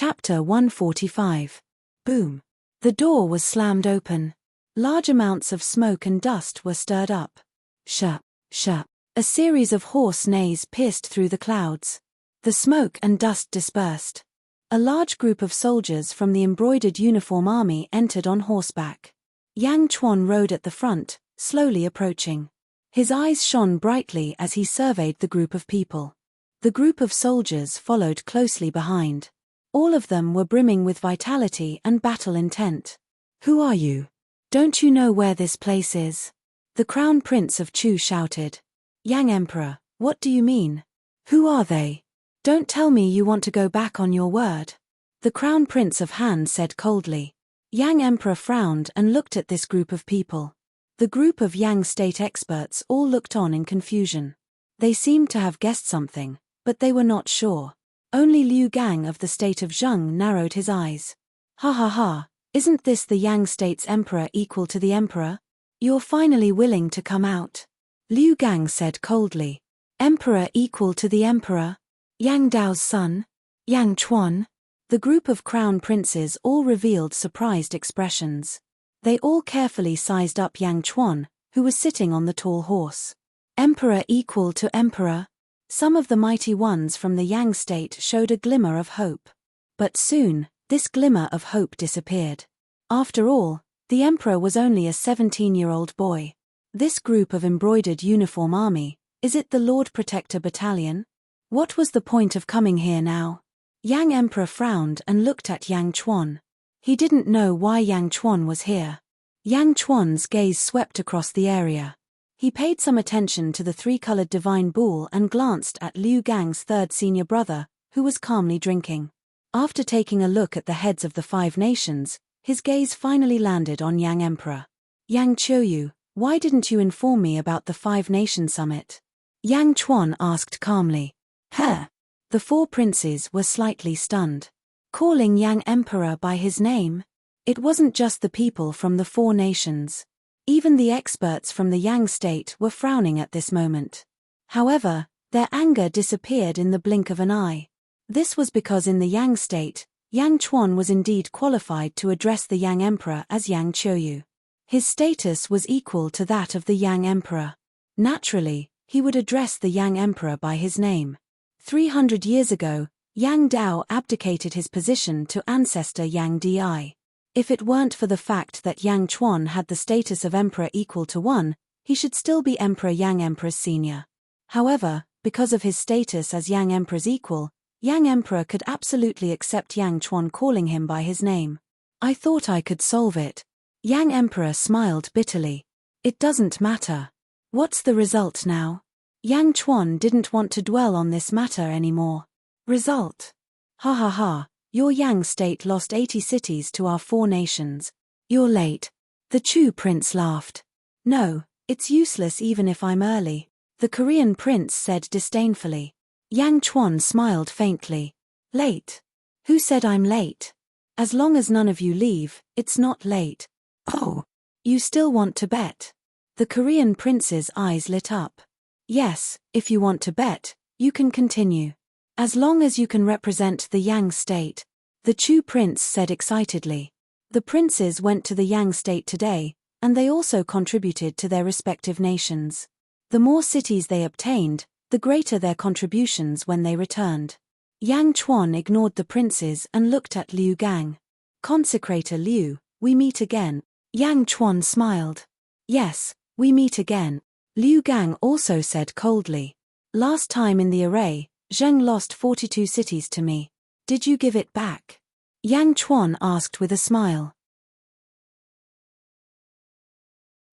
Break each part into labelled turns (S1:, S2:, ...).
S1: Chapter 145. Boom. The door was slammed open. Large amounts of smoke and dust were stirred up. Sha, sha. A series of hoarse neighs pierced through the clouds. The smoke and dust dispersed. A large group of soldiers from the embroidered uniform army entered on horseback. Yang Chuan rode at the front, slowly approaching. His eyes shone brightly as he surveyed the group of people. The group of soldiers followed closely behind. All of them were brimming with vitality and battle intent. "Who are you? Don't you know where this place is?" The Crown Prince of Chu shouted. "Yang Emperor, what do you mean? Who are they? Don't tell me you want to go back on your word." The Crown Prince of Han said coldly. Yang Emperor frowned and looked at this group of people. The group of Yang state experts all looked on in confusion. They seemed to have guessed something, but they were not sure. Only Liu Gang of the state of Zheng narrowed his eyes. "Ha ha ha, isn't this the Yang state's emperor equal to the emperor? You're finally willing to come out." Liu Gang said coldly. "Emperor equal to the emperor? Yang Dao's son? Yang Chuan?" The group of crown princes all revealed surprised expressions. They all carefully sized up Yang Chuan, who was sitting on the tall horse. "Emperor equal to emperor?" Some of the mighty ones from the Yang state showed a glimmer of hope. But soon, this glimmer of hope disappeared. After all, the emperor was only a 17-year-old boy. This group of embroidered uniform army, is it the Lord Protector Battalion? What was the point of coming here now? Yang Emperor frowned and looked at Yang Chuan. He didn't know why Yang Chuan was here. Yang Chuan's gaze swept across the area. He paid some attention to the three-colored divine bull and glanced at Liu Gang's third senior brother, who was calmly drinking. After taking a look at the heads of the 5 nations, his gaze finally landed on Yang Emperor. "Yang Qiuyu, why didn't you inform me about the 5-nation summit?" Yang Chuan asked calmly. "Huh?" The 4 princes were slightly stunned. Calling Yang Emperor by his name? It wasn't just the people from the 4 nations. Even the experts from the Yang state were frowning at this moment. However, their anger disappeared in the blink of an eye. This was because in the Yang state, Yang Chuan was indeed qualified to address the Yang Emperor as Yang Qiuyu. His status was equal to that of the Yang Emperor. Naturally, he would address the Yang Emperor by his name. 300 years ago, Yang Dao abdicated his position to ancestor Yang Di. If it weren't for the fact that Yang Chuan had the status of emperor equal to 1, he should still be Emperor Yang Emperor's senior. However, because of his status as Yang Emperor's equal, Yang Emperor could absolutely accept Yang Chuan calling him by his name. "I thought I could solve it." Yang Emperor smiled bitterly. "It doesn't matter. What's the result now?" Yang Chuan didn't want to dwell on this matter anymore. "Result? Ha ha ha, your Yang state lost 80 cities to our 4 nations. You're late." The Chu prince laughed. "No, it's useless even if I'm early," the Korean prince said disdainfully. Yang Chuan smiled faintly. "Late? Who said I'm late? As long as none of you leave, it's not late." "Oh, you still want to bet?" The Korean prince's eyes lit up. "Yes, if you want to bet, you can continue. As long as you can represent the Yang state," the Chu prince said excitedly. The princes went to the Yang state today, and they also contributed to their respective nations. The more cities they obtained, the greater their contributions when they returned. Yang Chuan ignored the princes and looked at Liu Gang. "Consecrator Liu, we meet again." Yang Chuan smiled. "Yes, we meet again." Liu Gang also said coldly. "Last time in the array, Zheng lost 42 cities to me. Did you give it back?" Yang Chuan asked with a smile.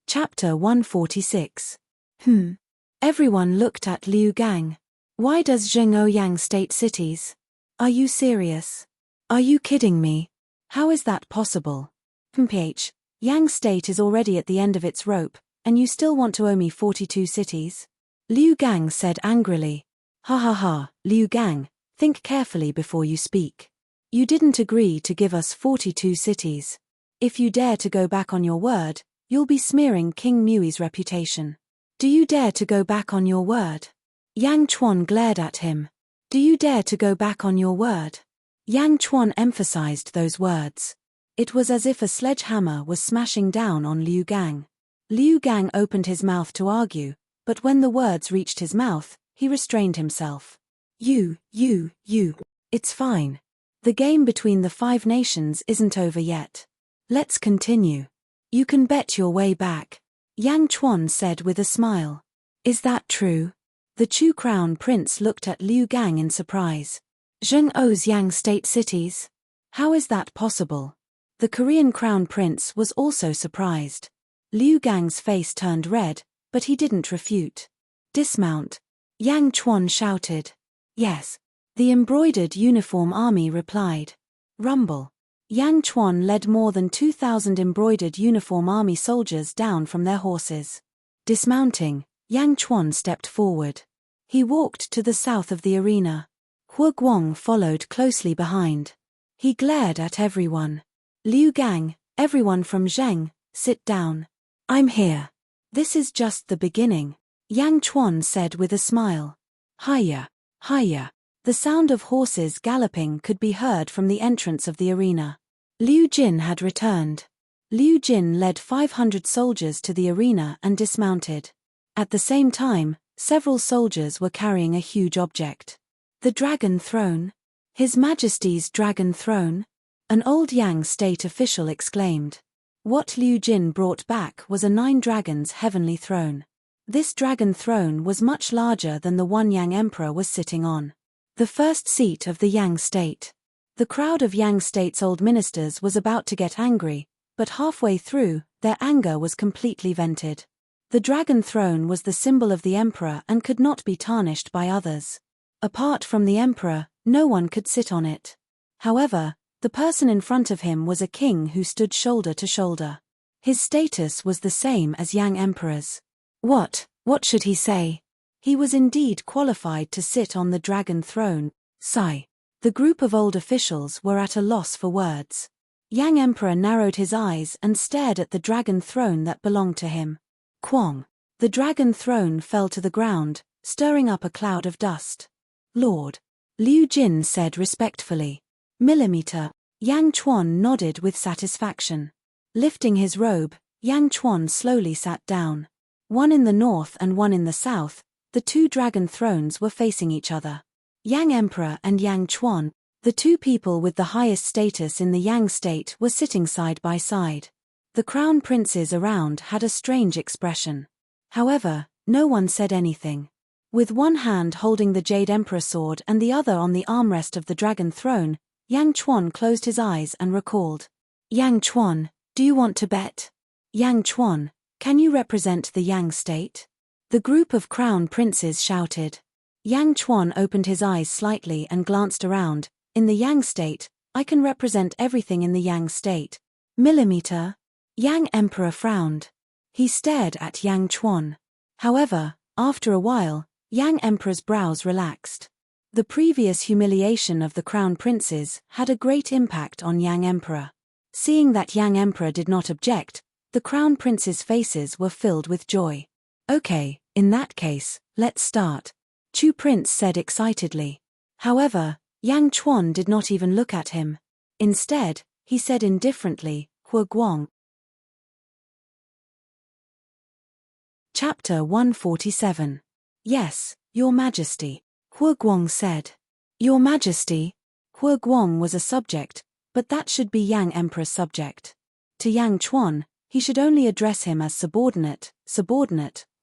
S1: Chapter 146. Everyone looked at Liu Gang. "Why does Zheng owe Yang state cities? Are you serious? Are you kidding me? How is that possible? Yang state is already at the end of its rope, and you still want to owe me 42 cities?" Liu Gang said angrily. "Ha ha ha, Liu Gang, think carefully before you speak. You didn't agree to give us 42 cities. If you dare to go back on your word, you'll be smearing King Mui's reputation. Do you dare to go back on your word?" Yang Chuan glared at him. "Do you dare to go back on your word?" Yang Chuan emphasized those words. It was as if a sledgehammer was smashing down on Liu Gang. Liu Gang opened his mouth to argue, but when the words reached his mouth, he restrained himself. You. It's fine. The game between the 5 nations isn't over yet. Let's continue. You can bet your way back, Yang Chuan said with a smile. Is that true? The Chu Crown Prince looked at Liu Gang in surprise. Zheng owes Yang state cities? How is that possible? The Korean Crown Prince was also surprised. Liu Gang's face turned red, but he didn't refute. Dismount, Yang Chuan shouted. Yes. The embroidered uniform army replied. Rumble. Yang Chuan led more than 2,000 embroidered uniform army soldiers down from their horses. Dismounting, Yang Chuan stepped forward. He walked to the south of the arena. Hua Guang followed closely behind. He glared at everyone. Liu Gang, everyone from Zheng, sit down. I'm here. This is just the beginning, Yang Chuan said with a smile. Hiya. The sound of horses galloping could be heard from the entrance of the arena. Liu Jin had returned. Liu Jin led 500 soldiers to the arena and dismounted. At the same time, several soldiers were carrying a huge object. The Dragon Throne? His Majesty's Dragon Throne? An old Yang state official exclaimed. What Liu Jin brought back was a 9 dragons heavenly throne. This dragon throne was much larger than the one Yang Emperor was sitting on. The first seat of the Yang state. The crowd of Yang state's old ministers was about to get angry, but halfway through, their anger was completely vented. The dragon throne was the symbol of the emperor and could not be tarnished by others. Apart from the emperor, no one could sit on it. However, the person in front of him was a king who stood shoulder to shoulder. His status was the same as Yang Emperor's. What should he say? He was indeed qualified to sit on the dragon throne. Sigh. The group of old officials were at a loss for words. Yang Emperor narrowed his eyes and stared at the dragon throne that belonged to him. Quang. The dragon throne fell to the ground, stirring up a cloud of dust. Lord. Liu Jin said respectfully. Millimeter. Yang Chuan nodded with satisfaction. Lifting his robe, Yang Chuan slowly sat down. One in the north and one in the south, the 2 dragon thrones were facing each other. Yang Emperor and Yang Chuan, the 2 people with the highest status in the Yang state, were sitting side by side. The crown princes around had a strange expression. However, no one said anything. With one hand holding the Jade Emperor sword and the other on the armrest of the dragon throne, Yang Chuan closed his eyes and recalled. Yang Chuan, do you want to bet? Yang Chuan, can you represent the Yang state? The group of crown princes shouted. Yang Chuan opened his eyes slightly and glanced around. In the Yang state, I can represent everything in the Yang state. Millimeter? Yang Emperor frowned. He stared at Yang Chuan. However, after a while, Yang Emperor's brows relaxed. The previous humiliation of the crown princes had a great impact on Yang Emperor. Seeing that Yang Emperor did not object, the crown princes' faces were filled with joy. Okay, in that case, let's start, Chu Prince said excitedly. However, Yang Chuan did not even look at him. Instead, he said indifferently, Hua Guang. Chapter 147. Yes, Your Majesty, Hua Guang said. Your Majesty? Hua Guang was a subject, but that should be Yang Emperor's subject. To Yang Chuan, he should only address him as subordinate,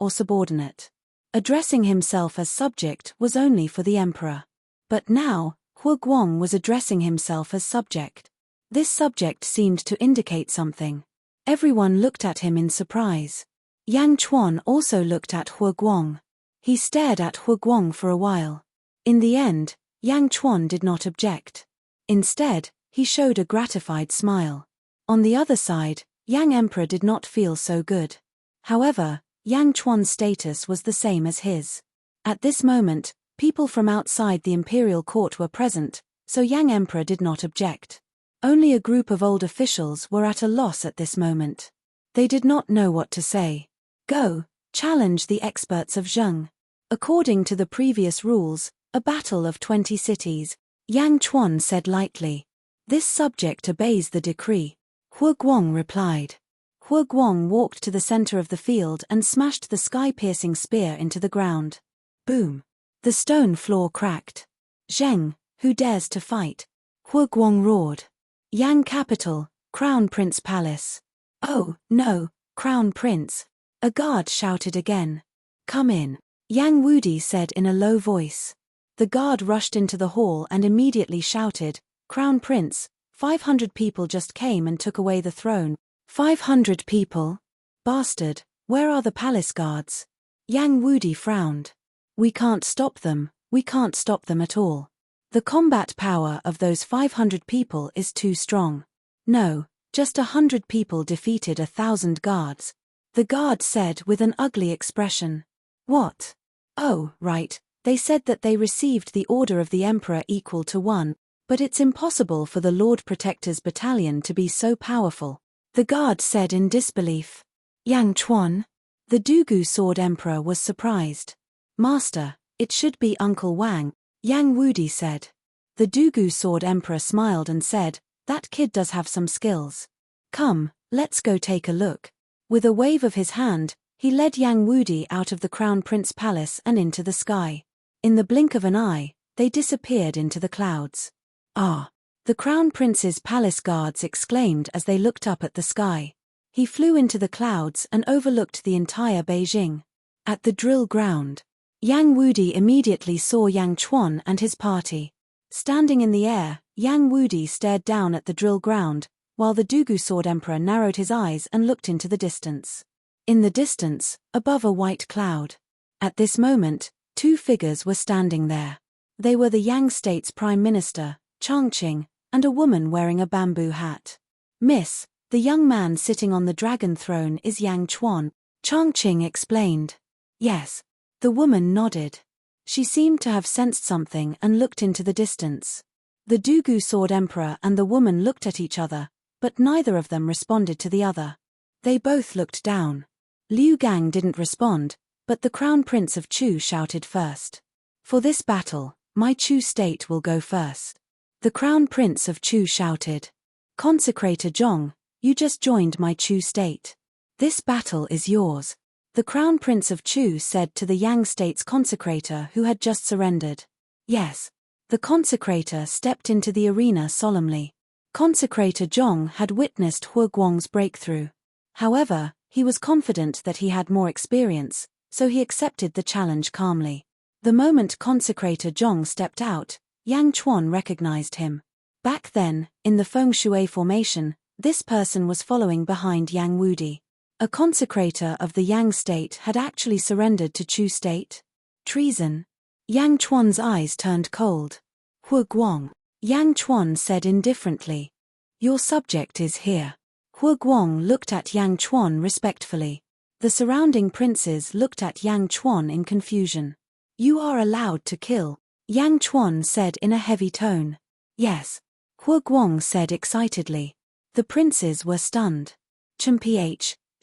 S1: or subordinate. Addressing himself as subject was only for the emperor. But now, Hua Guang was addressing himself as subject. This subject seemed to indicate something. Everyone looked at him in surprise. Yang Chuan also looked at Hua Guang. He stared at Hua Guang for a while. In the end, Yang Chuan did not object. Instead, he showed a gratified smile. On the other side, Yang Emperor did not feel so good. However, Yang Chuan's status was the same as his. At this moment, people from outside the imperial court were present, so Yang Emperor did not object. Only a group of old officials were at a loss at this moment. They did not know what to say. Go, challenge the experts of Zheng. According to the previous rules, a battle of 20 cities, Yang Chuan said lightly. This subject obeys the decree. Hu Guang replied. Hu Guang walked to the center of the field and smashed the sky-piercing spear into the ground. Boom! The stone floor cracked. Zheng, who dares to fight? Hu Guang roared. Yang capital, Crown Prince Palace. Oh, no, Crown Prince. A guard shouted again. Come in, Yang Wudi said in a low voice. The guard rushed into the hall and immediately shouted, Crown Prince, 500 people just came and took away the throne. 500 people? Bastard, where are the palace guards? Yang Wudi frowned. We can't stop them at all. The combat power of those 500 people is too strong. No, just 100 people defeated 1,000 guards. The guard said with an ugly expression. What? Oh, right, they said that they received the order of the emperor equal to 1, but it's impossible for the Lord Protector's battalion to be so powerful. The guard said in disbelief. Yang Chuan? The Dugu Sword Emperor was surprised. Master, it should be Uncle Wang, Yang Wudi said. The Dugu Sword Emperor smiled and said, that kid does have some skills. Come, let's go take a look. With a wave of his hand, he led Yang Wudi out of the Crown Prince Palace and into the sky. In the blink of an eye, they disappeared into the clouds. Ah! The Crown Prince's palace guards exclaimed as they looked up at the sky. He flew into the clouds and overlooked the entire Beijing. At the drill ground, Yang Wudi immediately saw Yang Chuan and his party. Standing in the air, Yang Wudi stared down at the drill ground, while the Dugu Sword Emperor narrowed his eyes and looked into the distance. In the distance, above a white cloud. At this moment, two figures were standing there. They were the Yang State's Prime Minister, Changqing, and a woman wearing a bamboo hat. Miss, the young man sitting on the dragon throne is Yang Chuan, Changqing explained. Yes. The woman nodded. She seemed to have sensed something and looked into the distance. The Dugu Sword Emperor and the woman looked at each other, but neither of them responded to the other. They both looked down. Liu Gang didn't respond, but the Crown Prince of Chu shouted first. For this battle, my Chu state will go first. The Crown Prince of Chu shouted. Consecrator Zhong, you just joined my Chu state. This battle is yours. The Crown Prince of Chu said to the Yang State's consecrator who had just surrendered. Yes. The consecrator stepped into the arena solemnly. Consecrator Zhong had witnessed Hu Guang's breakthrough. However, he was confident that he had more experience, so he accepted the challenge calmly. The moment Consecrator Zhong stepped out, Yang Chuan recognized him. Back then, in the Feng Shui formation, this person was following behind Yang Wudi. A consecrator of the Yang state had actually surrendered to Chu state? Treason. Yang Chuan's eyes turned cold. Hu Guang. Yang Chuan said indifferently. Your subject is here. Hu Guang looked at Yang Chuan respectfully. The surrounding princes looked at Yang Chuan in confusion. You are allowed to kill, Yang Chuan said in a heavy tone. Yes. Hu Guang said excitedly. The princes were stunned. Ch.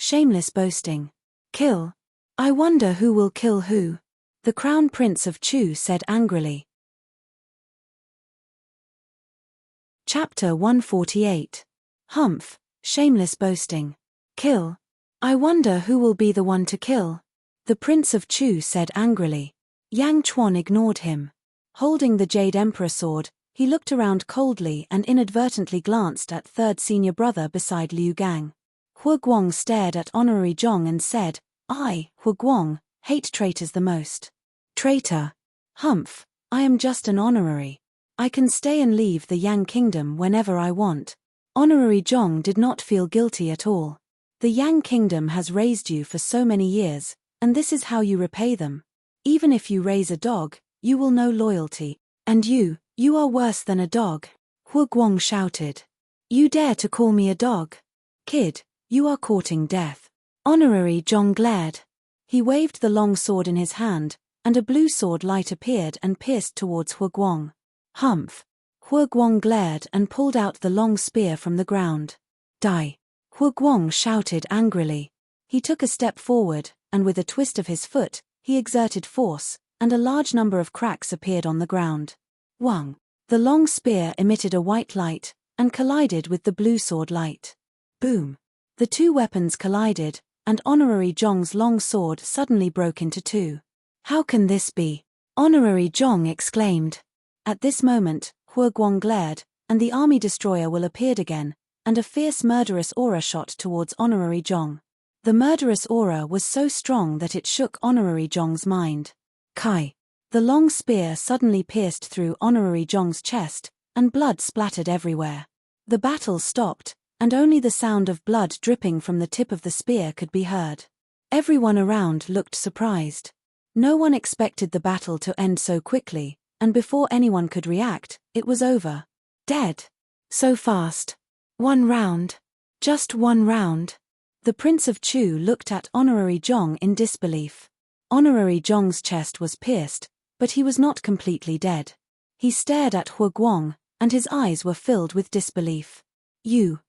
S1: Shameless boasting. Kill. I wonder who will kill who. The Crown Prince of Chu said angrily. Chapter 148. Humph, shameless boasting. Kill. I wonder who will be the one to kill. The Prince of Chu said angrily. Yang Chuan ignored him. Holding the Jade Emperor sword, he looked around coldly and inadvertently glanced at third senior brother beside Liu Gang. Hu Guang stared at Honorary Zhong and said, I, Hu Guang, hate traitors the most. Traitor. Humph, I am just an honorary. I can stay and leave the Yang Kingdom whenever I want. Honorary Zhong did not feel guilty at all. The Yang Kingdom has raised you for so many years, and this is how you repay them. Even if you raise a dog, you will know loyalty. And you are worse than a dog. Hu Guang shouted. You dare to call me a dog? Kid, you are courting death. Honorary Zhong glared. He waved the long sword in his hand, and a blue sword light appeared and pierced towards Hu Guang. Humph. Hu Guang glared and pulled out the long spear from the ground. Die. Hu Guang shouted angrily. He took a step forward, and with a twist of his foot, he exerted force, and a large number of cracks appeared on the ground. Wang. The long spear emitted a white light, and collided with the blue sword light. Boom! The two weapons collided, and Honorary Zhong's long sword suddenly broke into two. How can this be? Honorary Zhong exclaimed. At this moment, Hua Guang glared, and the army destroyer will appeared again, and a fierce murderous aura shot towards Honorary Zhong. The murderous aura was so strong that it shook Honorary Zhong's mind. Kai! The long spear suddenly pierced through Honorary Zhong's chest, and blood splattered everywhere. The battle stopped, and only the sound of blood dripping from the tip of the spear could be heard. Everyone around looked surprised. No one expected the battle to end so quickly, and before anyone could react, it was over. Dead. So fast. 1 round. Just 1 round. The Prince of Chu looked at Honorary Zhong in disbelief. Honorary Zhong's chest was pierced, but he was not completely dead. He stared at Hua Guang, and his eyes were filled with disbelief.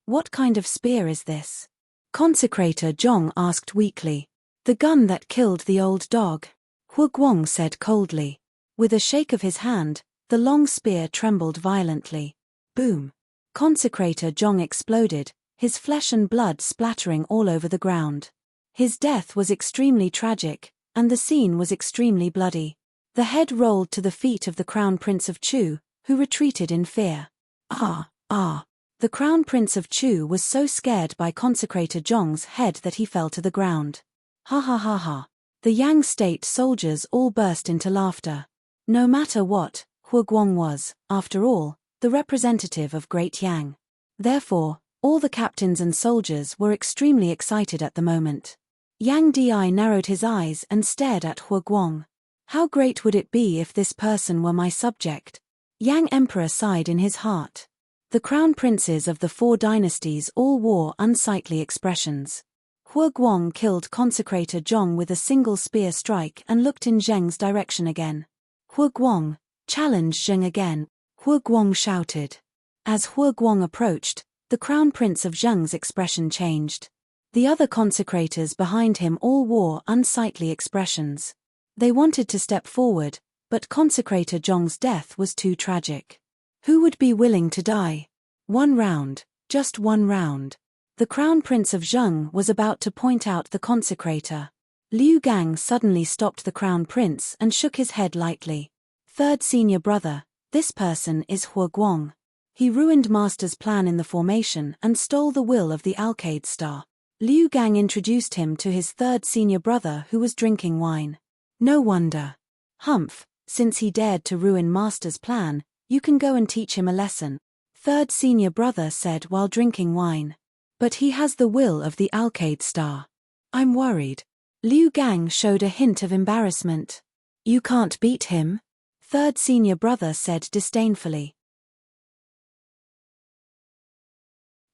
S1: What kind of spear is this? Consecrator Zhong asked weakly. The gun that killed the old dog. Hua Guang said coldly. With a shake of his hand, the long spear trembled violently. Boom! Consecrator Zhong exploded, his flesh and blood splattering all over the ground. His death was extremely tragic, and the scene was extremely bloody. The head rolled to the feet of the Crown Prince of Chu, who retreated in fear. The Crown Prince of Chu was so scared by Consecrator Zhong's head that he fell to the ground. Ha ha ha ha. The Yang state soldiers all burst into laughter. No matter what, Hua Guang was, after all, the representative of Great Yang. Therefore, all the captains and soldiers were extremely excited at the moment. Yang Di narrowed his eyes and stared at Hua Guang. How great would it be if this person were my subject? Yang Emperor sighed in his heart. The crown princes of the 4 dynasties all wore unsightly expressions. Hua Guang killed Consecrator Zhong with a single spear strike and looked in Zheng's direction again. Hua Guang, challenge Zheng again, Hua Guang shouted. As Hua Guang approached, the crown prince of Zheng's expression changed. The other consecrators behind him all wore unsightly expressions. They wanted to step forward, but Consecrator Zhong's death was too tragic. Who would be willing to die? 1 round, just 1 round. The Crown Prince of Zheng was about to point out the consecrator. Liu Gang suddenly stopped the Crown Prince and shook his head lightly. Third senior brother, this person is Hua Guang. He ruined Master's plan in the formation and stole the will of the Alcade Star. Liu Gang introduced him to his third senior brother who was drinking wine. No wonder. Humph, since he dared to ruin Master's plan, you can go and teach him a lesson. Third senior brother said while drinking wine. But he has the will of the Alcade Star. I'm worried. Liu Gang showed a hint of embarrassment. You can't beat him? Third senior brother said disdainfully.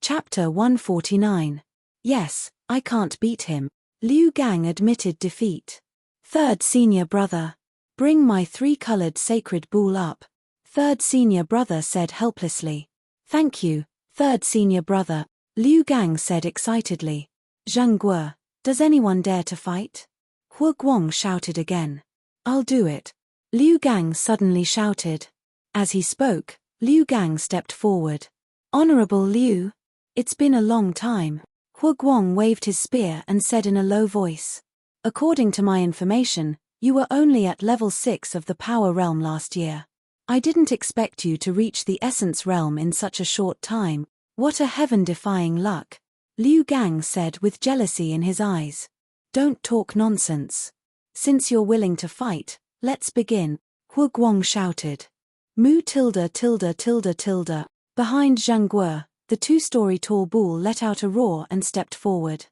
S1: Chapter 149. Yes, I can't beat him. Liu Gang admitted defeat. Third senior brother. Bring my 3-colored sacred bull up. Third senior brother said helplessly. Thank you, third senior brother, Liu Gang said excitedly. Zhang Guo, does anyone dare to fight? Hua Guang shouted again. I'll do it. Liu Gang suddenly shouted. As he spoke, Liu Gang stepped forward. Honorable Liu. It's been a long time. Hua Guang waved his spear and said in a low voice. According to my information, you were only at level 6 of the power realm last year. I didn't expect you to reach the essence realm in such a short time. What a heaven-defying luck. Liu Gang said with jealousy in his eyes. Don't talk nonsense. Since you're willing to fight, let's begin, Hua Guang shouted. Mu tilde tilde tilde tilde. Behind Zhang Guo, the 2-story tall bull let out a roar and stepped forward.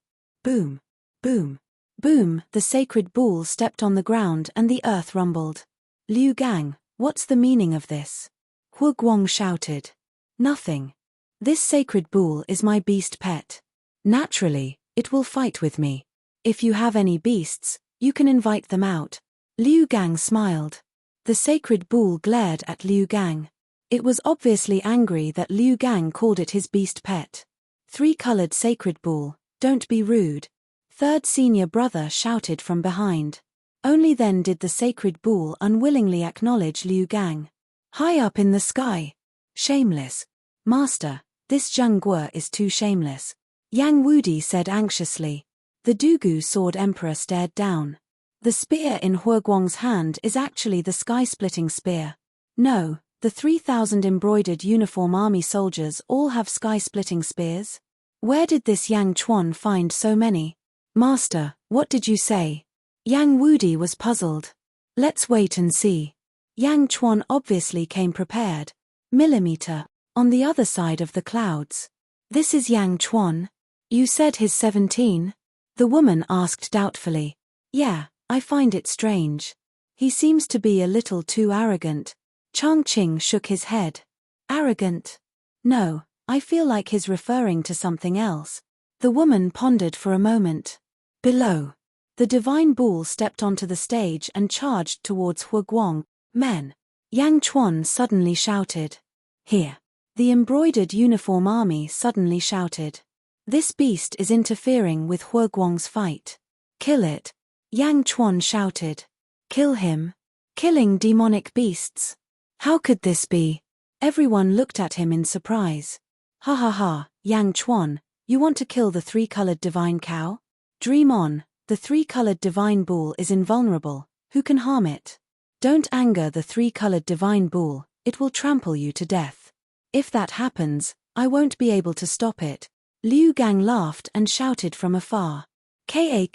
S1: Boom. Boom. Boom, the sacred bull stepped on the ground and the earth rumbled. Liu Gang, what's the meaning of this? Hua Guang shouted. Nothing. This sacred bull is my beast pet. Naturally, it will fight with me. If you have any beasts, you can invite them out. Liu Gang smiled. The sacred bull glared at Liu Gang. It was obviously angry that Liu Gang called it his beast pet. 3-colored sacred bull, don't be rude. Third senior brother shouted from behind. Only then did the sacred bull unwillingly acknowledge Liu Gang. High up in the sky. Shameless. Master, this Zheng Guo is too shameless. Yang Wudi said anxiously. The Dugu Sword Emperor stared down. The spear in Huoguang's hand is actually the sky-splitting spear. No, the 3,000 embroidered uniform army soldiers all have sky-splitting spears? Where did this Yang Chuan find so many? Master, what did you say? Yang Wudi was puzzled. Let's wait and see. Yang Chuan obviously came prepared. Millimeter. On the other side of the clouds. This is Yang Chuan? You said he's 17? The woman asked doubtfully. Yeah, I find it strange. He seems to be a little too arrogant. Chongqing shook his head. Arrogant? No, I feel like he's referring to something else. The woman pondered for a moment. Below. The divine bull stepped onto the stage and charged towards Huoguang. Men. Yang Chuan suddenly shouted. Here. The embroidered uniform army suddenly shouted. This beast is interfering with Huoguang's fight. Kill it. Yang Chuan shouted. Kill him. Killing demonic beasts. How could this be? Everyone looked at him in surprise. Ha ha ha, Yang Chuan, you want to kill the three-colored divine cow? Dream on, the three-colored divine bull is invulnerable, who can harm it? Don't anger the three-colored divine bull, it will trample you to death. If that happens, I won't be able to stop it. Liu Gang laughed and shouted from afar. Ka.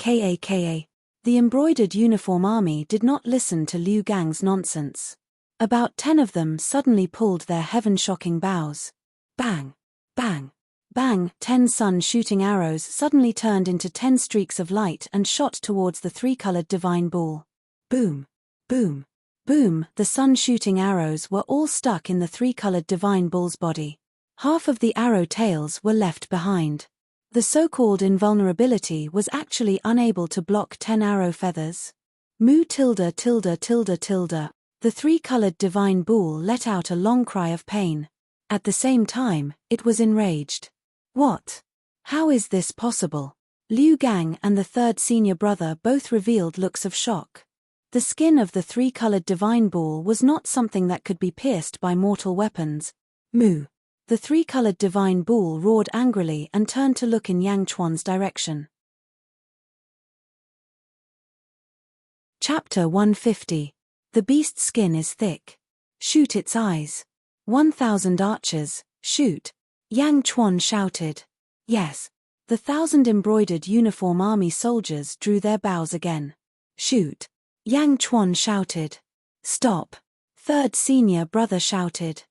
S1: The embroidered uniform army did not listen to Liu Gang's nonsense. About 10 of them suddenly pulled their heaven-shocking bows. Bang! Bang! Bang! 10 sun-shooting arrows suddenly turned into 10 streaks of light and shot towards the three-colored divine bull. Boom! Boom! Boom! The sun-shooting arrows were all stuck in the three-colored divine bull's body. Half of the arrow tails were left behind. The so-called invulnerability was actually unable to block 10 arrow feathers. Mu tilde tilde tilde tilde. The three-colored divine bull let out a long cry of pain. At the same time, it was enraged. What? How is this possible? Liu Gang and the third senior brother both revealed looks of shock. The skin of the three-colored divine bull was not something that could be pierced by mortal weapons. Mu. The three-colored divine bull roared angrily and turned to look in Yang Chuan's direction. Chapter 150. The beast's skin is thick. Shoot its eyes. 1,000 archers, shoot. Yang Chuan shouted. Yes. The 1,000 embroidered uniform army soldiers drew their bows again. Shoot. Yang Chuan shouted. Stop. Third senior brother shouted.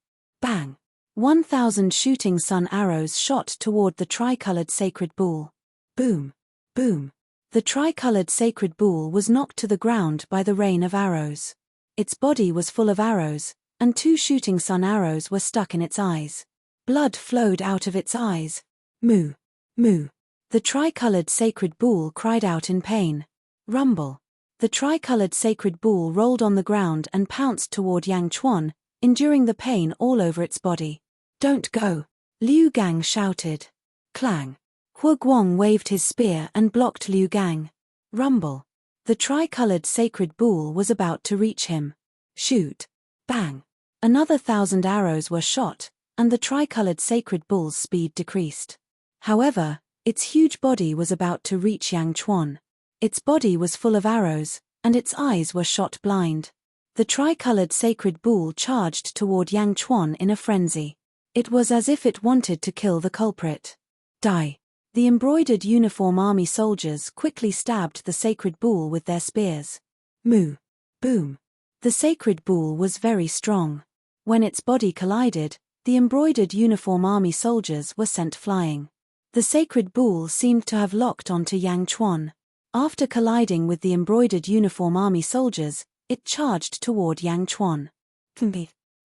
S1: Bang. 1,000 shooting sun arrows shot toward the tricolored sacred bull. Boom. Boom. The tricolored sacred bull was knocked to the ground by the rain of arrows. Its body was full of arrows, and 2 shooting sun arrows were stuck in its eyes. Blood flowed out of its eyes. Moo. Moo. The tricolored sacred bull cried out in pain. Rumble. The tricolored sacred bull rolled on the ground and pounced toward Yang Chuan, enduring the pain all over its body. Don't go. Liu Gang shouted. Clang. Huoguang waved his spear and blocked Liu Gang. Rumble. The tricolored sacred bull was about to reach him. Shoot. Bang. Another 1,000 arrows were shot, and the tricolored sacred bull's speed decreased. However, its huge body was about to reach Yang Chuan. Its body was full of arrows, and its eyes were shot blind. The tricolored sacred bull charged toward Yang Chuan in a frenzy. It was as if it wanted to kill the culprit. Die. The embroidered uniform army soldiers quickly stabbed the sacred bull with their spears. Moo. Boom. The sacred bull was very strong. When its body collided, the embroidered uniform army soldiers were sent flying. The sacred bull seemed to have locked onto Yang Chuan. After colliding with the embroidered uniform army soldiers, it charged toward Yang Chuan.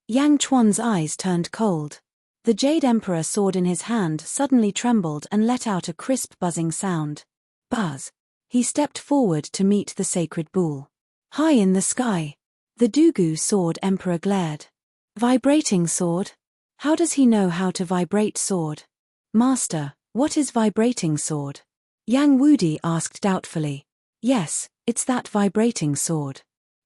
S1: Yang Chuan's eyes turned cold. The Jade Emperor sword in his hand suddenly trembled and let out a crisp buzzing sound. Buzz. He stepped forward to meet the sacred bull. High in the sky. The Dugu sword Emperor glared. Vibrating sword? How does he know how to vibrate sword? Master, what is vibrating sword? Yang Wudi asked doubtfully. Yes, it's that vibrating sword.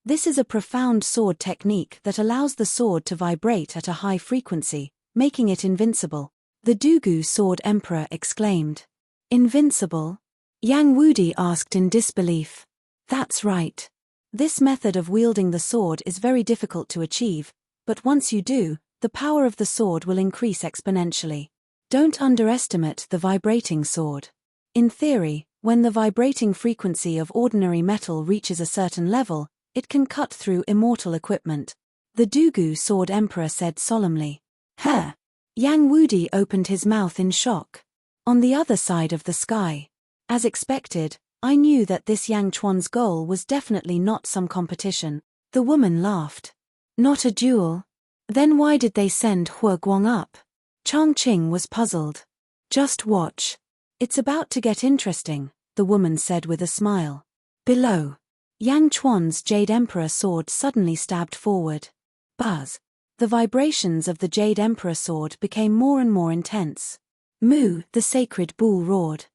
S1: This is a profound sword technique that allows the sword to vibrate at a high frequency, making it invincible. The Dugu Sword Emperor exclaimed. Invincible? Yang Wudi asked in disbelief. That's right. This method of wielding the sword is very difficult to achieve, but once you do, the power of the sword will increase exponentially. Don't underestimate the vibrating sword. In theory, when the vibrating frequency of ordinary metal reaches a certain level, it can cut through immortal equipment. The Dugu Sword Emperor said solemnly. Huh! Yang Wudi opened his mouth in shock. On the other side of the sky. As expected, I knew that this Yang Chuan's goal was definitely not some competition. The woman laughed. Not a duel? Then why did they send Hua Guang up? Chongqing was puzzled. Just watch. It's about to get interesting, the woman said with a smile. Below. Yang Chuan's Jade Emperor sword suddenly stabbed forward. Buzz. The vibrations of the Jade Emperor sword became more and more intense. Mu, the sacred bull roared.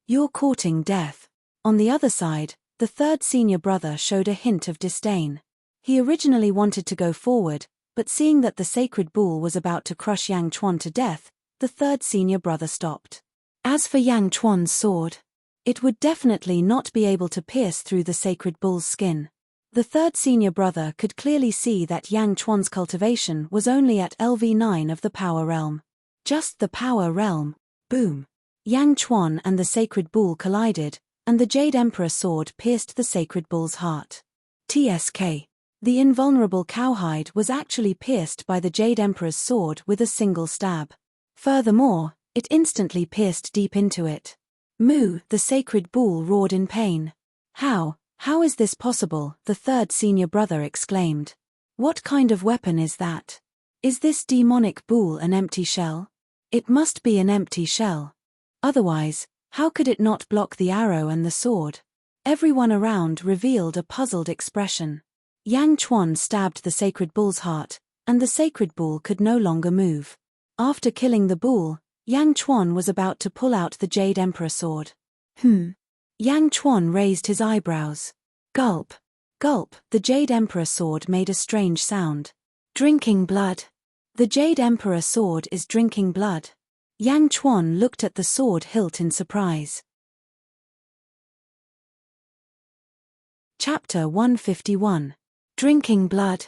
S1: You're courting death. On the other side, the third senior brother showed a hint of disdain. He originally wanted to go forward, but seeing that the sacred bull was about to crush Yang Chuan to death, the third senior brother stopped. As for Yang Chuan's sword, it would definitely not be able to pierce through the sacred bull's skin. The third senior brother could clearly see that Yang Chuan's cultivation was only at LV9 of the power realm. Just the power realm. Boom. Yang Chuan and the sacred bull collided, and the Jade Emperor sword pierced the sacred bull's heart. TSK. The invulnerable cowhide was actually pierced by the Jade Emperor's sword with a single stab. Furthermore, it instantly pierced deep into it. Mu, the sacred bull roared in pain. How is this possible? The third senior brother exclaimed. What kind of weapon is that? Is this demonic bull an empty shell? It must be an empty shell. Otherwise, how could it not block the arrow and the sword? Everyone around revealed a puzzled expression. Yang Chuan stabbed the sacred bull's heart, and the sacred bull could no longer move. After killing the bull, Yang Chuan was about to pull out the Jade Emperor sword. Yang Chuan raised his eyebrows. Gulp. Gulp. The Jade Emperor sword made a strange sound. Drinking blood. The Jade Emperor sword is drinking blood. Yang Chuan looked at the sword hilt in surprise. Chapter 151. Drinking blood.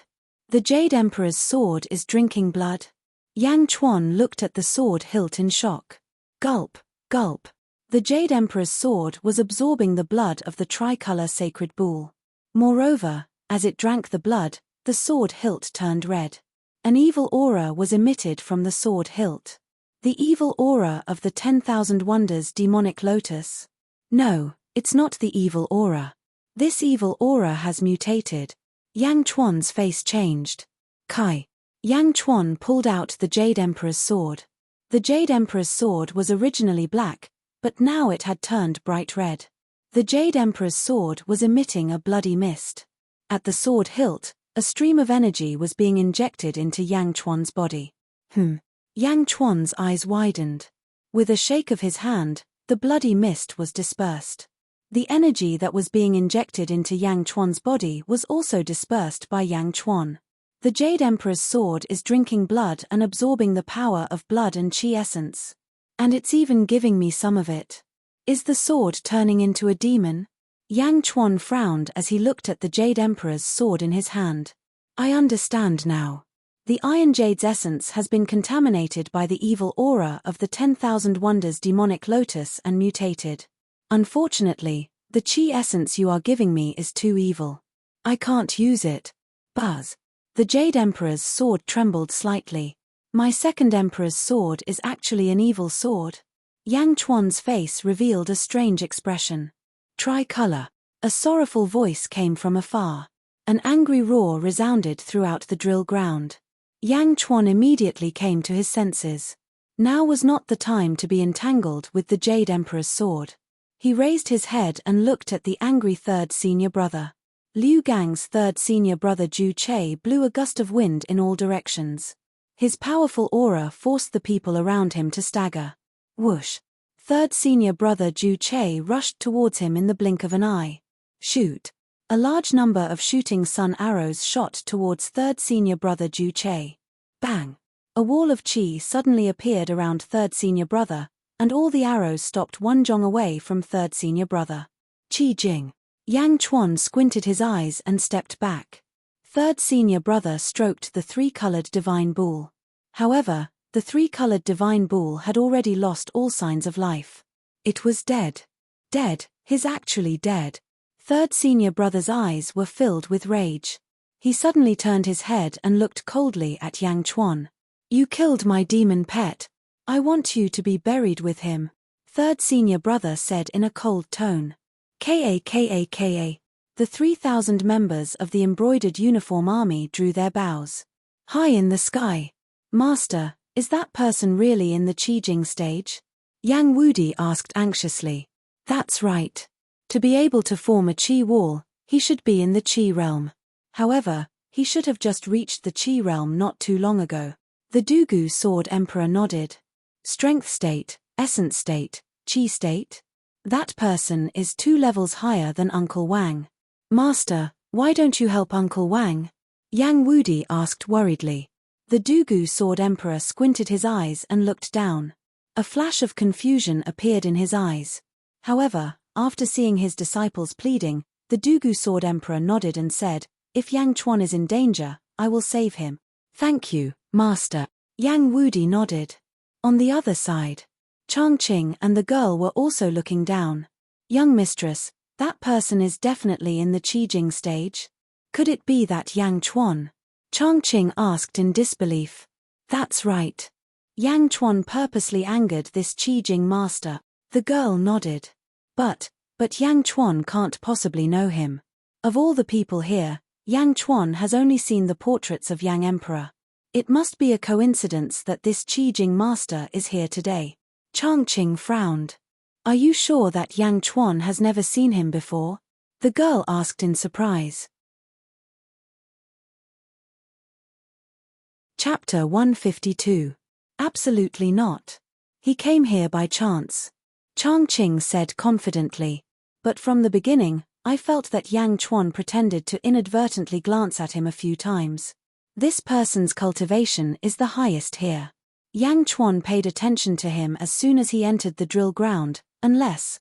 S1: The Jade Emperor's sword is drinking blood. Yang Chuan looked at the sword hilt in shock. Gulp. Gulp. The Jade Emperor's sword was absorbing the blood of the tricolor sacred bull. Moreover, as it drank the blood, the sword hilt turned red. An evil aura was emitted from the sword hilt. The evil aura of the 10,000 Wonders demonic lotus? No, it's not the evil aura. This evil aura has mutated. Yang Chuan's face changed. Kai. Yang Chuan pulled out the Jade Emperor's sword. The Jade Emperor's sword was originally black, but now it had turned bright red. The Jade Emperor's sword was emitting a bloody mist. At the sword hilt, a stream of energy was being injected into Yang Chuan's body. Yang Chuan's eyes widened. With a shake of his hand, the bloody mist was dispersed. The energy that was being injected into Yang Chuan's body was also dispersed by Yang Chuan. The Jade Emperor's sword is drinking blood and absorbing the power of blood and chi essence. And it's even giving me some of it. Is the sword turning into a demon? Yang Chuan frowned as he looked at the Jade Emperor's sword in his hand. I understand now. The Iron Jade's essence has been contaminated by the evil aura of the 10,000 Wonders demonic lotus and mutated. Unfortunately, the chi essence you are giving me is too evil. I can't use it. Buzz. The Jade Emperor's sword trembled slightly. My second Emperor's sword is actually an evil sword. Yang Chuan's face revealed a strange expression. Tricolor. A sorrowful voice came from afar. An angry roar resounded throughout the drill ground. Yang Chuan immediately came to his senses. Now was not the time to be entangled with the Jade Emperor's sword. He raised his head and looked at the angry third senior brother. Liu Gang's third senior brother Ju Che blew a gust of wind in all directions. His powerful aura forced the people around him to stagger. Whoosh! Third senior brother Ju Che rushed towards him in the blink of an eye. Shoot! A large number of shooting sun arrows shot towards third senior brother Ju Che. Bang! A wall of chi suddenly appeared around third senior brother, and all the arrows stopped one jong away from third senior brother. Chi Jing. Yang Chuan squinted his eyes and stepped back. Third senior brother stroked the three-colored divine bull. However, the three-colored divine bull had already lost all signs of life. It was dead. Dead, he's actually dead. Third senior brother's eyes were filled with rage. He suddenly turned his head and looked coldly at Yang Chuan. You killed my demon pet. I want you to be buried with him. Third senior brother said in a cold tone. Ka. The 3,000 members of the embroidered uniform army drew their bows. High in the sky. Master, is that person really in the Qijing stage? Yang Wudi asked anxiously. That's right. To be able to form a Qi wall, he should be in the Qi realm. However, he should have just reached the Qi realm not too long ago. The Dugu Sword Emperor nodded. Strength state, essence state, Qi state? That person is 2 levels higher than Uncle Wang. Master, why don't you help Uncle Wang? Yang Wudi asked worriedly. The Dugu Sword Emperor squinted his eyes and looked down. A flash of confusion appeared in his eyes. However, after seeing his disciples pleading, the Dugu Sword Emperor nodded and said, If Yang Chuan is in danger, I will save him. Thank you, Master. Yang Wudi nodded. On the other side, Changqing and the girl were also looking down. Young mistress, that person is definitely in the Qijing stage? Could it be that Yang Chuan? Changqing asked in disbelief. That's right. Yang Chuan purposely angered this Qijing master. The girl nodded. But Yang Chuan can't possibly know him. Of all the people here, Yang Chuan has only seen the portraits of Yang Emperor. It must be a coincidence that this Qijing master is here today. Changqing frowned. Are you sure that Yang Chuan has never seen him before? The girl asked in surprise. Chapter 152. Absolutely not. He came here by chance. Changqing said confidently. But from the beginning, I felt that Yang Chuan pretended to inadvertently glance at him a few times. This person's cultivation is the highest here. Yang Chuan paid attention to him as soon as he entered the drill ground, unless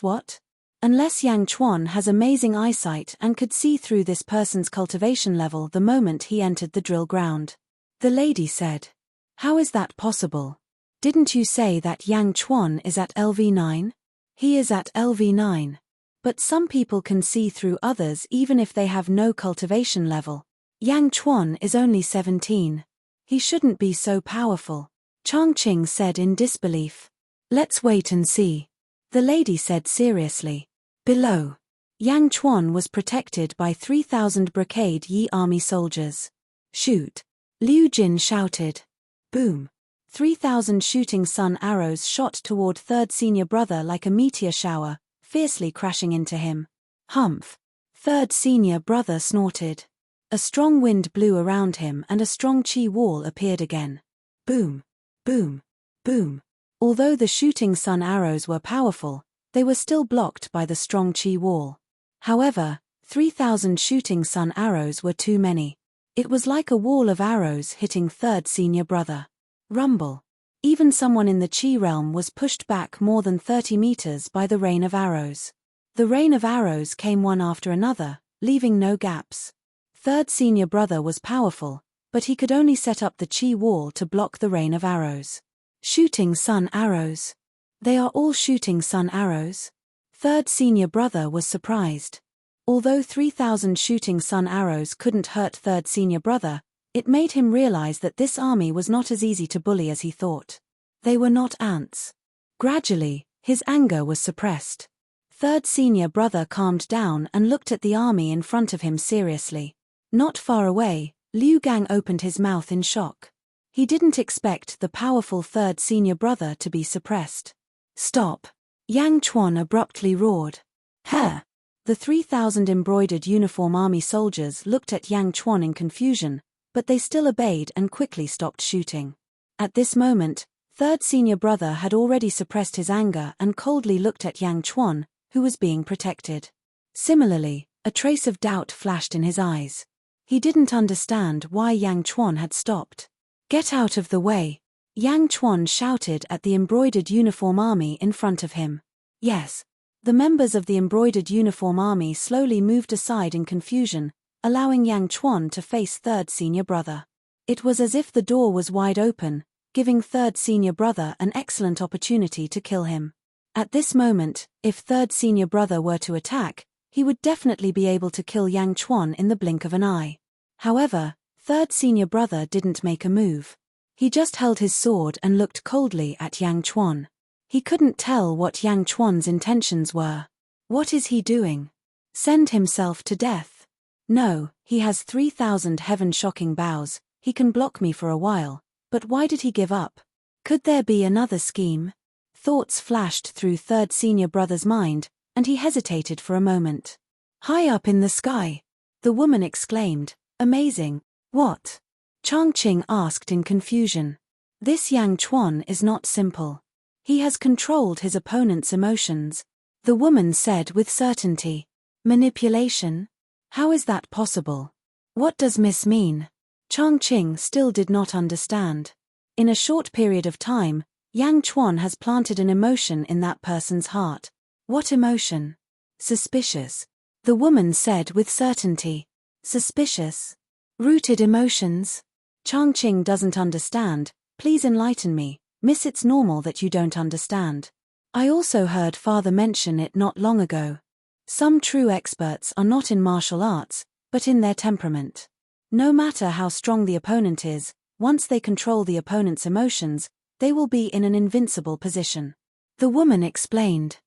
S1: what? Unless Yang Chuan has amazing eyesight and could see through this person's cultivation level the moment he entered the drill ground. The lady said. How is that possible? Didn't you say that Yang Chuan is at LV9? He is at LV9. But some people can see through others even if they have no cultivation level. Yang Chuan is only 17. He shouldn't be so powerful. Changqing said in disbelief. Let's wait and see. The lady said seriously. Below. Yang Chuan was protected by 3,000 Brigade Yi army soldiers. Shoot. Liu Jin shouted. Boom. 3,000 shooting sun arrows shot toward third senior brother like a meteor shower, fiercely crashing into him. Humph. Third senior brother snorted. A strong wind blew around him and a strong chi wall appeared again. Boom. Boom. Boom. Although the shooting sun arrows were powerful, they were still blocked by the strong chi wall. However, 3,000 shooting sun arrows were too many. It was like a wall of arrows hitting third senior brother. Rumble. Even someone in the Qi realm was pushed back more than 30 meters by the rain of arrows. The rain of arrows came one after another, leaving no gaps. Third senior brother was powerful, but he could only set up the Qi wall to block the rain of arrows. Shooting sun arrows. They are all shooting sun arrows? Third senior brother was surprised. Although 3,000 shooting sun arrows couldn't hurt third senior brother, it made him realize that this army was not as easy to bully as he thought. They were not ants. Gradually, his anger was suppressed. Third senior brother calmed down and looked at the army in front of him seriously. Not far away, Liu Gang opened his mouth in shock. He didn't expect the powerful third senior brother to be suppressed. Stop! Yang Chuan abruptly roared. Huh! The 3,000 embroidered uniform army soldiers looked at Yang Chuan in confusion, but they still obeyed and quickly stopped shooting. At this moment, third senior brother had already suppressed his anger and coldly looked at Yang Chuan, who was being protected. Similarly, A trace of doubt flashed in his eyes. He didn't understand why Yang Chuan had stopped. "Get out of the way!" Yang Chuan shouted at the embroidered uniform army in front of him. Yes. The members of the embroidered uniform army slowly moved aside in confusion, allowing Yang Chuan to face third senior brother. It was as if the door was wide open, giving third senior brother an excellent opportunity to kill him. At this moment, if third senior brother were to attack, he would definitely be able to kill Yang Chuan in the blink of an eye. However, third senior brother didn't make a move. He just held his sword and looked coldly at Yang Chuan. He couldn't tell what Yang Chuan's intentions were. What is he doing? Send himself to death? No, he has 3,000 heaven-shocking bows, he can block me for a while, but why did he give up? Could there be another scheme? Thoughts flashed through third senior brother's mind, and he hesitated for a moment. "High up in the sky!" the woman exclaimed. "Amazing. What?" Changqing asked in confusion. "This Yang Chuan is not simple. He has controlled his opponent's emotions," the woman said with certainty. "Manipulation? How is that possible? What does Miss mean?" Changqing still did not understand. In a short period of time, Yang Chuan has planted an emotion in that person's heart. What emotion? Suspicious, the woman said with certainty. Suspicious? Rooted emotions? Changqing doesn't understand. Please enlighten me, miss. It's normal that you don't understand. I also heard father mention it not long ago. Some true experts are not in martial arts, but in their temperament. No matter how strong the opponent is, once they control the opponent's emotions, they will be in an invincible position. The woman explained.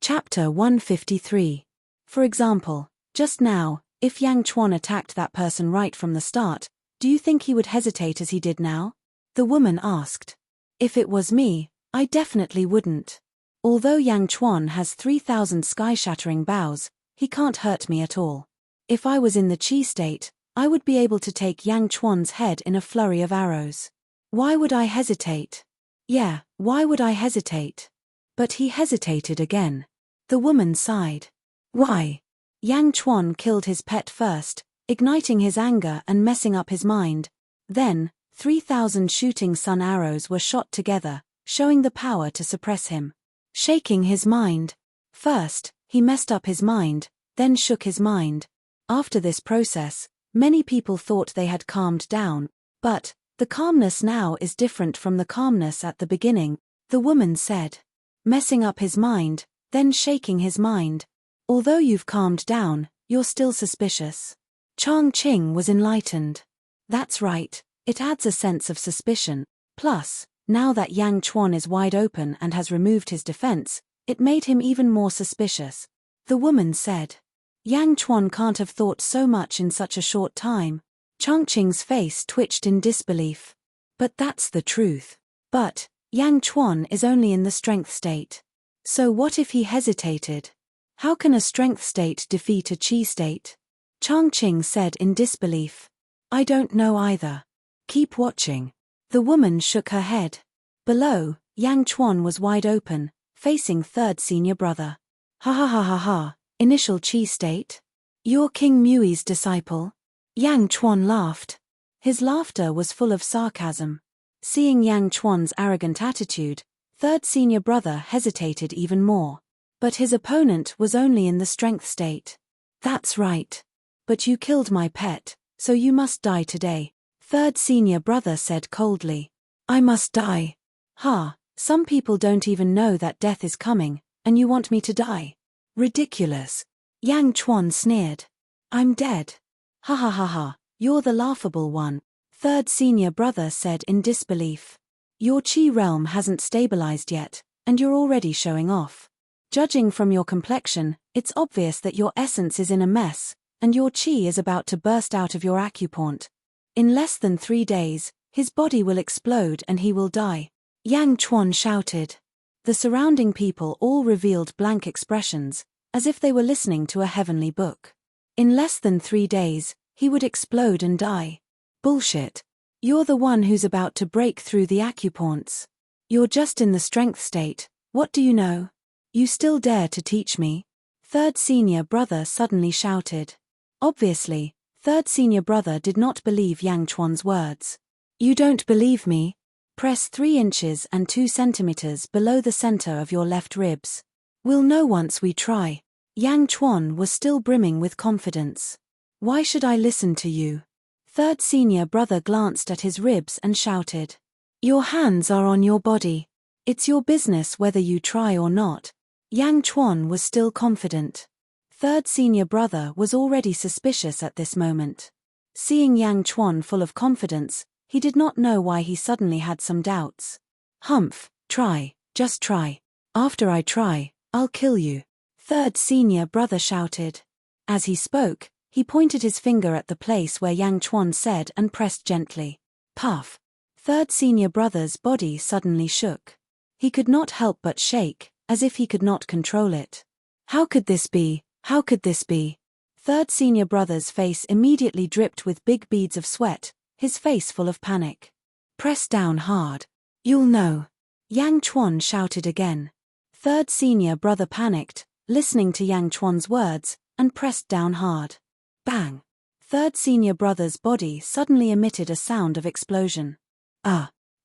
S1: Chapter 153. For example, just now, if Yang Chuan attacked that person right from the start, do you think he would hesitate as he did now? The woman asked. If it was me, I definitely wouldn't. Although Yang Chuan has 3,000 sky-shattering bows, he can't hurt me at all. If I was in the chi state, I would be able to take Yang Chuan's head in a flurry of arrows. Why would I hesitate? Yeah, why would I hesitate? But he hesitated again. The woman sighed. Why? Yang Chuan killed his pet first, igniting his anger and messing up his mind. Then, 3,000 shooting sun arrows were shot together, showing the power to suppress him. Shaking his mind. First, he messed up his mind, then shook his mind. After this process, many people thought they had calmed down, but the calmness now is different from the calmness at the beginning, the woman said. Messing up his mind, then shaking his mind. Although you've calmed down, you're still suspicious. Changqing was enlightened. That's right, it adds a sense of suspicion. Plus, now that Yang Chuan is wide open and has removed his defense, it made him even more suspicious. The woman said. Yang Chuan can't have thought so much in such a short time. Changqing's face twitched in disbelief. But that's the truth. But Yang Chuan is only in the strength state. So what if he hesitated? How can a strength state defeat a chi state? Changqing said in disbelief. I don't know either. Keep watching. The woman shook her head. Below, Yang Chuan was wide open, facing third senior brother. Ha ha ha ha ha, initial chi state? You're King Mui's disciple? Yang Chuan laughed. His laughter was full of sarcasm. Seeing Yang Chuan's arrogant attitude, third senior brother hesitated even more. But his opponent was only in the strength state. That's right. But you killed my pet, so you must die today, third senior brother said coldly. I must die. Ha, some people don't even know that death is coming, and you want me to die? Ridiculous. Yang Chuan sneered. I'm dead. Ha ha ha ha, you're the laughable one, third senior brother said in disbelief. Your chi realm hasn't stabilized yet, and you're already showing off. Judging from your complexion, it's obvious that your essence is in a mess, and your chi is about to burst out of your acupoint. In less than 3 days, his body will explode and he will die. Yang Chuan shouted. The surrounding people all revealed blank expressions, as if they were listening to a heavenly book. In less than 3 days, he would explode and die. Bullshit. You're the one who's about to break through the acupoints. You're just in the strength state, what do you know? You still dare to teach me? Third senior brother suddenly shouted. Obviously, third senior brother did not believe Yang Chuan's words. You don't believe me? Press 3 inches and 2 centimeters below the center of your left ribs. We'll know once we try. Yang Chuan was still brimming with confidence. Why should I listen to you? Third senior brother glanced at his ribs and shouted. Your hands are on your body. It's your business whether you try or not. Yang Chuan was still confident. Third senior brother was already suspicious at this moment. Seeing Yang Chuan full of confidence, he did not know why he suddenly had some doubts. Humph, try, just try. After I try, I'll kill you. Third senior brother shouted. As he spoke, he pointed his finger at the place where Yang Chuan said and pressed gently. Puff. Third senior brother's body suddenly shook. He could not help but shake, as if he could not control it. How could this be? How could this be? Third senior brother's face immediately dripped with big beads of sweat, his face full of panic. Press down hard. You'll know. Yang Chuan shouted again. Third senior brother panicked, listening to Yang Chuan's words, and pressed down hard. Bang! Third senior brother's body suddenly emitted a sound of explosion.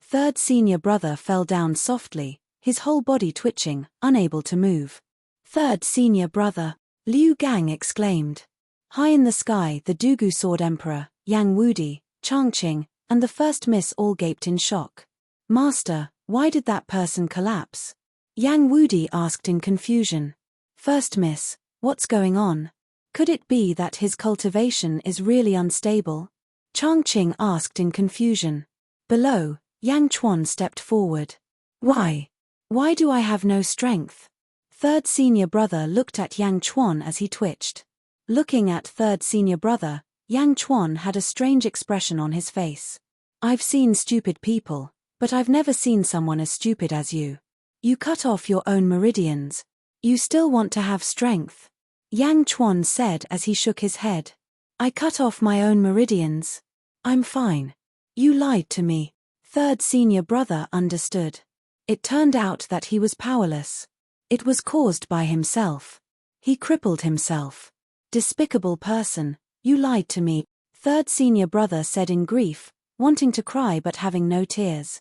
S1: Third senior brother fell down softly, his whole body twitching, unable to move. Third senior brother, Liu Gang exclaimed. High in the sky, the Dugu Sword Emperor, Yang Wudi, Changqing, and the first miss all gaped in shock. Master, why did that person collapse? Yang Wudi asked in confusion. First miss, what's going on? Could it be that his cultivation is really unstable? Changqing asked in confusion. Below, Yang Chuan stepped forward. Why? Why do I have no strength? Third senior brother looked at Yang Chuan as he twitched. Looking at third senior brother, Yang Chuan had a strange expression on his face. I've seen stupid people, but I've never seen someone as stupid as you. You cut off your own meridians. You still want to have strength? Yang Chuan said as he shook his head. I cut off my own meridians. I'm fine. You lied to me. Third senior brother understood. It turned out that he was powerless. It was caused by himself. He crippled himself. Despicable person, you lied to me, third senior brother said in grief, wanting to cry but having no tears.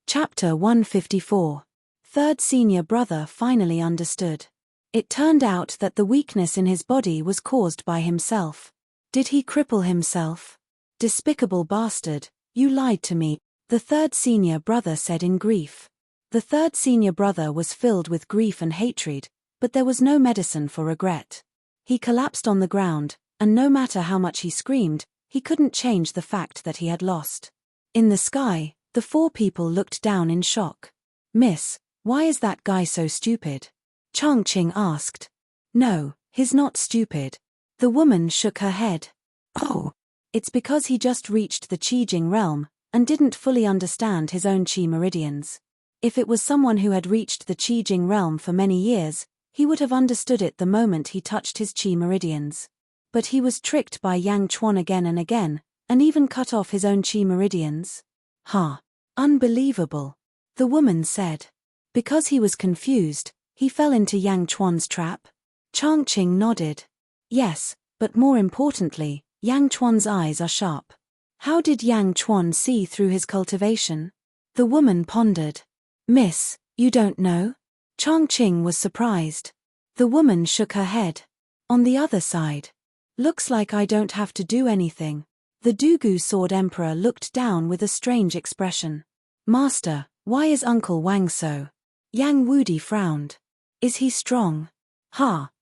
S1: Chapter 154. Third senior brother finally understood. It turned out that the weakness in his body was caused by himself. Did he cripple himself? Despicable bastard, you lied to me, the third senior brother said in grief. The third senior brother was filled with grief and hatred, but there was no medicine for regret. He collapsed on the ground, and no matter how much he screamed, he couldn't change the fact that he had lost. In the sky, the 4 people looked down in shock. Miss, why is that guy so stupid? Changqing asked. No, he's not stupid. The woman shook her head. Oh, it's because he just reached the Qijing realm, and didn't fully understand his own qi meridians. If it was someone who had reached the Qijing realm for many years, he would have understood it the moment he touched his qi meridians. But he was tricked by Yang Chuan again and again, and even cut off his own qi meridians. Unbelievable. The woman said. Because he was confused, he fell into Yang Chuan's trap? Changqing nodded. Yes, but more importantly, Yang Chuan's eyes are sharp. How did Yang Chuan see through his cultivation? The woman pondered. Miss, you don't know? Changqing was surprised. The woman shook her head. On the other side. Looks like I don't have to do anything. The Dugu Sword Emperor looked down with a strange expression. Master, why is Uncle Wang so? Yang Wudi frowned. Is he strong?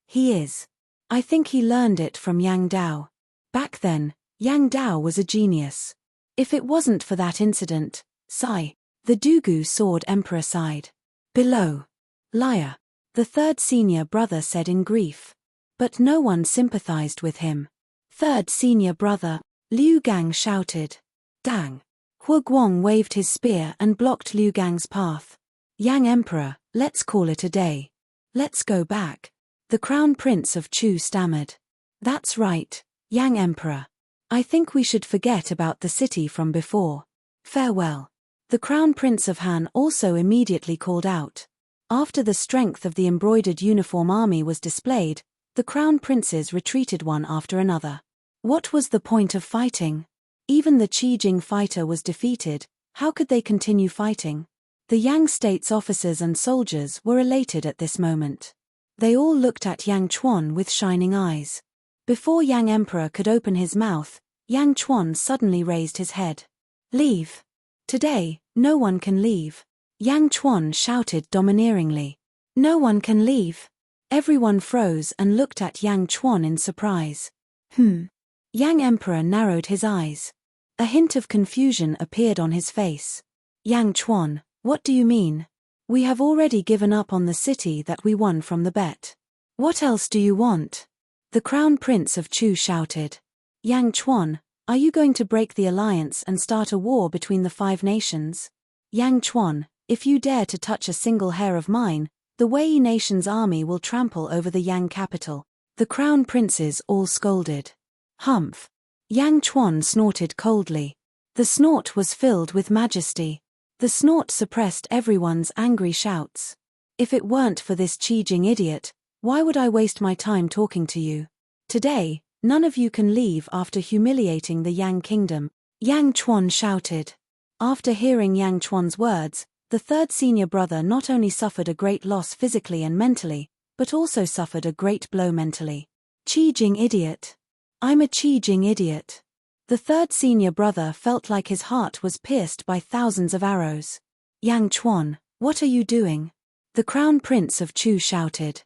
S1: He is. I think he learned it from Yang Dao. Back then, Yang Dao was a genius. If it wasn't for that incident, sigh. The Dugu Sword Emperor sighed. Below. Liar. The third senior brother said in grief. But no one sympathized with him. Third senior brother, Liu Gang shouted. Dang. Hua Guang waved his spear and blocked Liu Gang's path. Yang Emperor, let's call it a day. Let's go back. The Crown Prince of Chu stammered. That's right, Yang Emperor. I think we should forget about the city from before. Farewell. The Crown Prince of Han also immediately called out. After the strength of the embroidered uniform army was displayed, the Crown Princes retreated one after another. What was the point of fighting? Even the Qijing fighter was defeated, how could they continue fighting? The Yang state's officers and soldiers were elated at this moment. They all looked at Yang Chuan with shining eyes. Before Yang Emperor could open his mouth, Yang Chuan suddenly raised his head. Leave. Today, no one can leave. Yang Chuan shouted domineeringly. No one can leave. Everyone froze and looked at Yang Chuan in surprise. Yang Emperor narrowed his eyes. A hint of confusion appeared on his face. Yang Chuan, what do you mean? We have already given up on the city that we won from the bet. What else do you want? The Crown Prince of Chu shouted. Yang Chuan, are you going to break the alliance and start a war between the 5 nations? Yang Chuan, if you dare to touch a single hair of mine, the Wei nation's army will trample over the Yang capital. The Crown Princes all scolded. Humph. Yang Chuan snorted coldly. The snort was filled with majesty. The snort suppressed everyone's angry shouts. If it weren't for this Qijing idiot, why would I waste my time talking to you? Today, none of you can leave after humiliating the Yang kingdom. Yang Chuan shouted. After hearing Yang Chuan's words, the third senior brother not only suffered a great loss physically and mentally, but also suffered a great blow mentally. Qijing idiot. I'm a Qijing idiot. The third senior brother felt like his heart was pierced by thousands of arrows. Yang Chuan, what are you doing? The Crown Prince of Chu shouted.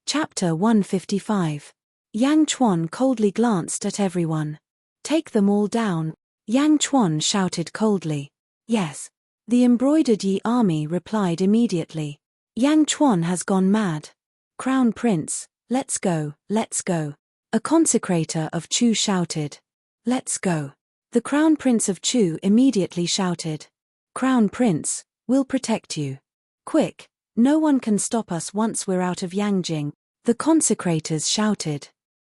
S1: Chapter 155. Yang Chuan coldly glanced at everyone. Take them all down. Yang Chuan shouted coldly. Yes. The embroidered Yi army replied immediately. Yang Chuan has gone mad. Crown Prince, let's go, let's go. A consecrator of Chu shouted. Let's go. The Crown Prince of Chu immediately shouted. Crown Prince, we'll protect you. Quick, no one can stop us once we're out of Yangjing. The consecrators shouted.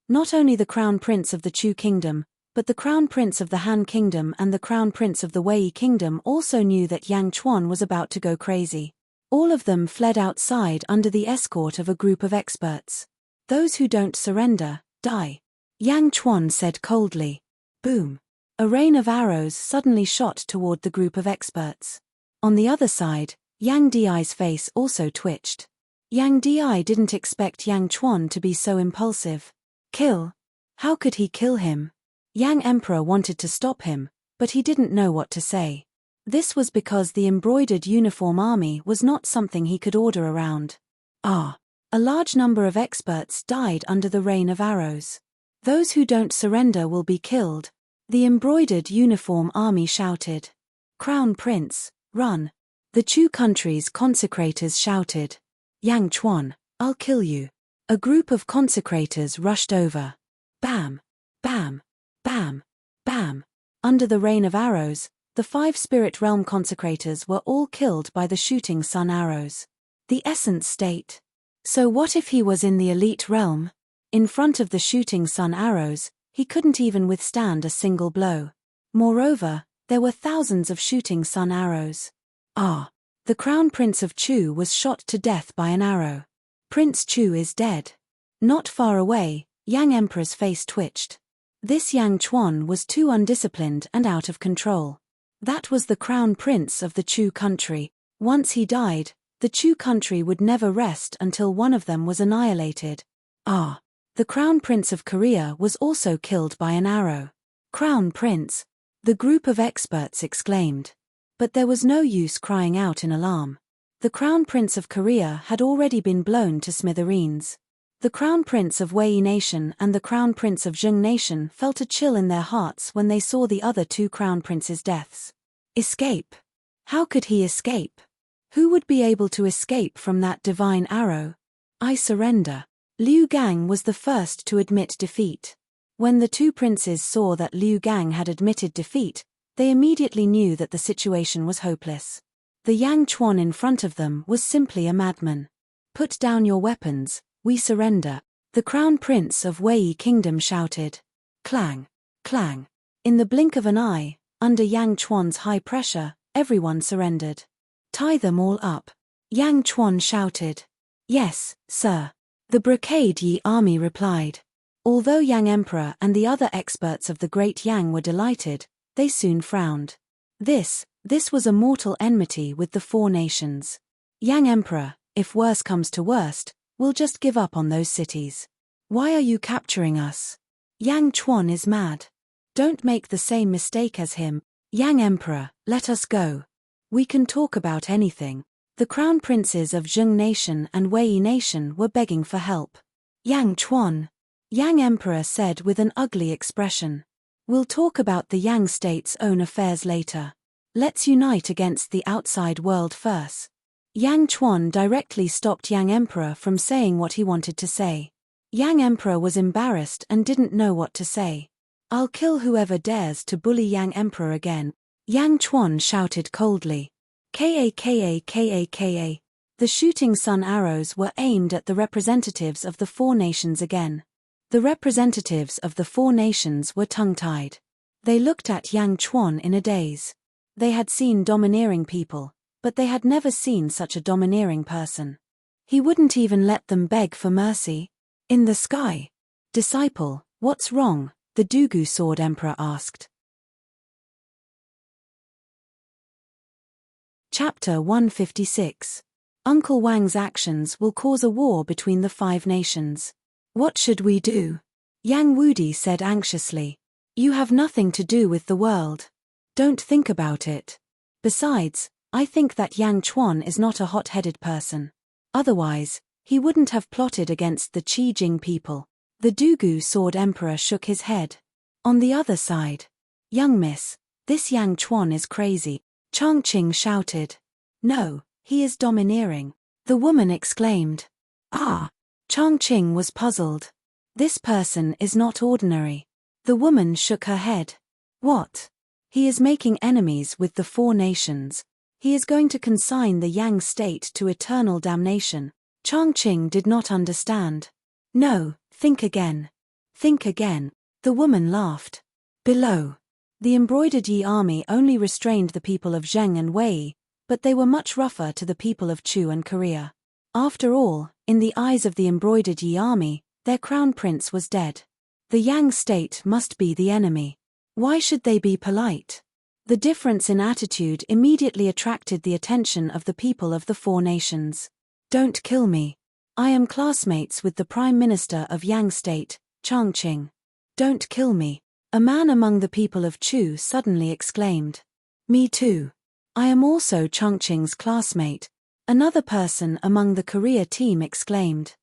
S1: Not only the Crown Prince of the Chu Kingdom, but the Crown Prince of the Han Kingdom and the Crown Prince of the Wei Kingdom also knew that Yang Chuan was about to go crazy. All of them fled outside under the escort of a group of experts. Those who don't surrender, die. Yang Chuan said coldly. Boom. A rain of arrows suddenly shot toward the group of experts. On the other side, Yang Di's face also twitched. Yang Di didn't expect Yang Chuan to be so impulsive. Kill? How could he kill him? Yang Emperor wanted to stop him, but he didn't know what to say. This was because the embroidered uniform army was not something he could order around. A large number of experts died under the rain of arrows. Those who don't surrender will be killed. The embroidered uniform army shouted. Crown Prince, run. The Chu country's consecrators shouted. Yang Chuan, I'll kill you. A group of consecrators rushed over. Bam, bam, bam, bam. Under the rain of arrows, the 5 spirit realm consecrators were all killed by the shooting sun arrows. The essence state. So what if he was in the elite realm? In front of the shooting sun arrows, he couldn't even withstand a single blow. Moreover, there were thousands of shooting sun arrows. The Crown Prince of Chu was shot to death by an arrow. Prince Chu is dead. Not far away, Yang Emperor's face twitched. This Yang Chuan was too undisciplined and out of control. That was the Crown Prince of the Chu country. Once he died, the Chu country would never rest until one of them was annihilated. The Crown Prince of Korea was also killed by an arrow. Crown Prince, the group of experts exclaimed. But there was no use crying out in alarm. The Crown Prince of Korea had already been blown to smithereens. The Crown Prince of Wei Nation and the Crown Prince of Zheng Nation felt a chill in their hearts when they saw the other 2 Crown Princes' deaths. Escape? How could he escape? Who would be able to escape from that divine arrow? I surrender. Liu Gang was the first to admit defeat. When the 2 princes saw that Liu Gang had admitted defeat, they immediately knew that the situation was hopeless. The Yang Chuan in front of them was simply a madman. Put down your weapons, we surrender. The Crown Prince of Wei Kingdom shouted. Clang, clang, In the blink of an eye, under Yang Chuan's high pressure, everyone surrendered. Tie them all up. Yang Chuan shouted. Yes, sir. The Brocade Yi army replied. Although Yang Emperor and the other experts of the Great Yang were delighted, they soon frowned. This was a mortal enmity with the four nations. Yang Emperor, if worse comes to worst, will just give up on those cities. Why are you capturing us? Yang Chuan is mad. Don't make the same mistake as him. Yang Emperor, let us go. We can talk about anything. The crown princes of Zheng Nation and Wei Nation were begging for help. Yang Chuan. Yang Emperor said with an ugly expression. We'll talk about the Yang state's own affairs later. Let's unite against the outside world first. Yang Chuan directly stopped Yang Emperor from saying what he wanted to say. Yang Emperor was embarrassed and didn't know what to say. I'll kill whoever dares to bully Yang Emperor again. Yang Chuan shouted coldly. Ka. The shooting sun arrows were aimed at the representatives of the four nations again. The representatives of the four nations were tongue-tied. They looked at Yang Chuan in a daze. They had seen domineering people, but they had never seen such a domineering person. He wouldn't even let them beg for mercy. In the sky. Disciple, what's wrong? The Dugu Sword Emperor asked. Chapter 156. Uncle Wang's actions will cause a war between the five nations. What should we do? Yang Wudi said anxiously. You have nothing to do with the world. Don't think about it. Besides, I think that Yang Chuan is not a hot-headed person. Otherwise, he wouldn't have plotted against the Qi Jing people. The Dugu Sword Emperor shook his head. On the other side. Young miss, this Yang Chuan is crazy. Chongqing shouted. No, he is domineering. The woman exclaimed. Ah! Chongqing was puzzled. This person is not ordinary. The woman shook her head. What? He is making enemies with the four nations. He is going to consign the Yang state to eternal damnation. Chongqing did not understand. No, think again. Think again. The woman laughed. Below. The embroidered Yi army only restrained the people of Zheng and Wei, but they were much rougher to the people of Chu and Korea. After all, in the eyes of the embroidered Yi army, their crown prince was dead. The Yang state must be the enemy. Why should they be polite? The difference in attitude immediately attracted the attention of the people of the four nations. Don't kill me. I am classmates with the Prime Minister of Yang State, Chongqing. Don't kill me. A man among the people of Chu suddenly exclaimed. Me too. I am also Chongqing's classmate. Another person among the Korea team exclaimed.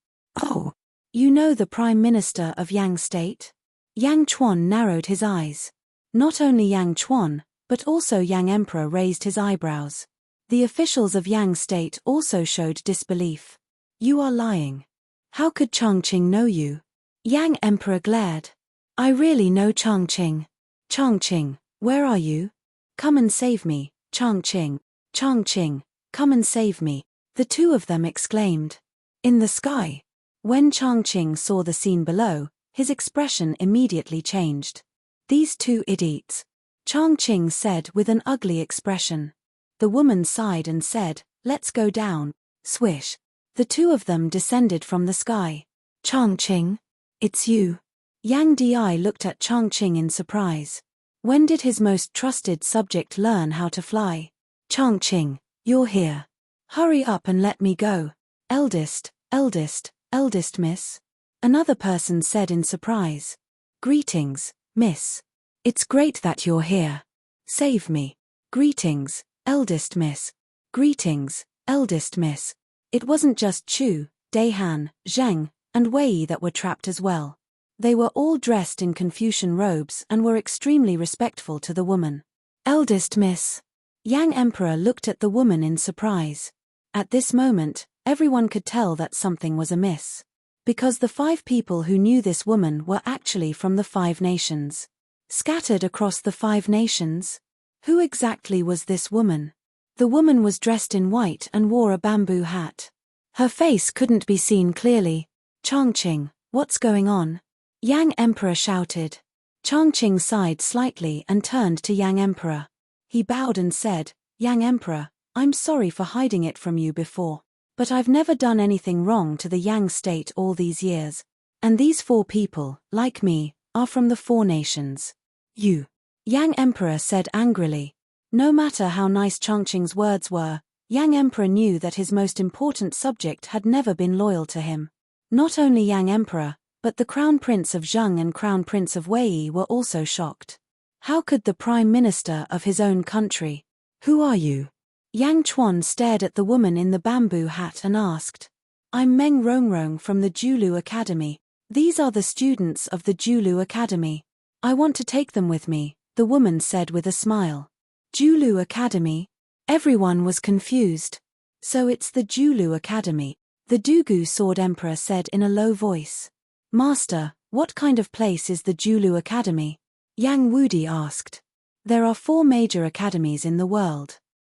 S1: Oh, you know the Prime Minister of Yang State? Yang Chuan narrowed his eyes. Not only Yang Chuan, but also Yang Emperor raised his eyebrows. The officials of Yang State also showed disbelief. You are lying. How could Chongqing know you? Yang Emperor glared. I really know Chongqing. Chongqing, where are you? Come and save me, Chongqing. Chongqing, come and save me, the two of them exclaimed. In the sky. When Chongqing saw the scene below, his expression immediately changed. These two idiots. Chongqing said with an ugly expression. The woman sighed and said, let's go down. Swish. The two of them descended from the sky. Chongqing? It's you. Yang Di looked at Chongqing in surprise. When did his most trusted subject learn how to fly? Chongqing, you're here. Hurry up and let me go. Eldest miss. Another person said in surprise. Greetings, miss. It's great that you're here. Save me. Greetings, eldest miss. Greetings, eldest miss. It wasn't just Chu, Daihan, Zheng, and Wei that were trapped as well. They were all dressed in Confucian robes and were extremely respectful to the woman. Eldest miss. Yang Emperor looked at the woman in surprise. At this moment, everyone could tell that something was amiss. Because the five people who knew this woman were actually from the five nations. Scattered across the five nations? Who exactly was this woman? The woman was dressed in white and wore a bamboo hat. Her face couldn't be seen clearly. Chongqing, what's going on? Yang Emperor shouted. Changqing sighed slightly and turned to Yang Emperor. He bowed and said, Yang Emperor, I'm sorry for hiding it from you before. But I've never done anything wrong to the Yang state all these years. And these 4 people, like me, are from the 4 nations. You. Yang Emperor said angrily. No matter how nice Changqing's words were, Yang Emperor knew that his most important subject had never been loyal to him. Not only Yang Emperor, but the Crown Prince of Zheng and Crown Prince of Wei were also shocked. How could the Prime Minister of his own country? Who are you? Yang Chuan stared at the woman in the bamboo hat and asked. I'm Meng Rongrong from the Julu Academy. These are the students of the Julu Academy. I want to take them with me, the woman said with a smile. Julu Academy? Everyone was confused. So it's the Julu Academy, the Dugu Sword Emperor said in a low voice. Master, what kind of place is the Julu Academy? Yang Wudi asked. There are 4 major academies in the world.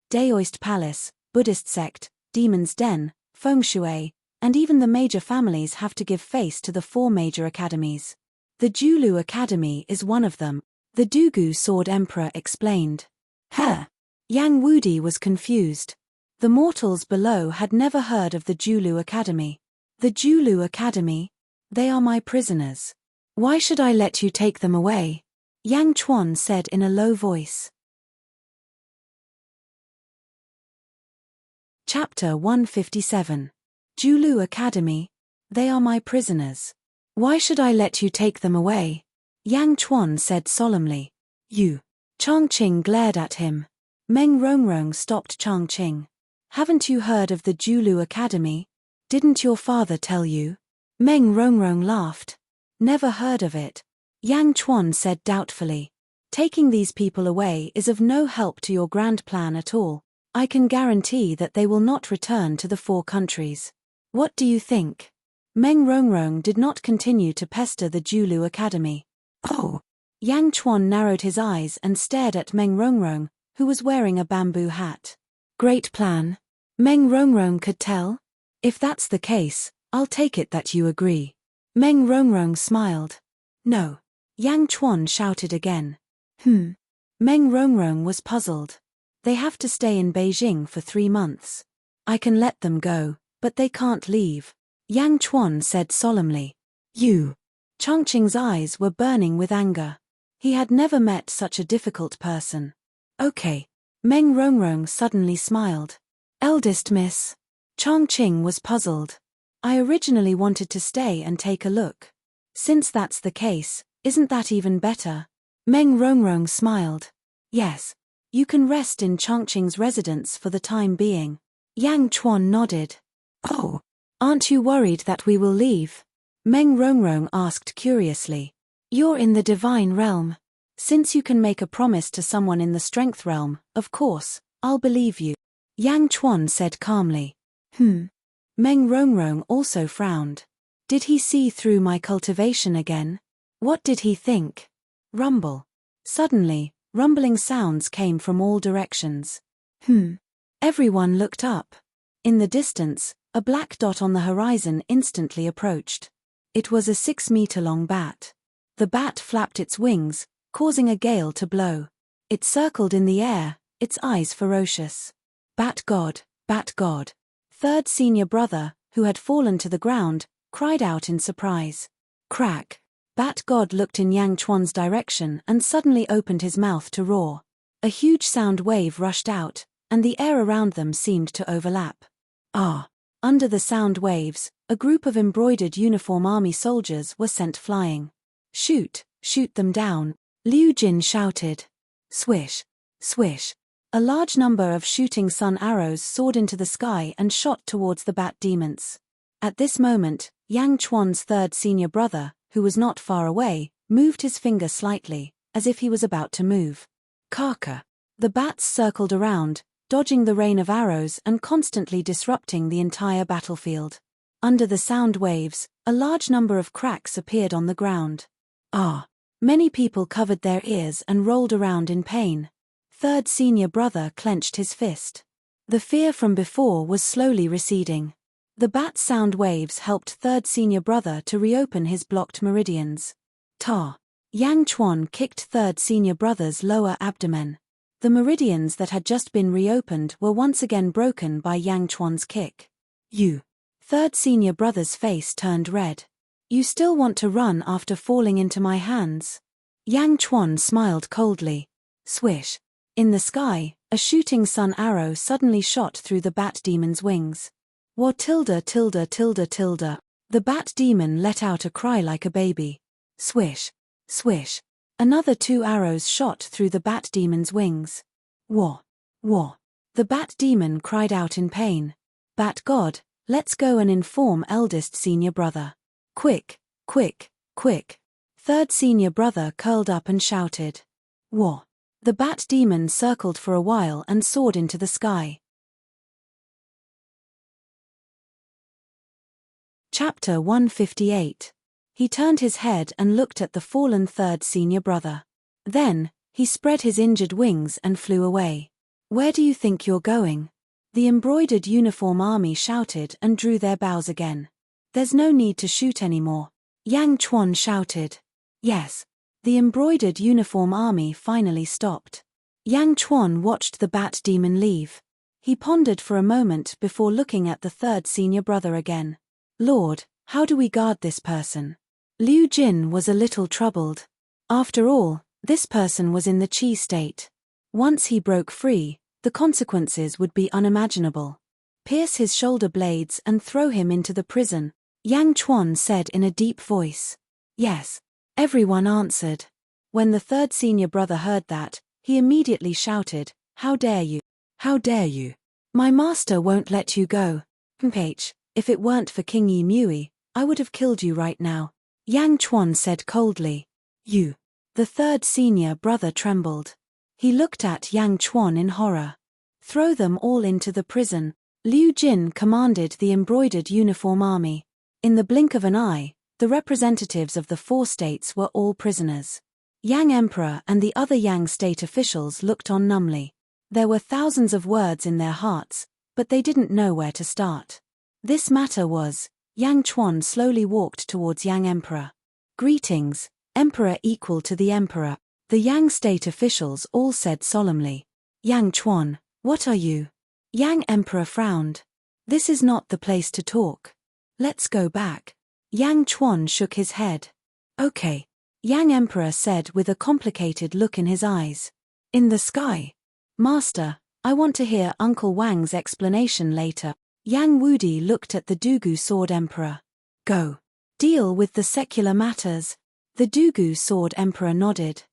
S1: Daoist Palace, Buddhist Sect, Demon's Den, Feng Shui, and even the major families have to give face to the 4 major academies. The Julu Academy is one of them, the Dugu Sword Emperor explained. Huh? Yang Wudi was confused. The mortals below had never heard of the Julu Academy. The Julu Academy? They are my prisoners. Why should I let you take them away? Yang Chuan said in a low voice. Chapter 157. Julu Academy. They are my prisoners. Why should I let you take them away? Yang Chuan said solemnly. You. Changqing glared at him. Meng Rongrong stopped Changqing. Haven't you heard of the Julu Academy? Didn't your father tell you? Meng Rongrong laughed. Never heard of it. Yang Chuan said doubtfully. Taking these people away is of no help to your grand plan at all. I can guarantee that they will not return to the 4 countries. What do you think? Meng Rongrong did not continue to pester the Julu Academy. Oh! Yang Chuan narrowed his eyes and stared at Meng Rongrong, who was wearing a bamboo hat. Great plan. Meng Rongrong could tell. If that's the case, I'll take it that you agree. Meng Rongrong smiled. No. Yang Chuan shouted again. Meng Rongrong was puzzled. They have to stay in Beijing for 3 months. I can let them go, but they can't leave. Yang Chuan said solemnly. You. Changqing's eyes were burning with anger. He had never met such a difficult person. Okay. Meng Rongrong suddenly smiled. Eldest miss. Changqing was puzzled. I originally wanted to stay and take a look. Since that's the case, isn't that even better? Meng Rongrong smiled. Yes. You can rest in Changqing's residence for the time being. Yang Chuan nodded. Oh. Aren't you worried that we will leave? Meng Rongrong asked curiously. You're in the divine realm. Since you can make a promise to someone in the strength realm, of course, I'll believe you. Yang Chuan said calmly. Meng Rongrong also frowned. Did he see through my cultivation again? What did he think? Rumble. Suddenly, rumbling sounds came from all directions. Everyone looked up. In the distance, a black dot on the horizon instantly approached. It was a 6-meter-long bat. The bat flapped its wings, causing a gale to blow. It circled in the air, its eyes ferocious. Bat God, Bat God. Third senior brother, who had fallen to the ground, cried out in surprise. Crack. Bat God looked in Yang Chuan's direction and suddenly opened his mouth to roar. A huge sound wave rushed out, and the air around them seemed to overlap. Ah! Under the sound waves, a group of embroidered uniform army soldiers were sent flying. Shoot! Shoot them down! Liu Jin shouted. Swish! Swish! A large number of shooting sun arrows soared into the sky and shot towards the bat demons. At this moment, Yang Chuan's third senior brother, who was not far away, moved his finger slightly, as if he was about to move. Kaka. The bats circled around, dodging the rain of arrows and constantly disrupting the entire battlefield. Under the sound waves, a large number of cracks appeared on the ground. Ah! Many people covered their ears and rolled around in pain. Third senior brother clenched his fist. The fear from before was slowly receding. The bat sound waves helped third senior brother to reopen his blocked meridians. Ta! Yang Chuan kicked third senior brother's lower abdomen. The meridians that had just been reopened were once again broken by Yang Chuan's kick. You. Third senior brother's face turned red. You still want to run after falling into my hands? Yang Chuan smiled coldly. Swish. In the sky, a shooting sun arrow suddenly shot through the bat demon's wings. War tilde tilde tilde tilde. The bat demon let out a cry like a baby. Swish. Swish. Another 2 arrows shot through the bat demon's wings. War. War. The bat demon cried out in pain. Bat God, let's go and inform eldest senior brother. Quick, quick, quick. Third senior brother curled up and shouted. War. The bat demon circled for a while and soared into the sky. Chapter 158. He turned his head and looked at the fallen third senior brother. Then, he spread his injured wings and flew away. Where do you think you're going? The embroidered uniform army shouted and drew their bows again. There's no need to shoot anymore. Yang Chuan shouted. Yes. The embroidered uniform army finally stopped. Yang Chuan watched the bat demon leave. He pondered for a moment before looking at the third senior brother again. Lord, how do we guard this person? Liu Jin was a little troubled. After all, this person was in the Qi state. Once he broke free, the consequences would be unimaginable. Pierce his shoulder blades and throw him into the prison, Yang Chuan said in a deep voice. Yes. Everyone answered. When the third senior brother heard that, he immediately shouted, How dare you? How dare you? My master won't let you go. Mph, if it weren't for King Yi Mui, I would have killed you right now. Yang Chuan said coldly. You. The third senior brother trembled. He looked at Yang Chuan in horror. Throw them all into the prison, Liu Jin commanded the embroidered uniform army. In the blink of an eye, the representatives of the 4 states were all prisoners. Yang Emperor and the other Yang state officials looked on numbly. There were thousands of words in their hearts, but they didn't know where to start. This matter was, Yang Chuan slowly walked towards Yang Emperor. Greetings, Emperor equal to the Emperor. The Yang state officials all said solemnly. Yang Chuan, what are you? Yang Emperor frowned. This is not the place to talk. Let's go back. Yang Chuan shook his head. Okay. Yang Emperor said with a complicated look in his eyes. In the sky. Master, I want to hear Uncle Wang's explanation later. Yang Wudi looked at the Dugu Sword Emperor. Go. Deal with the secular matters. The Dugu Sword Emperor nodded.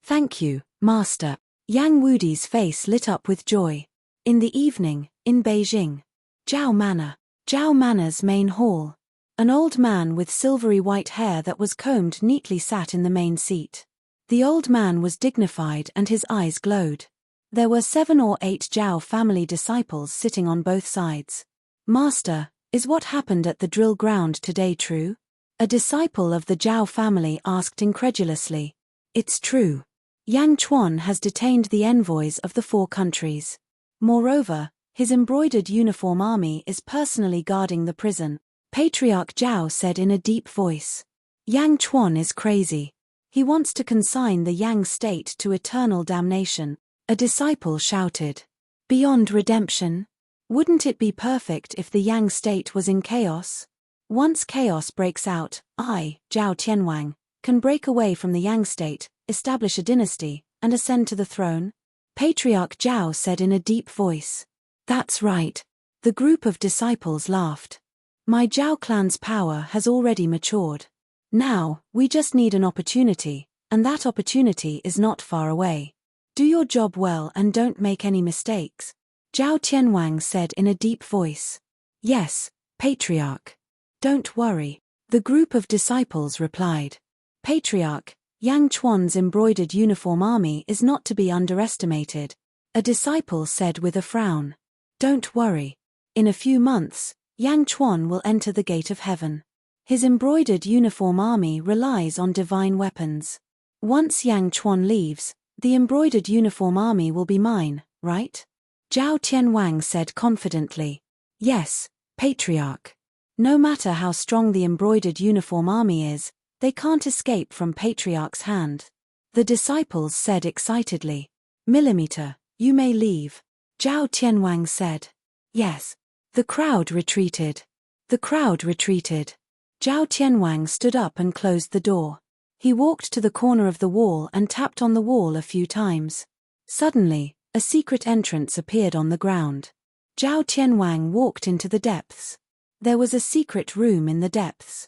S1: Thank you, Master. Yang Wudi's face lit up with joy. In the evening, in Beijing. Zhao Manor. Zhao Manor's main hall. An old man with silvery white hair that was combed neatly sat in the main seat. The old man was dignified and his eyes glowed. There were 7 or 8 Zhao family disciples sitting on both sides. Master, is what happened at the drill ground today true? A disciple of the Zhao family asked incredulously. It's true. Yang Chuan has detained the envoys of the 4 countries. Moreover, his embroidered uniform army is personally guarding the prison, Patriarch Zhao said in a deep voice. Yang Chuan is crazy. He wants to consign the Yang state to eternal damnation, a disciple shouted. Beyond redemption? Wouldn't it be perfect if the Yang state was in chaos? Once chaos breaks out, I, Zhao Tianwang, can break away from the Yang state, establish a dynasty, and ascend to the throne? Patriarch Zhao said in a deep voice. That's right. The group of disciples laughed. My Zhao clan's power has already matured. Now, we just need an opportunity, and that opportunity is not far away. Do your job well and don't make any mistakes. Zhao Tianwang said in a deep voice. Yes, Patriarch. Don't worry. The group of disciples replied. Patriarch, Yang Chuan's embroidered uniform army is not to be underestimated. A disciple said with a frown. Don't worry. In a few months, Yang Chuan will enter the gate of heaven. His embroidered uniform army relies on divine weapons. Once Yang Chuan leaves, the embroidered uniform army will be mine, right? Zhao Tianwang said confidently. Yes, Patriarch. No matter how strong the embroidered uniform army is, They can't escape from Patriarch's hand. The disciples said excitedly. Millimeter, you may leave. Zhao Tianwang said. Yes. The crowd retreated. The crowd retreated. Zhao Tianwang stood up and closed the door. He walked to the corner of the wall and tapped on the wall a few times. Suddenly, a secret entrance appeared on the ground. Zhao Tianwang walked into the depths. There was a secret room in the depths.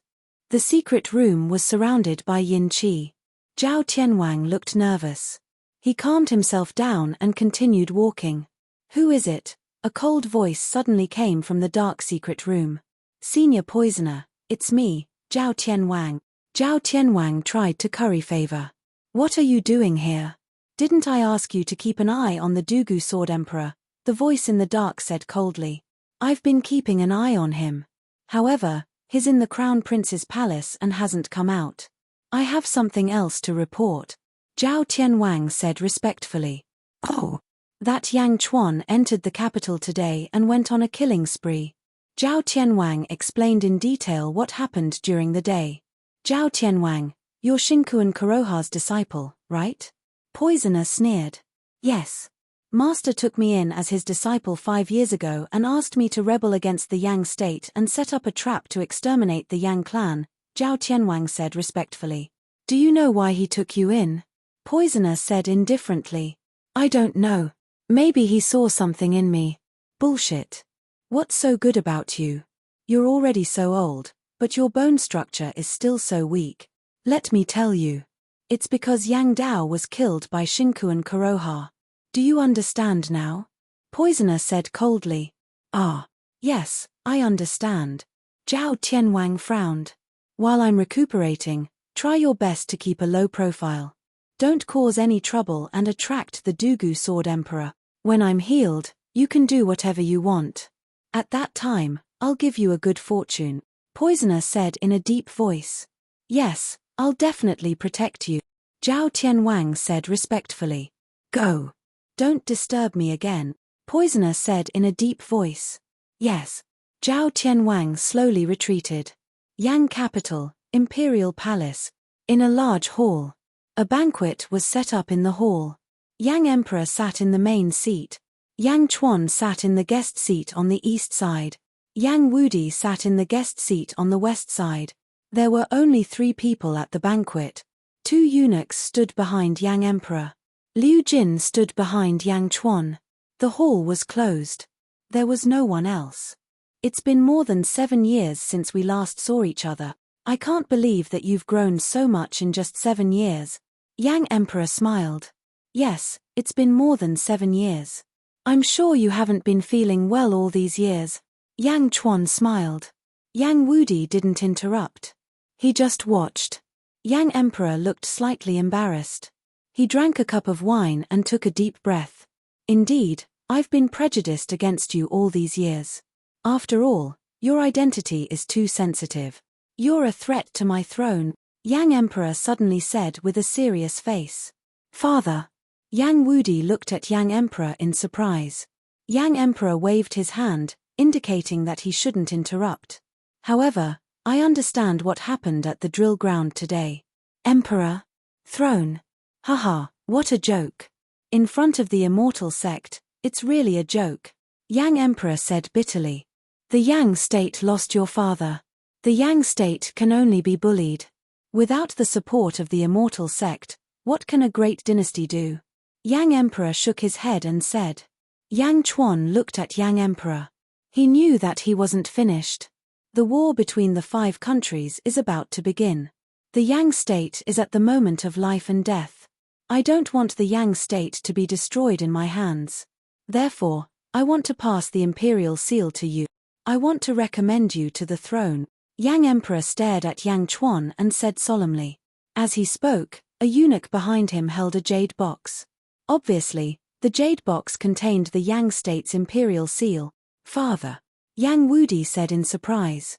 S1: The secret room was surrounded by yin qi. Zhao Tianwang looked nervous. He calmed himself down and continued walking. Who is it? A cold voice suddenly came from the dark secret room. Senior Poisoner, it's me, Zhao Tianwang. Zhao Tianwang tried to curry favor. What are you doing here? Didn't I ask you to keep an eye on the Dugu Sword Emperor? The voice in the dark said coldly. I've been keeping an eye on him. However, he's in the Crown Prince's palace and hasn't come out. I have something else to report. Zhao Tianwang said respectfully. Oh. That Yang Chuan entered the capital today and went on a killing spree. Zhao Tianwang explained in detail what happened during the day. Zhao Tianwang, you're Xingkuan Kuroha's disciple, right? Poisoner sneered. Yes. Master took me in as his disciple 5 years ago and asked me to rebel against the Yang state and set up a trap to exterminate the Yang clan, Zhao Tianwang said respectfully. Do you know why he took you in? Poisoner said indifferently. I don't know. Maybe he saw something in me. Bullshit. What's so good about you? You're already so old, but your bone structure is still so weak. Let me tell you. It's because Yang Dao was killed by Xingkuan Kuroha. Do you understand now? Poisoner said coldly. Ah. Yes, I understand. Zhao Tianwang frowned. While I'm recuperating, try your best to keep a low profile. Don't cause any trouble and attract the Dugu Sword Emperor. When I'm healed, you can do whatever you want. At that time, I'll give you a good fortune. Poisoner said in a deep voice. Yes, I'll definitely protect you. Zhao Tianwang said respectfully. Go. Don't disturb me again. Poisoner said in a deep voice. Yes. Zhao Tianwang slowly retreated. Yang capital, Imperial Palace. In a large hall. A banquet was set up in the hall. Yang Emperor sat in the main seat. Yang Chuan sat in the guest seat on the east side. Yang Wudi sat in the guest seat on the west side. There were only 3 people at the banquet. 2 eunuchs stood behind Yang Emperor. Liu Jin stood behind Yang Chuan. The hall was closed. There was no one else. It's been more than 7 years since we last saw each other. I can't believe that you've grown so much in just 7 years. Yang Emperor smiled. Yes, it's been more than 7 years. I'm sure you haven't been feeling well all these years. Yang Chuan smiled. Yang Wudi didn't interrupt. He just watched. Yang Emperor looked slightly embarrassed. He drank a cup of wine and took a deep breath. Indeed, I've been prejudiced against you all these years. After all, your identity is too sensitive. You're a threat to my throne, Yang Emperor suddenly said with a serious face. Father. Yang Wudi looked at Yang Emperor in surprise. Yang Emperor waved his hand, indicating that he shouldn't interrupt. However, I understand what happened at the drill ground today. Emperor? Throne? Haha, what a joke. In front of the Immortal sect, it's really a joke. Yang Emperor said bitterly. The Yang state lost your father. The Yang state can only be bullied. Without the support of the Immortal sect, what can a great dynasty do? Yang Emperor shook his head and said. Yang Chuan looked at Yang Emperor. He knew that he wasn't finished. The war between the 5 countries is about to begin. The Yang state is at the moment of life and death. I don't want the Yang state to be destroyed in my hands. Therefore, I want to pass the imperial seal to you. I want to recommend you to the throne. Yang Emperor stared at Yang Chuan and said solemnly. As he spoke, a eunuch behind him held a jade box. Obviously, the jade box contained the Yang state's imperial seal. Father. Yang Wudi said in surprise.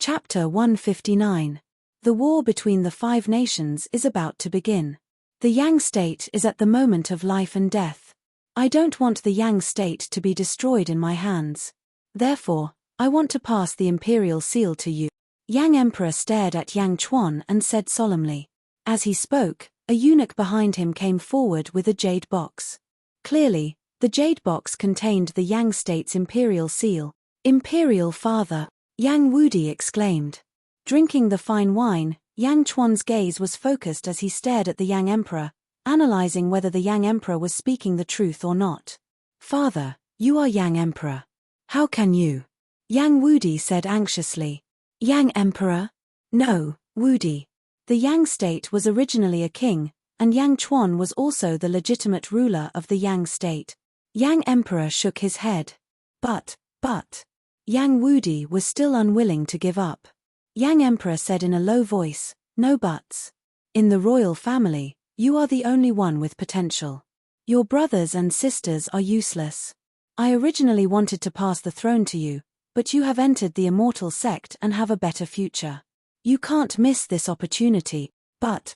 S1: Chapter 159. The war between the 5 nations is about to begin. The Yang state is at the moment of life and death. I don't want the Yang state to be destroyed in my hands. Therefore, I want to pass the imperial seal to you. Yang Emperor stared at Yang Chuan and said solemnly. As he spoke, a eunuch behind him came forward with a jade box. Clearly, the jade box contained the Yang state's imperial seal. Imperial father, Yang Wudi exclaimed. Drinking the fine wine, Yang Chuan's gaze was focused as he stared at the Yang Emperor, analyzing whether the Yang Emperor was speaking the truth or not. Father, you are Yang Emperor. How can you? Yang Wudi said anxiously. Yang Emperor? No, Wudi. The Yang state was originally a king, and Yang Chuan was also the legitimate ruler of the Yang state. Yang Emperor shook his head. But. Yang Wudi was still unwilling to give up. Yang Emperor said in a low voice, no buts. In the royal family, you are the only one with potential. Your brothers and sisters are useless. I originally wanted to pass the throne to you, but you have entered the Immortal sect and have a better future. You can't miss this opportunity. But.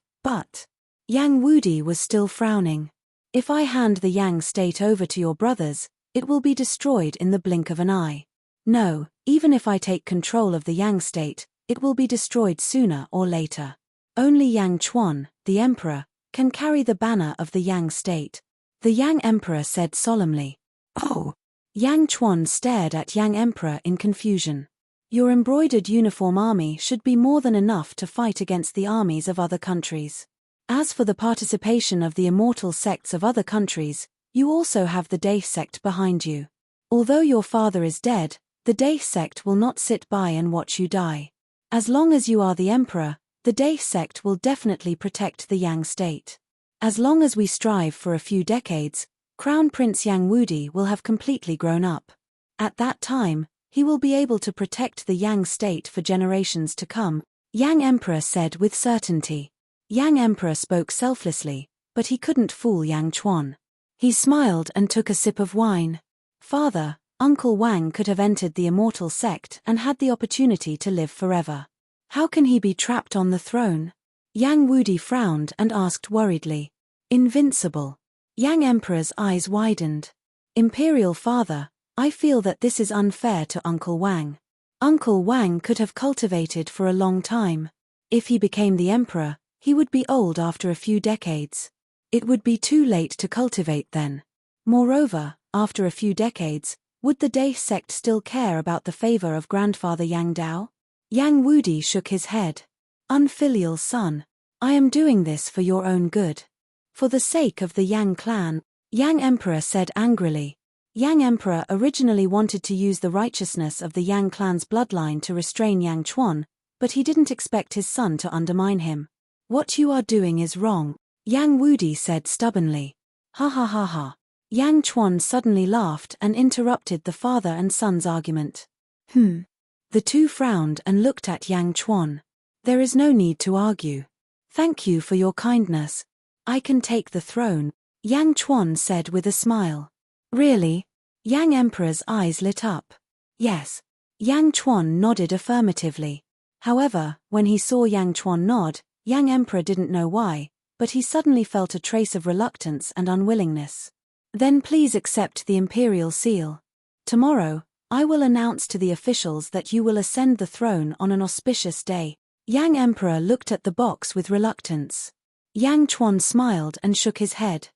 S1: Yang Wudi was still frowning. If I hand the Yang state over to your brothers, it will be destroyed in the blink of an eye. No, even if I take control of the Yang state, it will be destroyed sooner or later. Only Yang Chuan, the emperor, can carry the banner of the Yang state. The Yang Emperor said solemnly. Oh! Yang Chuan stared at Yang Emperor in confusion. Your embroidered uniform army should be more than enough to fight against the armies of other countries. As for the participation of the Immortal sects of other countries, you also have the Daith sect behind you. Although your father is dead, the Daith sect will not sit by and watch you die. As long as you are the emperor, the Daith sect will definitely protect the Yang state. As long as we strive for a few decades, Crown Prince Yang Wudi will have completely grown up. At that time, he will be able to protect the Yang state for generations to come, Yang Emperor said with certainty. Yang Emperor spoke selflessly, but he couldn't fool Yang Chuan. He smiled and took a sip of wine. Father, Uncle Wang could have entered the Immortal sect and had the opportunity to live forever. How can he be trapped on the throne? Yang Wudi frowned and asked worriedly. Invincible. Yang Emperor's eyes widened. Imperial father, I feel that this is unfair to Uncle Wang. Uncle Wang could have cultivated for a long time. If he became the emperor, he would be old after a few decades. It would be too late to cultivate then. Moreover, after a few decades, would the Daith sect still care about the favor of grandfather Yang Dao? Yang Wudi shook his head. Unfilial son, I am doing this for your own good. For the sake of the Yang clan, Yang Emperor said angrily. Yang Emperor originally wanted to use the righteousness of the Yang clan's bloodline to restrain Yang Chuan, but he didn't expect his son to undermine him. What you are doing is wrong, Yang Wudi said stubbornly. Ha ha ha ha. Yang Chuan suddenly laughed and interrupted the father and son's argument. The two frowned and looked at Yang Chuan. There is no need to argue. Thank you for your kindness. I can take the throne, Yang Chuan said with a smile. Really? Yang Emperor's eyes lit up. Yes. Yang Chuan nodded affirmatively. However, when he saw Yang Chuan nod, Yang Emperor didn't know why, but he suddenly felt a trace of reluctance and unwillingness. Then please accept the imperial seal. Tomorrow, I will announce to the officials that you will ascend the throne on an auspicious day. Yang Emperor looked at the box with reluctance. Yang Chuan smiled and shook his head.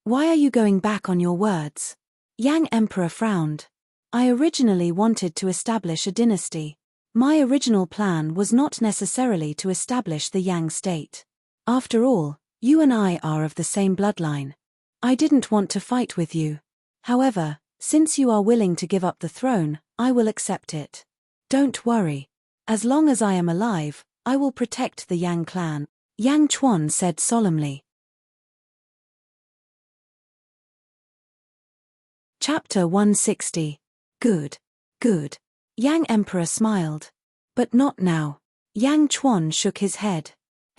S1: Why are you going back on your words? Yang Emperor frowned. I originally wanted to establish a dynasty. My original plan was not necessarily to establish the Yang state. After all, you and I are of the same bloodline. I didn't want to fight with you. However, since you are willing to give up the throne, I will accept it. Don't worry. As long as I am alive, I will protect the Yang clan, Yang Chuan said solemnly. Chapter 160. Good. Yang Emperor smiled. But not now. Yang Chuan shook his head.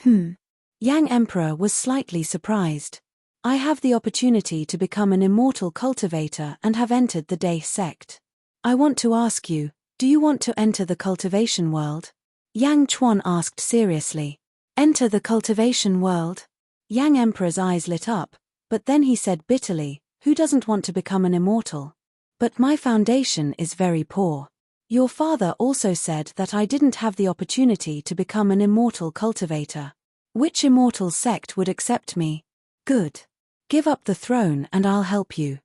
S1: Yang Emperor was slightly surprised. I have the opportunity to become an immortal cultivator and have entered the Daith sect. I want to ask you, do you want to enter the cultivation world? Yang Chuan asked seriously. Enter the cultivation world? Yang Emperor's eyes lit up, but then he said bitterly, who doesn't want to become an immortal? But my foundation is very poor. Your father also said that I didn't have the opportunity to become an immortal cultivator. Which immortal sect would accept me? Good. Give up the throne and I'll help you.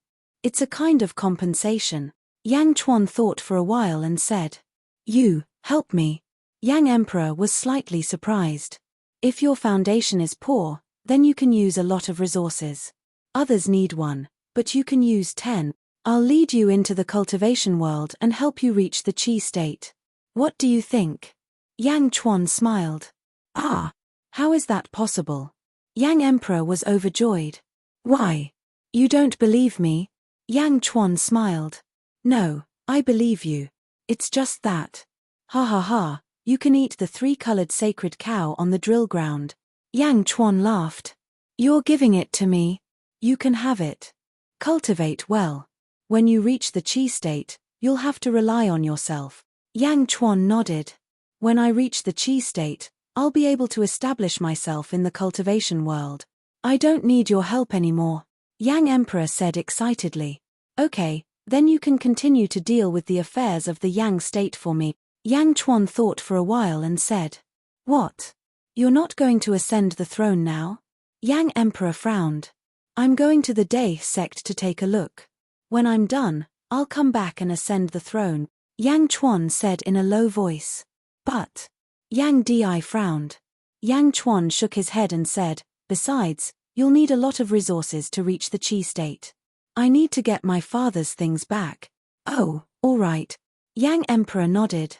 S1: It's a kind of compensation. Yang Chuan thought for a while and said, You, help me. Yang Emperor was slightly surprised. If your foundation is poor, then you can use a lot of resources. Others need 1, but you can use 10. I'll lead you into the cultivation world and help you reach the Qi state. What do you think? Yang Chuan smiled. Ah, how is that possible? Yang Emperor was overjoyed. Why? You don't believe me? Yang Chuan smiled. No, I believe you. It's just that. Ha ha ha, you can eat the 3-colored sacred cow on the drill ground. Yang Chuan laughed. You're giving it to me. You can have it. Cultivate well. When you reach the Qi state, you'll have to rely on yourself. Yang Chuan nodded. When I reach the Qi state, I'll be able to establish myself in the cultivation world. I don't need your help anymore. Yang Emperor said excitedly. Okay, then you can continue to deal with the affairs of the Yang state for me. Yang Chuan thought for a while and said. What? You're not going to ascend the throne now? Yang Emperor frowned. I'm going to the Dai sect to take a look. When I'm done, I'll come back and ascend the throne, Yang Chuan said in a low voice. But. Yang Di frowned. Yang Chuan shook his head and said, Besides, you'll need a lot of resources to reach the Qi state. I need to get my father's things back. Oh, all right. Yang Emperor nodded.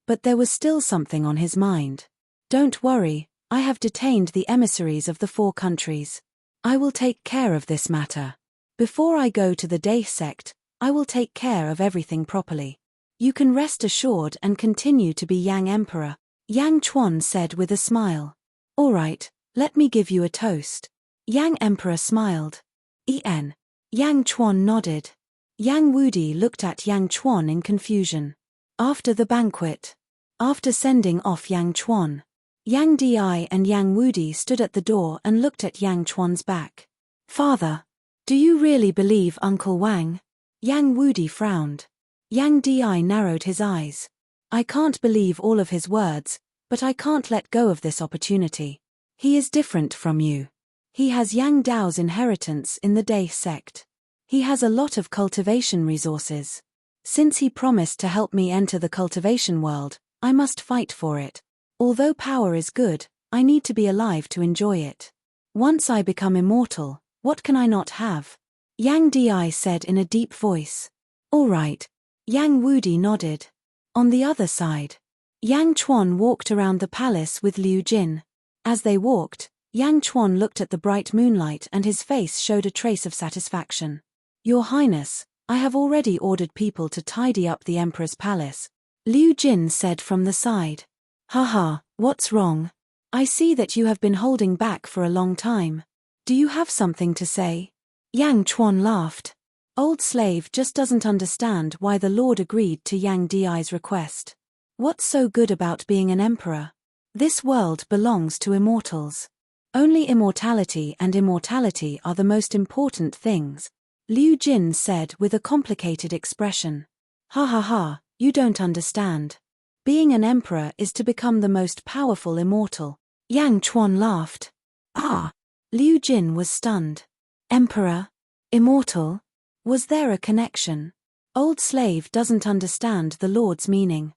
S1: But there was still something on his mind. Don't worry, I have detained the emissaries of the 4 countries. I will take care of this matter. Before I go to the Dai sect, I will take care of everything properly. You can rest assured and continue to be Yang Emperor, Yang Chuan said with a smile. All right, let me give you a toast. Yang Emperor smiled. En. Yang Chuan nodded. Yang Wudi looked at Yang Chuan in confusion. After the banquet. After sending off Yang Chuan, Yang Di and Yang Wudi stood at the door and looked at Yang Chuan's back. Father. Do you really believe Uncle Wang? Yang Wudi frowned. Yang Di narrowed his eyes. I can't believe all of his words, but I can't let go of this opportunity. He is different from you. He has Yang Dao's inheritance in the Dai sect. He has a lot of cultivation resources. Since he promised to help me enter the cultivation world, I must fight for it. Although power is good, I need to be alive to enjoy it. Once I become immortal, what can I not have? Yang Di said in a deep voice. All right. Yang Wudi nodded. On the other side, Yang Chuan walked around the palace with Liu Jin. As they walked, Yang Chuan looked at the bright moonlight and his face showed a trace of satisfaction. Your Highness, I have already ordered people to tidy up the Emperor's palace, Liu Jin said from the side. Haha, what's wrong? I see that you have been holding back for a long time. Do you have something to say? Yang Chuan laughed. Old slave just doesn't understand why the Lord agreed to Yang Di's request. What's so good about being an emperor? This world belongs to immortals. Only immortality and immortality are the most important things, Liu Jin said with a complicated expression. Ha ha ha, you don't understand. Being an emperor is to become the most powerful immortal. Yang Chuan laughed. Ah! Liu Jin was stunned. Emperor? Immortal? Was there a connection? Old slave doesn't understand the Lord's meaning.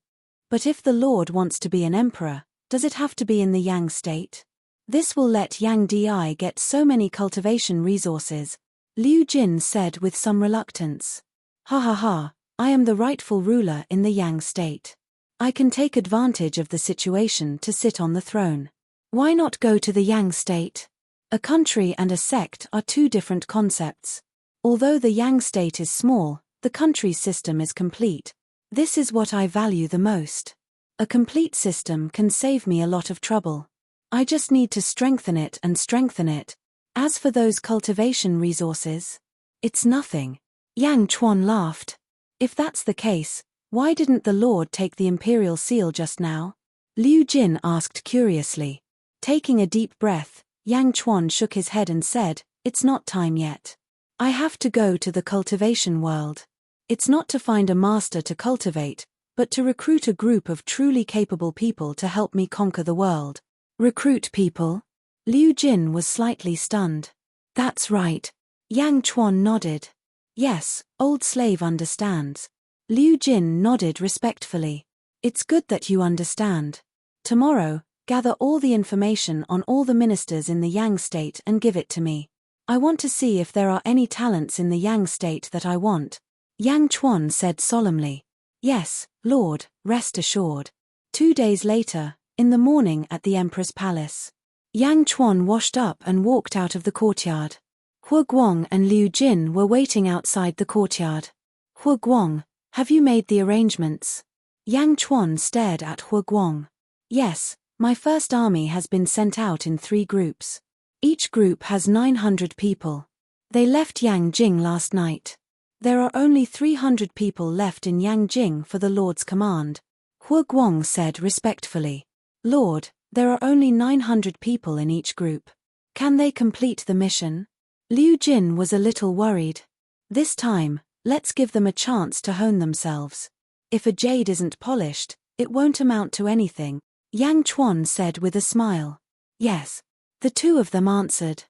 S1: But if the Lord wants to be an emperor, does it have to be in the Yang state? This will let Yang Di get so many cultivation resources, Liu Jin said with some reluctance. Ha ha ha, I am the rightful ruler in the Yang state. I can take advantage of the situation to sit on the throne. Why not go to the Yang state? A country and a sect are 2 different concepts. Although the Yang state is small, the country's system is complete. This is what I value the most. A complete system can save me a lot of trouble. I just need to strengthen it and strengthen it. As for those cultivation resources, it's nothing. Yang Chuan laughed. If that's the case, why didn't the Lord take the imperial seal just now? Liu Jin asked curiously. Taking a deep breath, Yang Chuan shook his head and said, It's not time yet. I have to go to the cultivation world. It's not to find a master to cultivate, but to recruit a group of truly capable people to help me conquer the world. Recruit people? Liu Jin was slightly stunned. That's right. Yang Chuan nodded. Yes, old slave understands. Liu Jin nodded respectfully. It's good that you understand. Tomorrow, gather all the information on all the ministers in the Yang state and give it to me. I want to see if there are any talents in the Yang state that I want. Yang Chuan said solemnly. Yes, Lord, rest assured. 2 days later, in the morning at the Emperor's palace, Yang Chuan washed up and walked out of the courtyard. Hu Guang and Liu Jin were waiting outside the courtyard. Hu Guang, have you made the arrangements? Yang Chuan stared at Hu Guang. Yes, my first army has been sent out in 3 groups. Each group has 900 people. They left Yangjing last night. There are only 300 people left in Yangjing for the Lord's command. Hu Guang said respectfully. Lord, there are only 900 people in each group. Can they complete the mission? Liu Jin was a little worried. This time, let's give them a chance to hone themselves. If a jade isn't polished, it won't amount to anything, Yang Chuan said with a smile. Yes. The 2 of them answered.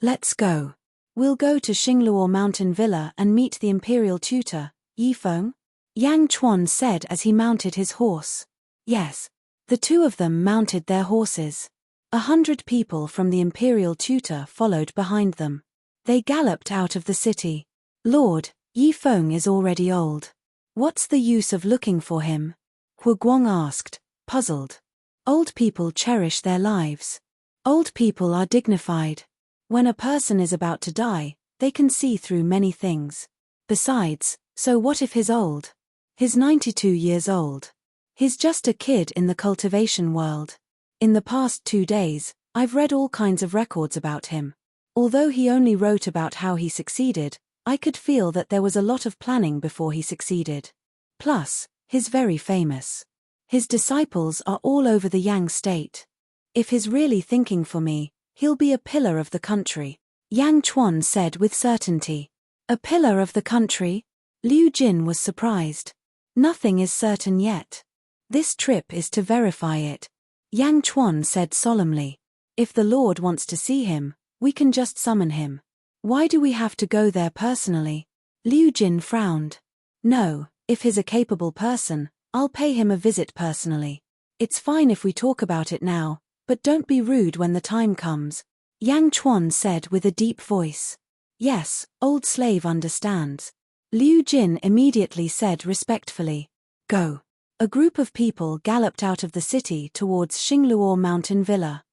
S1: Let's go. We'll go to Xingluo Mountain Villa and meet the imperial tutor, Yifeng? Yang Chuan said as he mounted his horse. Yes. The 2 of them mounted their horses. 100 people from the imperial tutor followed behind them. They galloped out of the city. Lord, Yifeng is already old. What's the use of looking for him? Hu Guang asked, puzzled. Old people cherish their lives. Old people are dignified. When a person is about to die, they can see through many things. Besides, so what if he's old? He's 92 years old. He's just a kid in the cultivation world. In the past 2 days, I've read all kinds of records about him. Although he only wrote about how he succeeded, I could feel that there was a lot of planning before he succeeded. Plus, he's very famous. His disciples are all over the Yang state. If he's really thinking for me, he'll be a pillar of the country, Yang Chuan said with certainty. A pillar of the country? Liu Jin was surprised. Nothing is certain yet. This trip is to verify it, Yang Chuan said solemnly. If the Lord wants to see him, we can just summon him. Why do we have to go there personally? Liu Jin frowned. No, if he's a capable person, I'll pay him a visit personally. It's fine if we talk about it now, but don't be rude when the time comes, Yang Chuan said with a deep voice. Yes, old slave understands. Liu Jin immediately said respectfully. Go. A group of people galloped out of the city towards Xingluo Mountain Villa.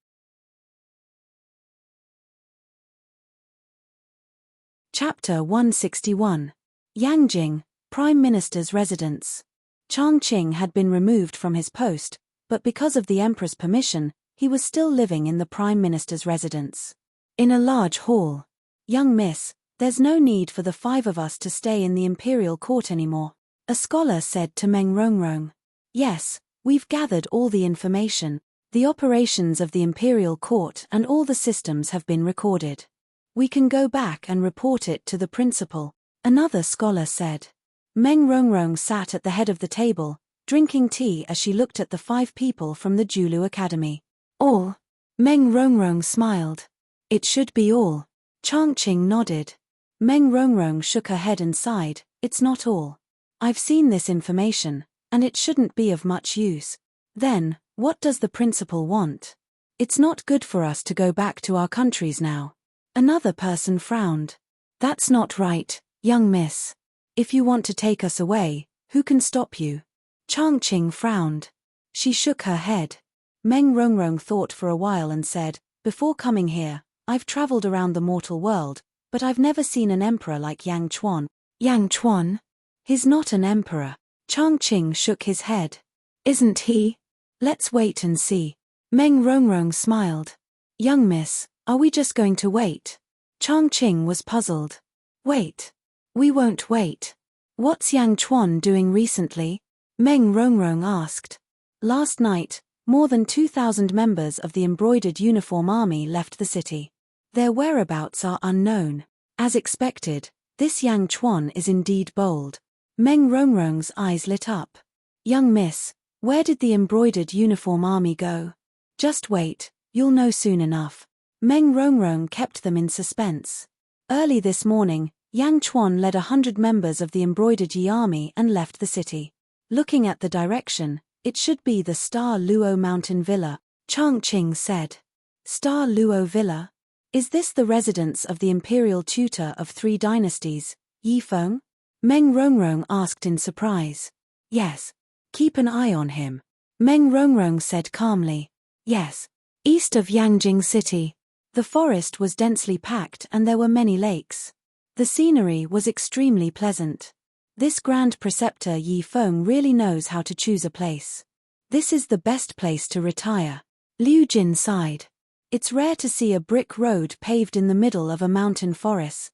S1: Chapter 161. Yangjing, Prime Minister's residence. Changqing had been removed from his post, but because of the Emperor's permission, he was still living in the Prime Minister's residence. In a large hall. Young miss, there's no need for the 5 of us to stay in the imperial court anymore, a scholar said to Meng Rongrong. Yes, we've gathered all the information, the operations of the imperial court and all the systems have been recorded. We can go back and report it to the principal, another scholar said. Meng Rongrong sat at the head of the table, drinking tea as she looked at the 5 people from the Julu Academy. All? Meng Rongrong smiled. It should be all. Changqing nodded. Meng Rongrong shook her head and sighed. It's not all. I've seen this information, and it shouldn't be of much use. Then, what does the principal want? It's not good for us to go back to our countries now. Another person frowned. That's not right, young miss. If you want to take us away, who can stop you? Changqing frowned. She shook her head. Meng Rongrong thought for a while and said, before coming here, I've traveled around the mortal world, but I've never seen an emperor like Yang Chuan. Yang Chuan? He's not an emperor. Changqing shook his head. Isn't he? Let's wait and see. Meng Rongrong smiled. Young miss, are we just going to wait? Changqing was puzzled. Wait. We won't wait. What's Yang Chuan doing recently? Meng Rongrong asked. Last night, more than 2,000 members of the embroidered uniform army left the city. Their whereabouts are unknown. As expected, this Yang Chuan is indeed bold. Meng Rongrong's eyes lit up. Young miss, where did the embroidered uniform army go? Just wait, you'll know soon enough. Meng Rongrong kept them in suspense. Early this morning, Yang Chuan led 100 members of the embroidered Yi army and left the city. Looking at the direction, it should be the Star Luo Mountain Villa, Chang Qing said. Star Luo Villa? Is this the residence of the imperial tutor of 3 dynasties, Yi Feng? Meng Rongrong asked in surprise. Yes. Keep an eye on him. Meng Rongrong said calmly. Yes. East of Yangjing City. The forest was densely packed and there were many lakes. The scenery was extremely pleasant. This Grand Preceptor Yi Feng really knows how to choose a place. This is the best place to retire. Liu Jin sighed. It's rare to see a brick road paved in the middle of a mountain forest.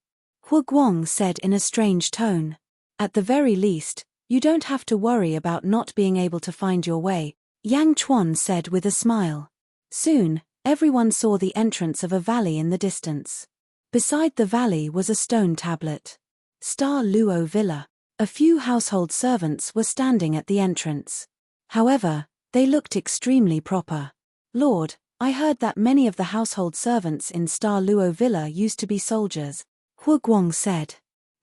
S1: Hu Guang said in a strange tone. At the very least, you don't have to worry about not being able to find your way, Yang Chuan said with a smile. Soon, everyone saw the entrance of a valley in the distance. Beside the valley was a stone tablet. Star Luo Villa. A few household servants were standing at the entrance. However, they looked extremely proper. Lord, I heard that many of the household servants in Star Luo Villa used to be soldiers. Hu Guang said.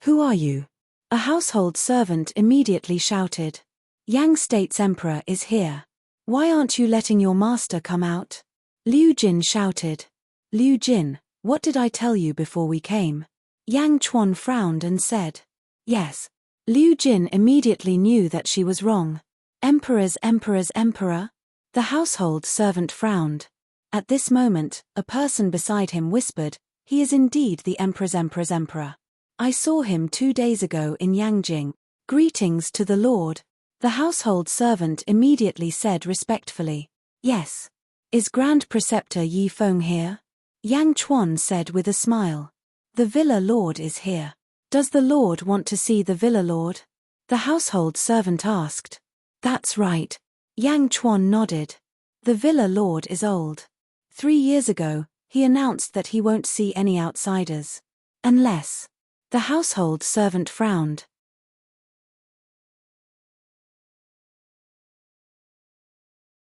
S1: Who are you? A household servant immediately shouted. Yang State's Emperor is here. Why aren't you letting your master come out? Liu Jin shouted. Liu Jin, what did I tell you before we came? Yang Chuan frowned and said. Yes. Liu Jin immediately knew that she was wrong. Emperor's emperor? The household servant frowned. At this moment, a person beside him whispered, he is indeed the emperor's emperor. I saw him 2 days ago in Yangjing. Greetings to the Lord. The household servant immediately said respectfully. Yes. Is Grand Preceptor Yi Feng here? Yang Chuan said with a smile. The Villa Lord is here. Does the Lord want to see the Villa Lord? The household servant asked. That's right. Yang Chuan nodded. The Villa Lord is old. 3 years ago, he announced that he won't see any outsiders. Unless. The household servant frowned.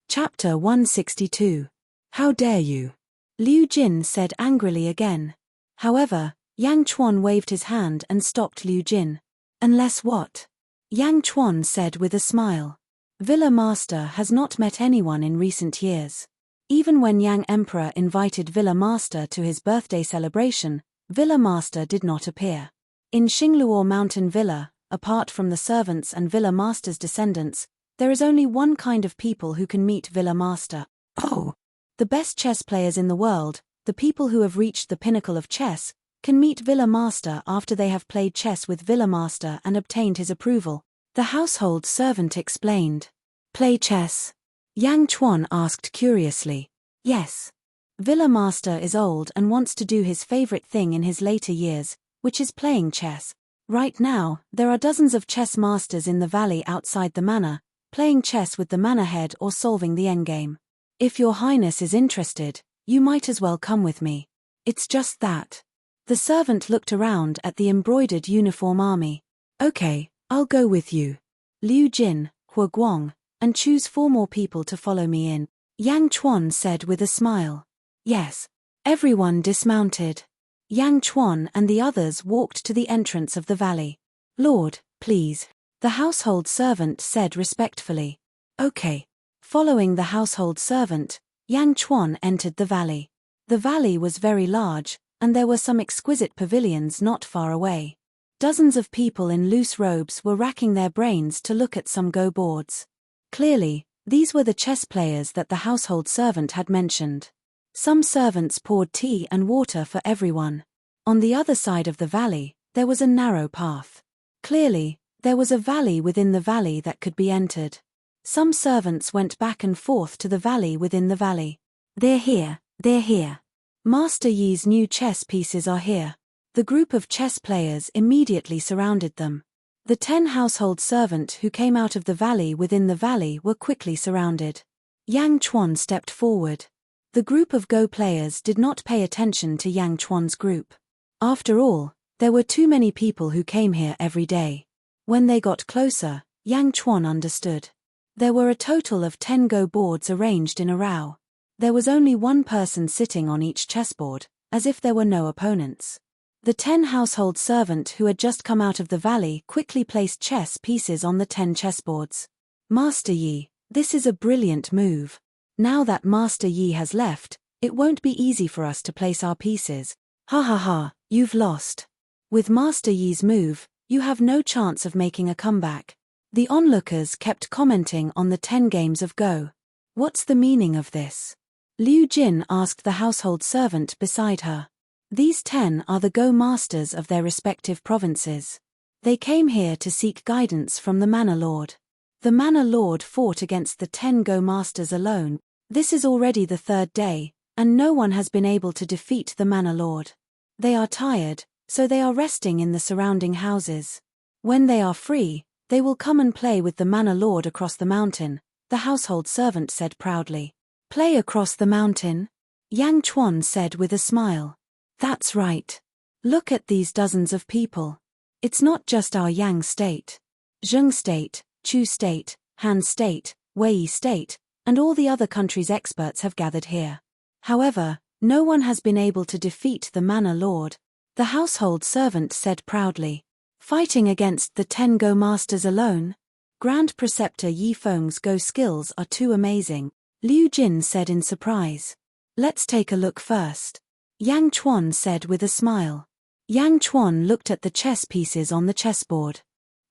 S1: Chapter 162. How dare you? Liu Jin said angrily again. However, Yang Chuan waved his hand and stopped Liu Jin. Unless what? Yang Chuan said with a smile. Villa Master has not met anyone in recent years. Even when Yang Emperor invited Villa Master to his birthday celebration, Villa Master did not appear. In Xingluo Mountain Villa, apart from the servants and Villa Master's descendants, there is only one kind of people who can meet Villa Master. Oh! The best chess players in the world, the people who have reached the pinnacle of chess, can meet Villa Master after they have played chess with Villa Master and obtained his approval. The household servant explained. Play chess? Yang Chuan asked curiously. Yes. Villa Master is old and wants to do his favorite thing in his later years, which is playing chess. Right now, there are dozens of chess masters in the valley outside the manor, playing chess with the manor head or solving the endgame. If your highness is interested, you might as well come with me. It's just that. The servant looked around at the embroidered uniform army. Okay, I'll go with you. Liu Jin, Hu Guang, and choose 4 more people to follow me in. Yang Chuan said with a smile. Yes. Everyone dismounted. Yang Chuan and the others walked to the entrance of the valley. Lord, please. The household servant said respectfully. Okay. Following the household servant, Yang Chuan entered the valley. The valley was very large, and there were some exquisite pavilions not far away. Dozens of people in loose robes were racking their brains to look at some Go boards. Clearly, these were the chess players that the household servant had mentioned. Some servants poured tea and water for everyone. On the other side of the valley, there was a narrow path. Clearly, there was a valley within the valley that could be entered. Some servants went back and forth to the valley within the valley. They're here, they're here. Master Yi's new chess pieces are here. The group of chess players immediately surrounded them. The 10 household servants who came out of the valley within the valley were quickly surrounded. Yang Chuan stepped forward. The group of Go players did not pay attention to Yang Chuan's group. After all, there were too many people who came here every day. When they got closer, Yang Chuan understood. There were a total of 10 Go boards arranged in a row. There was only one person sitting on each chessboard, as if there were no opponents. The 10 household servant who had just come out of the valley quickly placed chess pieces on the 10 chessboards. Master Yi, this is a brilliant move. Now that Master Yi has left, it won't be easy for us to place our pieces. Ha ha ha, you've lost. With Master Yi's move, you have no chance of making a comeback. The onlookers kept commenting on the 10 games of Go. What's the meaning of this? Liu Jin asked the household servant beside her. These 10 are the Go masters of their respective provinces. They came here to seek guidance from the Manor Lord. The Manor Lord fought against the 10 Go masters alone. This is already the 3rd day, and no one has been able to defeat the Manor Lord. They are tired, so they are resting in the surrounding houses. When they are free, they will come and play with the Manor Lord across the mountain, the household servant said proudly. Play across the mountain? Yang Chuan said with a smile. That's right. Look at these dozens of people. It's not just our Yang state. Zheng state, Chu state, Han state, Wei state, and all the other countries' experts have gathered here. However, no one has been able to defeat the Manor Lord, the household servant said proudly. Fighting against the 10 Go masters alone? Grand Preceptor Yi Feng's Go skills are too amazing, Liu Jin said in surprise. Let's take a look first. Yang Chuan said with a smile. Yang Chuan looked at the chess pieces on the chessboard.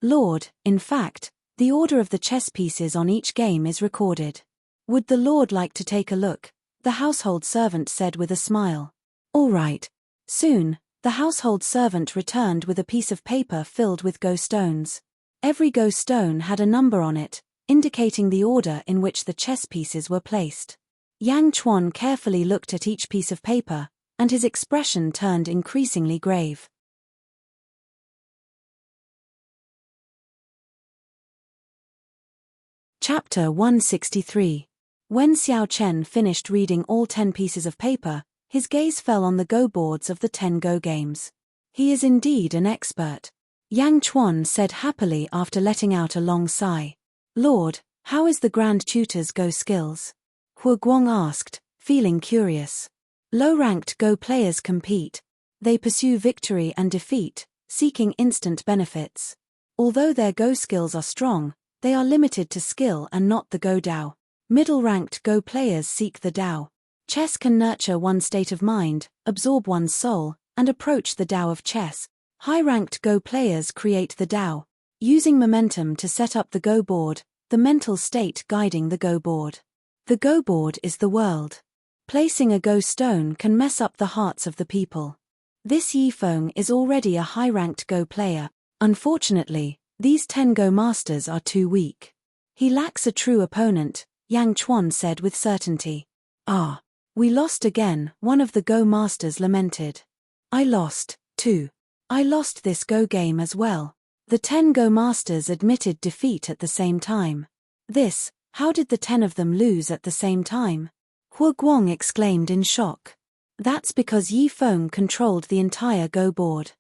S1: Lord, in fact, the order of the chess pieces on each game is recorded. Would the Lord like to take a look? The household servant said with a smile. All right. Soon, the household servant returned with a piece of paper filled with Go stones. Every Go stone had a number on it, indicating the order in which the chess pieces were placed. Yang Chuan carefully looked at each piece of paper, and his expression turned increasingly grave. Chapter 163. When Xiao Chen finished reading all 10 pieces of paper, his gaze fell on the Go boards of the 10 Go games. He is indeed an expert. Yang Chuan said happily after letting out a long sigh. Lord, how is the Grand Tutor's Go skills? Hu Guang asked, feeling curious. Low-ranked Go players compete. They pursue victory and defeat, seeking instant benefits. Although their Go skills are strong, they are limited to skill and not the Go Dao. Middle-ranked Go players seek the Dao. Chess can nurture one's state of mind, absorb one's soul, and approach the Dao of chess. High-ranked Go players create the Dao, using momentum to set up the Go board, the mental state guiding the Go board. The Go board is the world. Placing a Go stone can mess up the hearts of the people. This Yi Feng is already a high-ranked Go player. Unfortunately, these 10 Go masters are too weak. He lacks a true opponent, Yang Chuan said with certainty. Ah, we lost again, one of the Go masters lamented. I lost, too. I lost this Go game as well. The 10 Go masters admitted defeat at the same time. How did the 10 of them lose at the same time? Hu Guang exclaimed in shock. That's because Yi Feng controlled the entire Go board.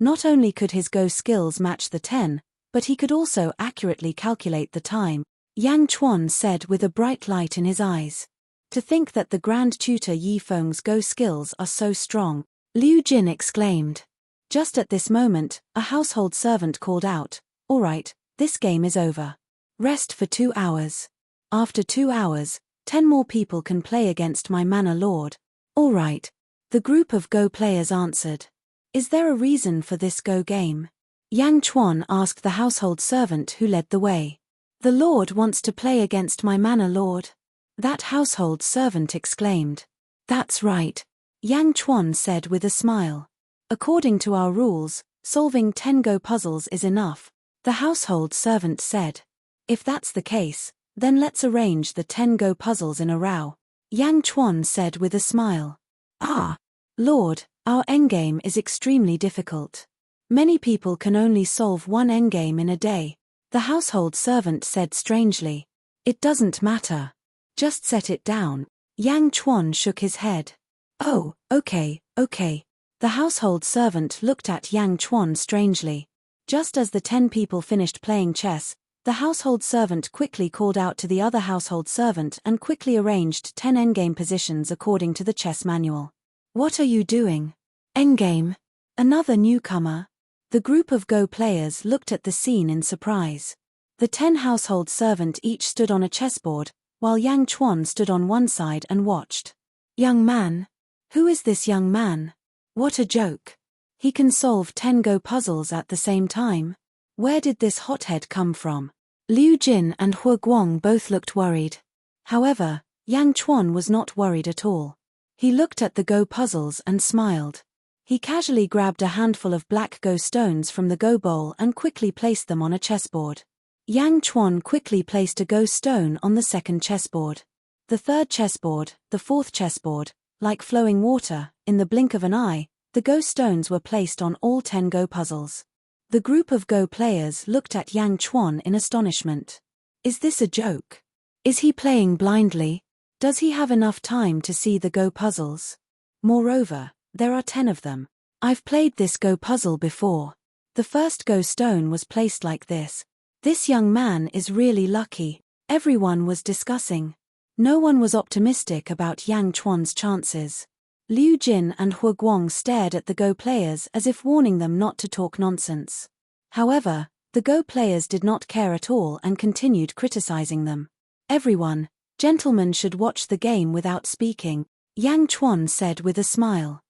S1: Not only could his Go skills match the 10, but he could also accurately calculate the time, Yang Chuan said with a bright light in his eyes. To think that the Grand Tutor Yi Feng's Go skills are so strong, Liu Jin exclaimed. Just at this moment, a household servant called out, All right, this game is over. Rest for 2 hours. After 2 hours, 10 more people can play against my Manor Lord. All right. The group of Go players answered. Is there a reason for this Go game? Yang Chuan asked the household servant who led the way. The Lord wants to play against my Manor Lord. That household servant exclaimed. That's right. Yang Chuan said with a smile. According to our rules, solving 10 Go puzzles is enough, the household servant said. If that's the case, then let's arrange the 10 Go puzzles in a row, Yang Chuan said with a smile. Ah, Lord, our endgame is extremely difficult. Many people can only solve one endgame in a day, the household servant said strangely. It doesn't matter. Just set it down. Yang Chuan shook his head. Oh, okay. The household servant looked at Yang Chuan strangely. Just as the 10 people finished playing chess, the household servant quickly called out to the other household servant and quickly arranged 10 endgame positions according to the chess manual. What are you doing? Endgame? Another newcomer? The group of Go players looked at the scene in surprise. The 10 household servant each stood on a chessboard, while Yang Chuan stood on one side and watched. Young man? Who is this young man? What a joke. He can solve 10 Go puzzles at the same time. Where did this hothead come from? Liu Jin and Hua Guang both looked worried. However, Yang Chuan was not worried at all. He looked at the Go puzzles and smiled. He casually grabbed a handful of black Go stones from the Go bowl and quickly placed them on a chessboard. Yang Chuan quickly placed a Go stone on the second chessboard. The third chessboard, the fourth chessboard, like flowing water, in the blink of an eye, the Go stones were placed on all 10 Go puzzles. The group of Go players looked at Yang Chuan in astonishment. Is this a joke? Is he playing blindly? Does he have enough time to see the Go puzzles? Moreover, there are 10 of them. I've played this Go puzzle before. The first Go stone was placed like this. This young man is really lucky. Everyone was discussing. No one was optimistic about Yang Chuan's chances. Liu Jin and Hua Guang stared at the Go players as if warning them not to talk nonsense. However, the Go players did not care at all and continued criticizing them. Everyone, gentlemen should watch the game without speaking, Yang Chuan said with a smile.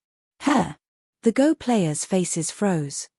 S1: Huh. The Go players' faces froze.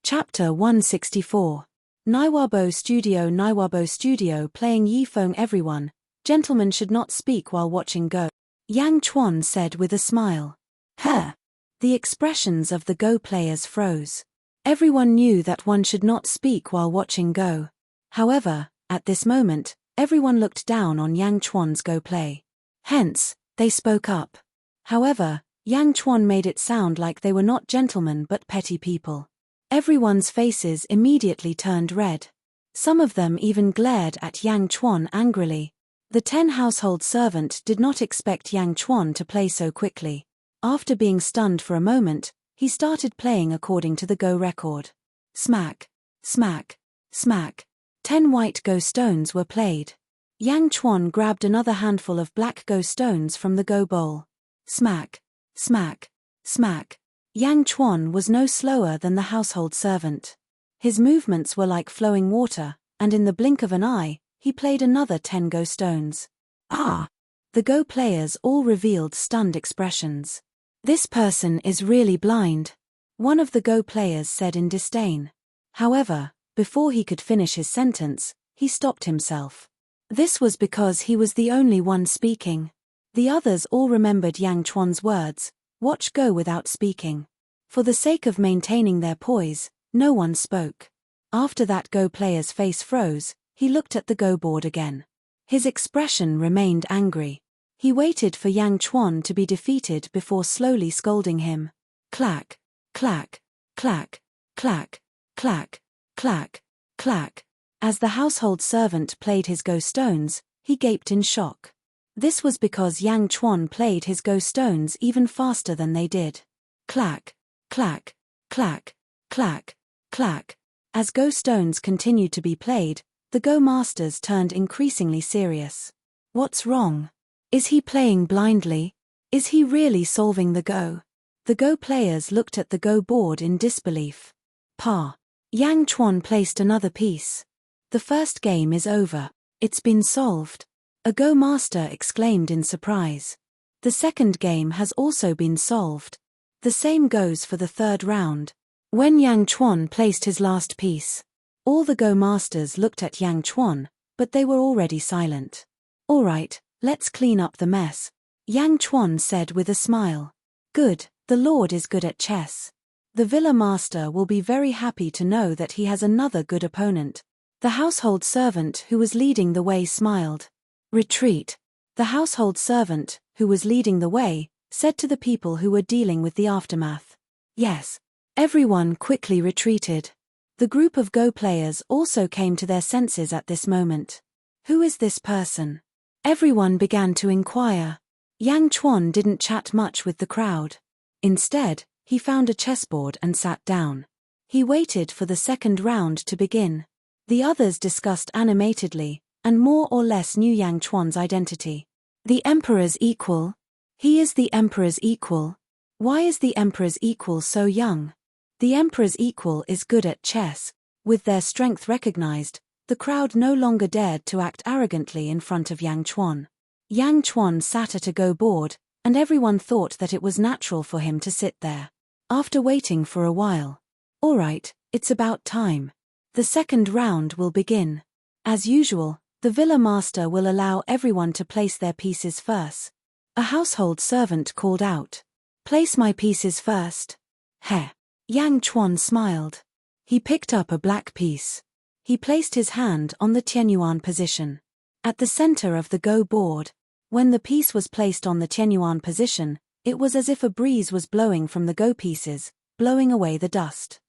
S1: Chapter 164. Naiwabo Studio playing Yifeng. Everyone, gentlemen should not speak while watching Go. Yang Chuan said with a smile. Huh. The expressions of the Go players froze. Everyone knew that one should not speak while watching Go. However, at this moment, everyone looked down on Yang Chuan's Go play. Hence, they spoke up. However, Yang Chuan made it sound like they were not gentlemen but petty people. Everyone's faces immediately turned red. Some of them even glared at Yang Chuan angrily. The 10 household servant did not expect Yang Chuan to play so quickly. After being stunned for a moment, he started playing according to the Go record. Smack, smack, smack. 10 white Go stones were played. Yang Chuan grabbed another handful of black Go stones from the Go bowl. Smack, smack, smack. Yang Chuan was no slower than the household servant. His movements were like flowing water, and in the blink of an eye, he played another 10 Go stones. Ah! The Go players all revealed stunned expressions. This person is really blind, one of the Go players said in disdain. However, before he could finish his sentence, he stopped himself. This was because he was the only one speaking. The others all remembered Yang Chuan's words. Watch Go without speaking. For the sake of maintaining their poise, no one spoke. After that Go player's face froze, he looked at the Go board again. His expression remained angry. He waited for Yang Chuan to be defeated before slowly scolding him. Clack, clack, clack, clack, clack, clack, clack. As the household servant played his Go stones, he gaped in shock. This was because Yang Chuan played his Go stones even faster than they did. Clack, clack, clack, clack, clack. As Go stones continued to be played, the Go masters turned increasingly serious. What's wrong? Is he playing blindly? Is he really solving the Go? The Go players looked at the Go board in disbelief. Pa. Yang Chuan placed another piece. The first game is over. It's been solved. A Go master exclaimed in surprise. The second game has also been solved. The same goes for the third round. When Yang Chuan placed his last piece, all the Go masters looked at Yang Chuan, but they were already silent. All right, let's clean up the mess, Yang Chuan said with a smile. Good, the Lord is good at chess. The villa master will be very happy to know that he has another good opponent. The household servant who was leading the way smiled. Retreat. The household servant, who was leading the way, said to the people who were dealing with the aftermath. Yes. Everyone quickly retreated. The group of Go players also came to their senses at this moment. Who is this person? Everyone began to inquire. Yang Chuan didn't chat much with the crowd. Instead, he found a chessboard and sat down. He waited for the second round to begin. The others discussed animatedly, and more or less knew Yang Chuan's identity. The Emperor's equal? He is the Emperor's equal. Why is the Emperor's equal so young? The Emperor's equal is good at chess. With their strength recognized, the crowd no longer dared to act arrogantly in front of Yang Chuan. Yang Chuan sat at a Go board, and everyone thought that it was natural for him to sit there. After waiting for a while. All right, it's about time. The second round will begin. As usual, the villa master will allow everyone to place their pieces first. A household servant called out. Place my pieces first. Heh. Yang Chuan smiled. He picked up a black piece. He placed his hand on the Tianyuan position. At the center of the Go board. When the piece was placed on the Tianyuan position, it was as if a breeze was blowing from the Go pieces, blowing away the dust.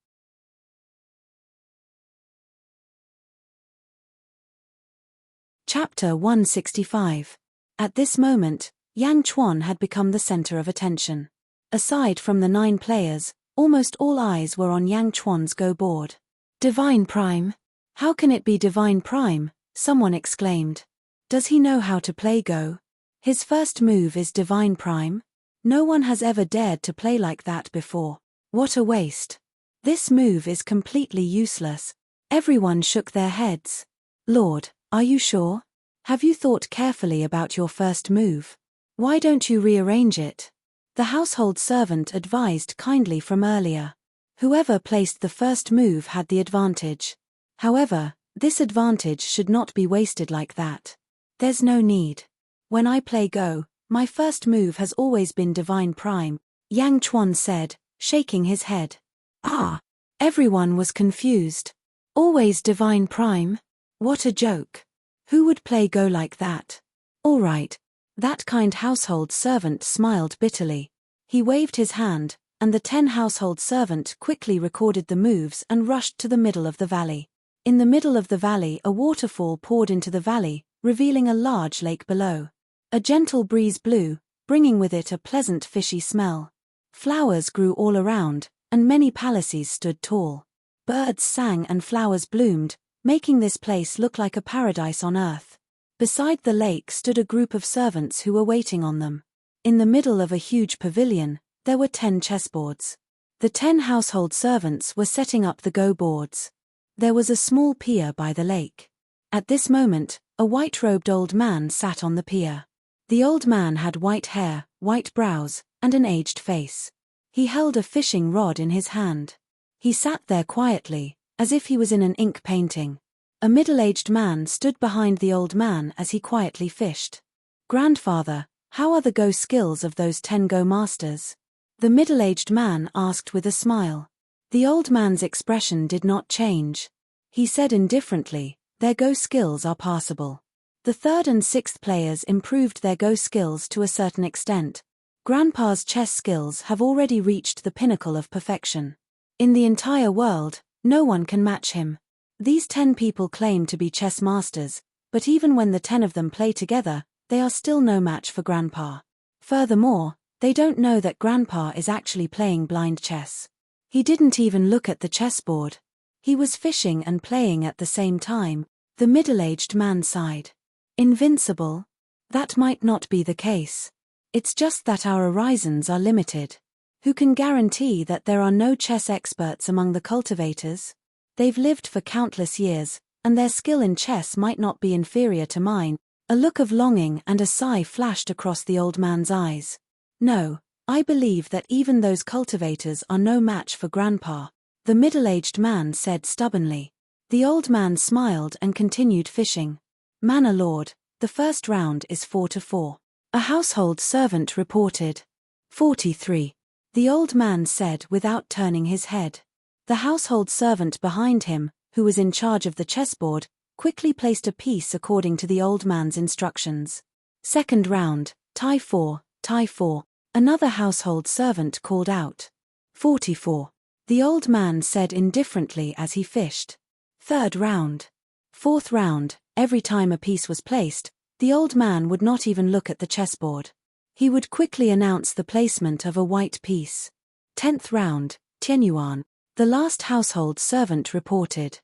S1: Chapter 165. At this moment, Yang Chuan had become the center of attention. Aside from the 9 players, almost all eyes were on Yang Chuan's Go board. Divine Prime? How can it be Divine Prime? Someone exclaimed. Does he know how to play Go? His first move is Divine Prime? No one has ever dared to play like that before. What a waste. This move is completely useless. Everyone shook their heads. Lord, are you sure? Have you thought carefully about your first move? Why don't you rearrange it? The household servant advised kindly from earlier. Whoever placed the first move had the advantage. However, this advantage should not be wasted like that. There's no need. When I play Go, my first move has always been Divine Prime, Yang Chuan said, shaking his head. Ah! Everyone was confused. Always Divine Prime? What a joke. Who would play Go like that? All right. That kind household servant smiled bitterly. He waved his hand, and the 10 household servant quickly recorded the moves and rushed to the middle of the valley. In the middle of the valley a waterfall poured into the valley, revealing a large lake below. A gentle breeze blew, bringing with it a pleasant fishy smell. Flowers grew all around, and many palaces stood tall. Birds sang and flowers bloomed, making this place look like a paradise on earth. Beside the lake stood a group of servants who were waiting on them. In the middle of a huge pavilion, there were 10 chessboards. The 10 household servants were setting up the Go boards. There was a small pier by the lake. At this moment, a white-robed old man sat on the pier. The old man had white hair, white brows, and an aged face. He held a fishing rod in his hand. He sat there quietly, as if he was in an ink painting. A middle-aged man stood behind the old man as he quietly fished. Grandfather, how are the Go skills of those 10 Go masters? The middle-aged man asked with a smile. The old man's expression did not change. He said indifferently, their Go skills are passable. The 3rd and 6th players improved their Go skills to a certain extent. Grandpa's chess skills have already reached the pinnacle of perfection. In the entire world, no one can match him. These 10 people claim to be chess masters, but even when the 10 of them play together, they are still no match for Grandpa. Furthermore, they don't know that Grandpa is actually playing blind chess. He didn't even look at the chessboard. He was fishing and playing at the same time. The middle-aged man sighed. Invincible? That might not be the case. It's just that our horizons are limited. Who can guarantee that there are no chess experts among the cultivators? They've lived for countless years, and their skill in chess might not be inferior to mine. A look of longing and a sigh flashed across the old man's eyes. No, I believe that even those cultivators are no match for Grandpa, the middle-aged man said stubbornly. The old man smiled and continued fishing. Manor Lord, the first round is 4-4. A household servant reported. 43. The old man said without turning his head. The household servant behind him, who was in charge of the chessboard, quickly placed a piece according to the old man's instructions. Second round, tie 4, tie 4. Another household servant called out. 44. The old man said indifferently as he fished. Third round. Fourth round, every time a piece was placed, the old man would not even look at the chessboard. He would quickly announce the placement of a white piece. 10th round, Tianyuan. The last household servant reported.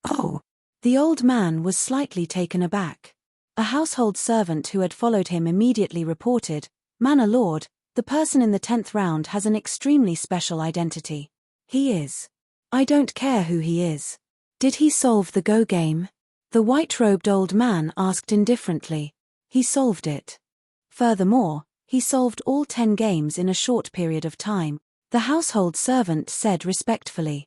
S1: Oh! The old man was slightly taken aback. A household servant who had followed him immediately reported, "Manor Lord, the person in the 10th round has an extremely special identity. He is. I don't care who he is. Did he solve the Go game?" The white-robed old man asked indifferently. He solved it. Furthermore, he solved all 10 games in a short period of time, the household servant said respectfully.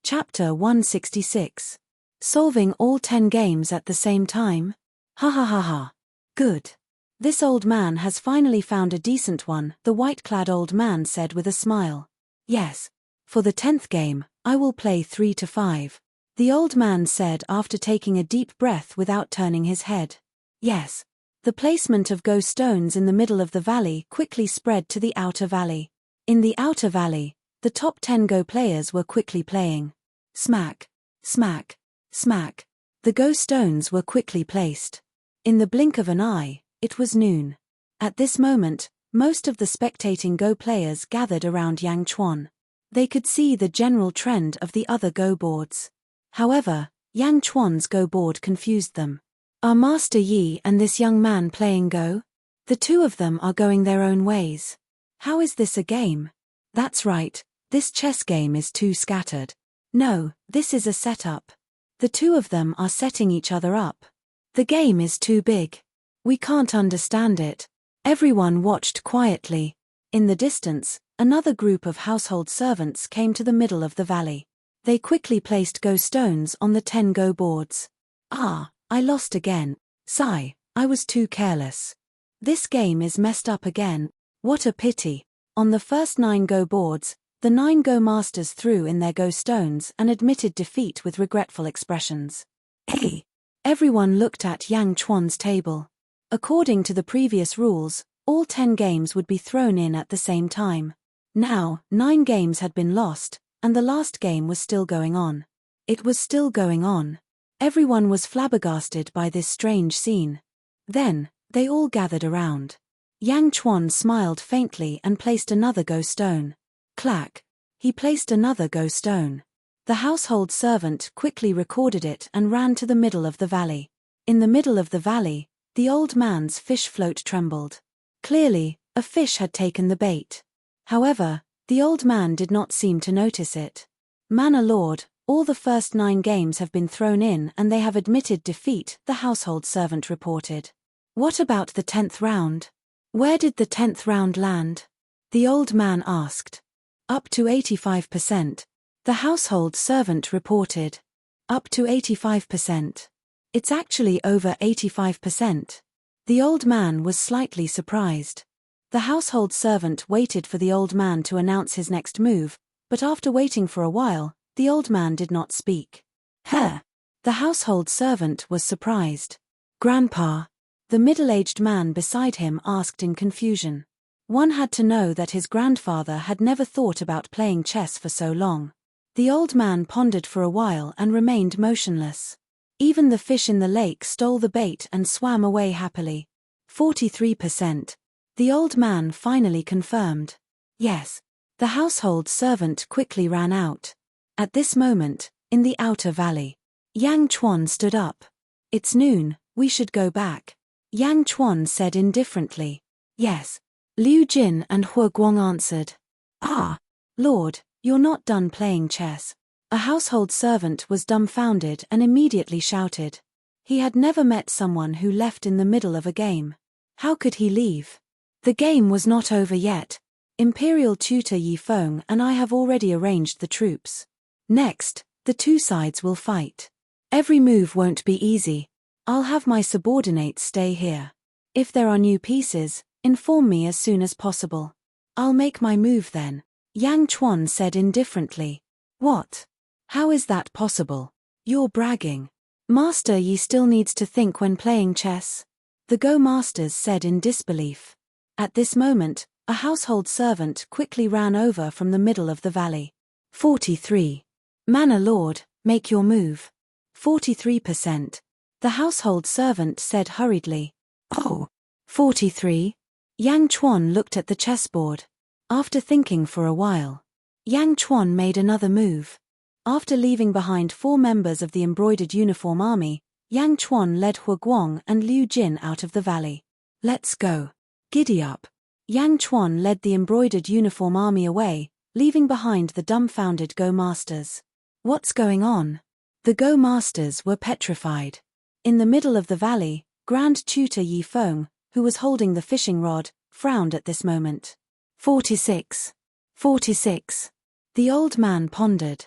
S1: Chapter 166. Solving all 10 games at the same time? Ha ha ha ha. Good. This old man has finally found a decent one, the white-clad old man said with a smile. Yes. For the 10th game, I will play 3 to 5. The old man said after taking a deep breath without turning his head. Yes. The placement of Go stones in the middle of the valley quickly spread to the outer valley. In the outer valley, the top 10 Go players were quickly playing. Smack, smack, smack. The Go stones were quickly placed. In the blink of an eye, it was noon. At this moment, most of the spectating Go players gathered around Yang Chuan. They could see the general trend of the other Go boards. However, Yang Chuan's Go board confused them. Are Master Yi and this young man playing Go? The two of them are going their own ways. How is this a game? That's right, this chess game is too scattered. No, this is a setup. The two of them are setting each other up. The game is too big. We can't understand it. Everyone watched quietly. In the distance, another group of household servants came to the middle of the valley. They quickly placed Go stones on the 10 Go boards. Ah, I lost again. Sigh, I was too careless. This game is messed up again. What a pity. On the first 9 Go boards, the 9 Go masters threw in their Go stones and admitted defeat with regretful expressions. Hey! Everyone looked at Yang Chuan's table. According to the previous rules, all 10 games would be thrown in at the same time. Now, 9 games had been lost, and the last game was still going on. It was still going on. Everyone was flabbergasted by this strange scene. Then, they all gathered around. Yang Chuan smiled faintly and placed another Go stone. Clack. He placed another Go stone. The household servant quickly recorded it and ran to the middle of the valley. In the middle of the valley, the old man's fish float trembled. Clearly, a fish had taken the bait. However, the old man did not seem to notice it. Manor Lord, all the first 9 games have been thrown in and they have admitted defeat, the household servant reported. What about the 10th round? Where did the 10th round land? The old man asked. Up to 85%. The household servant reported. Up to 85%. It's actually over 85%. The old man was slightly surprised. The household servant waited for the old man to announce his next move, but after waiting for a while, the old man did not speak. Huh! The household servant was surprised. Grandpa? The middle-aged man beside him asked in confusion. One had to know that his grandfather had never thought about playing chess for so long. The old man pondered for a while and remained motionless. Even the fish in the lake stole the bait and swam away happily. 43%. The old man finally confirmed. Yes. The household servant quickly ran out. At this moment, in the outer valley, Yang Chuan stood up. It's noon, we should go back. Yang Chuan said indifferently. Yes. Liu Jin and Hua Guang answered. Ah, Lord, you're not done playing chess. A household servant was dumbfounded and immediately shouted. He had never met someone who left in the middle of a game. How could he leave? The game was not over yet. Imperial tutor Yi Feng and I have already arranged the troops. Next, the two sides will fight. Every move won't be easy. I'll have my subordinates stay here. If there are new pieces, inform me as soon as possible. I'll make my move then. Yang Chuan said indifferently. What? How is that possible? You're bragging. Master Yi still needs to think when playing chess. The Go masters said in disbelief. At this moment, a household servant quickly ran over from the middle of the valley. 43. Manor Lord, Make your move. 43%. The household servant said hurriedly. Oh. 43. Yang Chuan looked at the chessboard. After thinking for a while, Yang Chuan made another move. After leaving behind 4 members of the embroidered uniform army, Yang Chuan led Hu Guang and Liu Jin out of the valley. Let's go. Giddy up. Yang Chuan led the embroidered uniform army away, leaving behind the dumbfounded Go masters. What's going on? The Go masters were petrified. In the middle of the valley, Grand Tutor Yi Feng, who was holding the fishing rod, frowned at this moment. 46. 46. The old man pondered.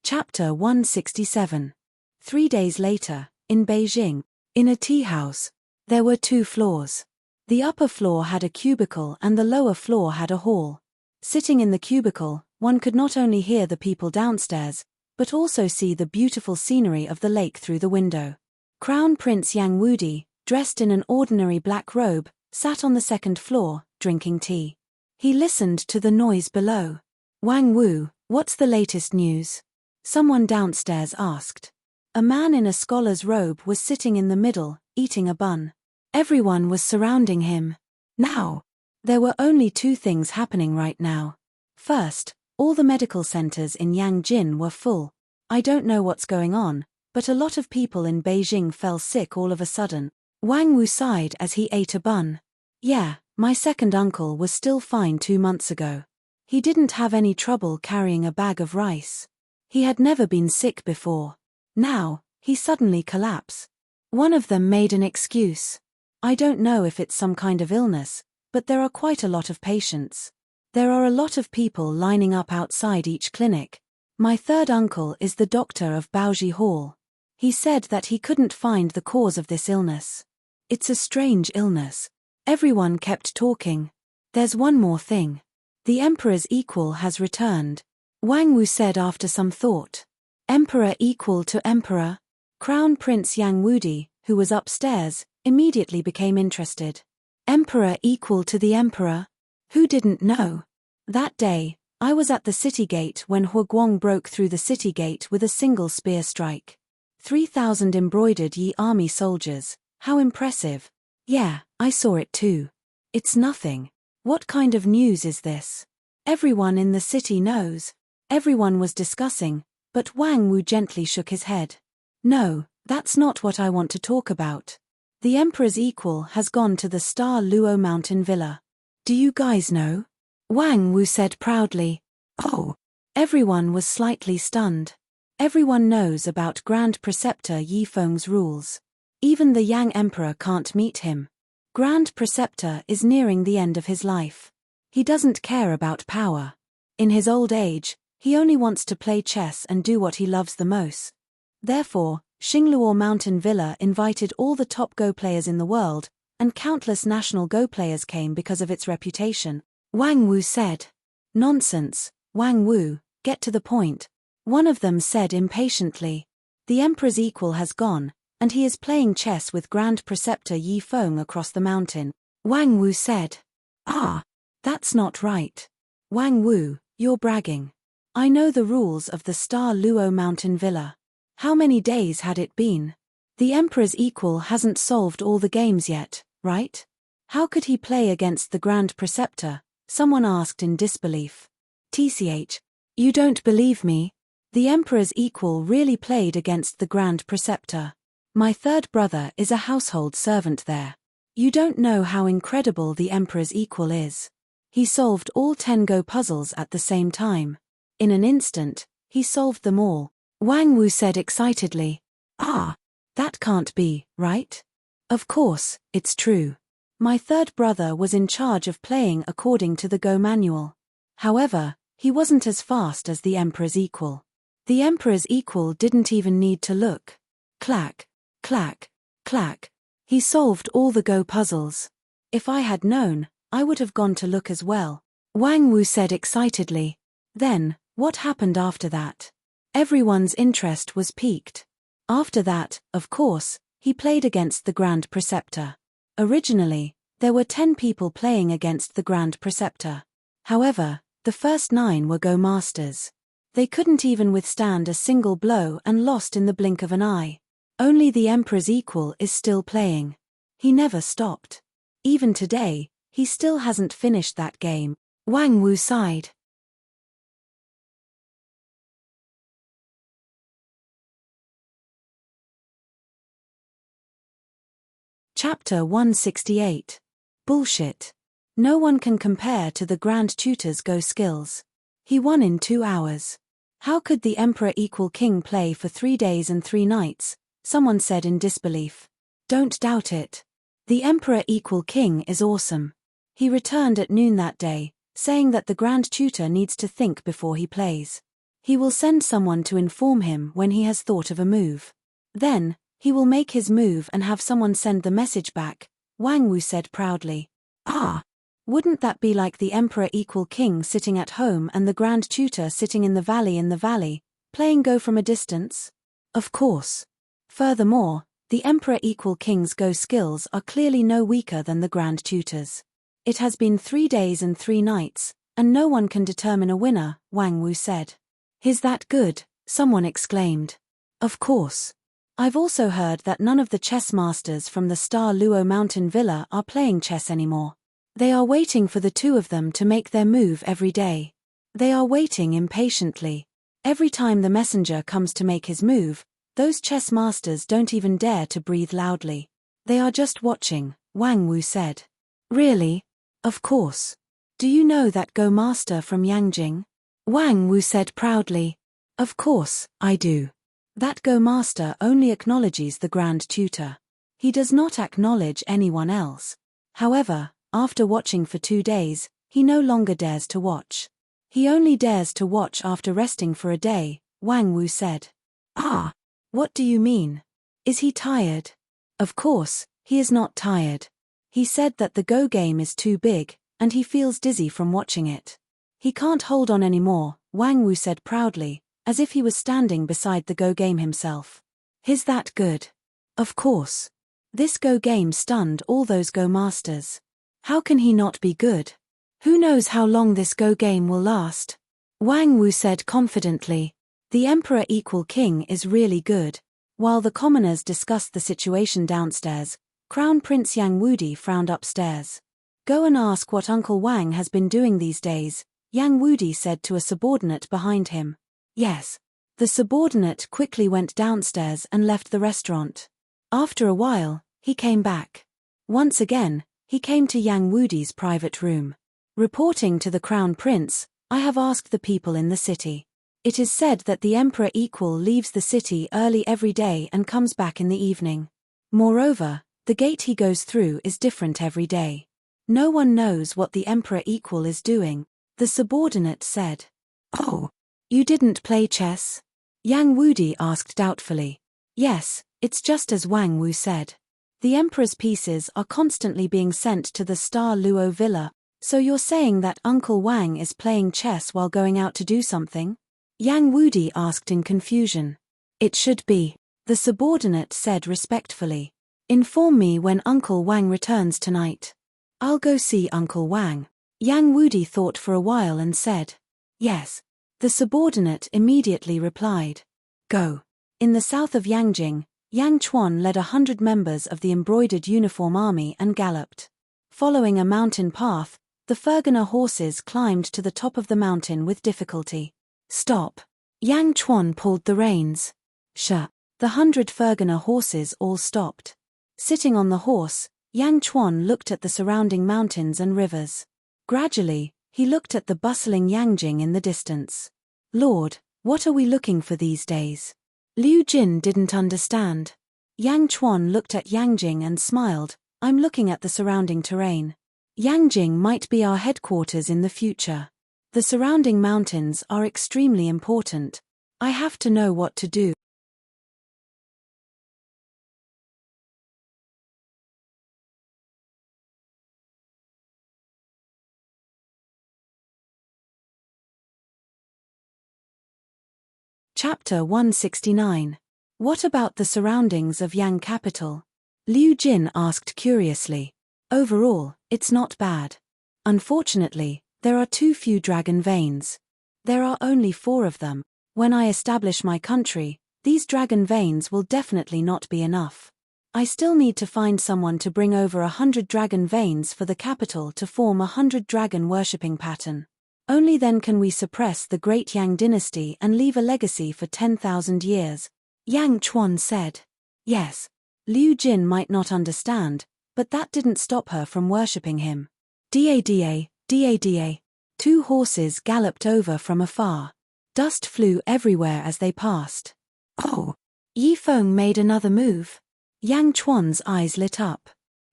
S1: Chapter 167. 3 days later, in Beijing, in a tea house, there were 2 floors. The upper floor had a cubicle and the lower floor had a hall. Sitting in the cubicle, one could not only hear the people downstairs, but also see the beautiful scenery of the lake through the window. Crown Prince Yang Wudi, dressed in an ordinary black robe, sat on the second floor, drinking tea. He listened to the noise below. Wang Wu, what's the latest news? Someone downstairs asked. A man in a scholar's robe was sitting in the middle, eating a bun. Everyone was surrounding him. Now, there were only 2 things happening right now. First, all the medical centers in Yangjin were full. I don't know what's going on, but a lot of people in Beijing fell sick all of a sudden. Wang Wu sighed as he ate a bun. Yeah, my second uncle was still fine 2 months ago. He didn't have any trouble carrying a bag of rice. He had never been sick before. Now, he suddenly collapsed. One of them made an excuse. I don't know if it's some kind of illness, but there are quite a lot of patients. There are a lot of people lining up outside each clinic. My third uncle is the doctor of Baoji Hall. He said that he couldn't find the cause of this illness. It's a strange illness. Everyone kept talking. There's one more thing. The emperor's equal has returned. Wang Wu said after some thought. Emperor equal to emperor? Crown Prince Yang Wudi, who was upstairs, immediately became interested. Emperor equal to the emperor? Who didn't know? That day, I was at the city gate when Hu Guang broke through the city gate with a single spear strike. 3,000 embroidered Yi army soldiers, how impressive. Yeah, I saw it too. It's nothing. What kind of news is this? Everyone in the city knows. Everyone was discussing, but Wang Wu gently shook his head. No, that's not what I want to talk about. The emperor's equal has gone to the Star Luo Mountain Villa. Do you guys know? Wang Wu said proudly. Oh. Everyone was slightly stunned. Everyone knows about Grand Preceptor Yi Feng's rules. Even the Yang Emperor can't meet him. Grand Preceptor is nearing the end of his life. He doesn't care about power. In his old age, he only wants to play chess and do what he loves the most. Therefore, Xingluo Mountain Villa invited all the top Go players in the world, and countless national Go players came because of its reputation. Wang Wu said. Nonsense, Wang Wu, get to the point. One of them said impatiently. The emperor's equal has gone, and he is playing chess with Grand Preceptor Yi Feng across the mountain. Wang Wu said. Ah, that's not right. Wang Wu, you're bragging. I know the rules of the Star Luo Mountain Villa. How many days had it been? The emperor's equal hasn't solved all the games yet, right? How could he play against the Grand Preceptor? Someone asked in disbelief. TCH. You don't believe me? The emperor's equal really played against the Grand Preceptor. My third brother is a household servant there. You don't know how incredible the emperor's equal is. He solved all 10 Go puzzles at the same time. In an instant, he solved them all. Wang Wu said excitedly. Ah, that can't be, right? Of course, it's true. My third brother was in charge of playing according to the Go manual. However, he wasn't as fast as the emperor's equal. The emperor's equal didn't even need to look. Clack, clack, clack. He solved all the Go puzzles. If I had known, I would have gone to look as well. Wang Wu said excitedly. Then, what happened after that? Everyone's interest was piqued. After that, of course, he played against the Grand Preceptor. Originally, there were 10 people playing against the Grand Preceptor. However, the first 9 were Go Masters. They couldn't even withstand a single blow and lost in the blink of an eye. Only the Emperor's equal is still playing. He never stopped. Even today, he still hasn't finished that game. Wang Wu sighed. Chapter 168. Bullshit. No one can compare to the Grand Tutor's Go skills. He won in 2 hours. How could the Emperor equal King play for 3 days and 3 nights? Someone said in disbelief. Don't doubt it. The Emperor equal King is awesome. He returned at noon that day, saying that the Grand Tutor needs to think before he plays. He will send someone to inform him when he has thought of a move. Then, he will make his move and have someone send the message back, Wang Wu said proudly. Ah! Wouldn't that be like the Emperor equal King sitting at home and the Grand Tutor sitting in the valley, playing Go from a distance? Of course. Furthermore, the Emperor equal King's Go skills are clearly no weaker than the Grand Tutor's. It has been 3 days and 3 nights, and no one can determine a winner, Wang Wu said. Is that good? Someone exclaimed. Of course. I've also heard that none of the chess masters from the Star Luo Mountain Villa are playing chess anymore. They are waiting for the 2 of them to make their move every day. They are waiting impatiently. Every time the messenger comes to make his move, those chess masters don't even dare to breathe loudly. They are just watching, Wang Wu said. Really? Of course. Do you know that Go master from Yangjing? Wang Wu said proudly. Of course, I do. That Go master only acknowledges the Grand Tutor. He does not acknowledge anyone else. However, after watching for 2 days, he no longer dares to watch. He only dares to watch after resting for a day, Wang Wu said. Ah! What do you mean? Is he tired? Of course, he is not tired. He said that the Go game is too big, and he feels dizzy from watching it. He can't hold on anymore, Wang Wu said proudly, as if he was standing beside the Go game himself. Is that good? Of course. This Go game stunned all those Go masters. How can he not be good? Who knows how long this Go game will last? Wang Wu said confidently. The Emperor equal King is really good. While the commoners discussed the situation downstairs, Crown Prince Yang Wudi frowned upstairs. Go and ask what Uncle Wang has been doing these days, Yang Wudi said to a subordinate behind him. Yes. The subordinate quickly went downstairs and left the restaurant. After a while, he came back. Once again, he came to Yang Wudi's private room. Reporting to the Crown Prince, I have asked the people in the city. It is said that the Emperor equal leaves the city early every day and comes back in the evening. Moreover, the gate he goes through is different every day. No one knows what the Emperor equal is doing, the subordinate said. Oh, you didn't play chess? Yang Wudi asked doubtfully. Yes, it's just as Wang Wu said. The Emperor's pieces are constantly being sent to the Star Luo Villa, so you're saying that Uncle Wang is playing chess while going out to do something? Yang Wudi asked in confusion. It should be, the subordinate said respectfully. Inform me when Uncle Wang returns tonight. I'll go see Uncle Wang. Yang Wudi thought for a while and said. Yes. The subordinate immediately replied. Go. In the south of Yangjing, Yang Chuan led 100 members of the embroidered uniform army and galloped. Following a mountain path, the Fergana horses climbed to the top of the mountain with difficulty. Stop. Yang Chuan pulled the reins. The 100 Fergana horses all stopped. Sitting on the horse, Yang Chuan looked at the surrounding mountains and rivers. Gradually, he looked at the bustling Yangjing in the distance. Lord, what are we looking for these days? Liu Jin didn't understand. Yang Chuan looked at Yangjing and smiled. I'm looking at the surrounding terrain. Yangjing might be our headquarters in the future. The surrounding mountains are extremely important. I have to know what to do. Chapter 169. What about the surroundings of Yang capital? Liu Jin asked curiously. Overall, it's not bad. Unfortunately, there are too few dragon veins. There are only 4 of them. When I establish my country, these dragon veins will definitely not be enough. I still need to find someone to bring over 100 dragon veins for the capital to form a 100 dragon worshipping pattern. Only then can we suppress the great Yang dynasty and leave a legacy for 10,000 years, Yang Chuan said. Yes. Liu Jin might not understand, but that didn't stop her from worshipping him. Da-da, da-da. 2 horses galloped over from afar. Dust flew everywhere as they passed. Oh! Yi Feng made another move. Yang Chuan's eyes lit up.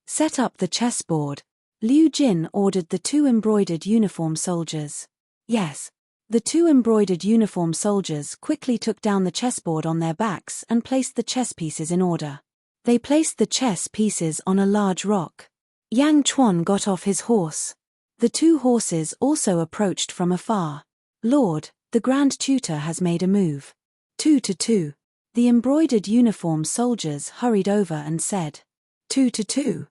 S1: Set up the chessboard. Liu Jin ordered the 2 embroidered uniform soldiers. Yes. The 2 embroidered uniform soldiers quickly took down the chessboard on their backs and placed the chess pieces in order. They placed the chess pieces on a large rock. Yang Chuan got off his horse. The 2 horses also approached from afar. Lord, the Grand Tutor has made a move. 2 to 2. The embroidered uniform soldiers hurried over and said, 2 to 2.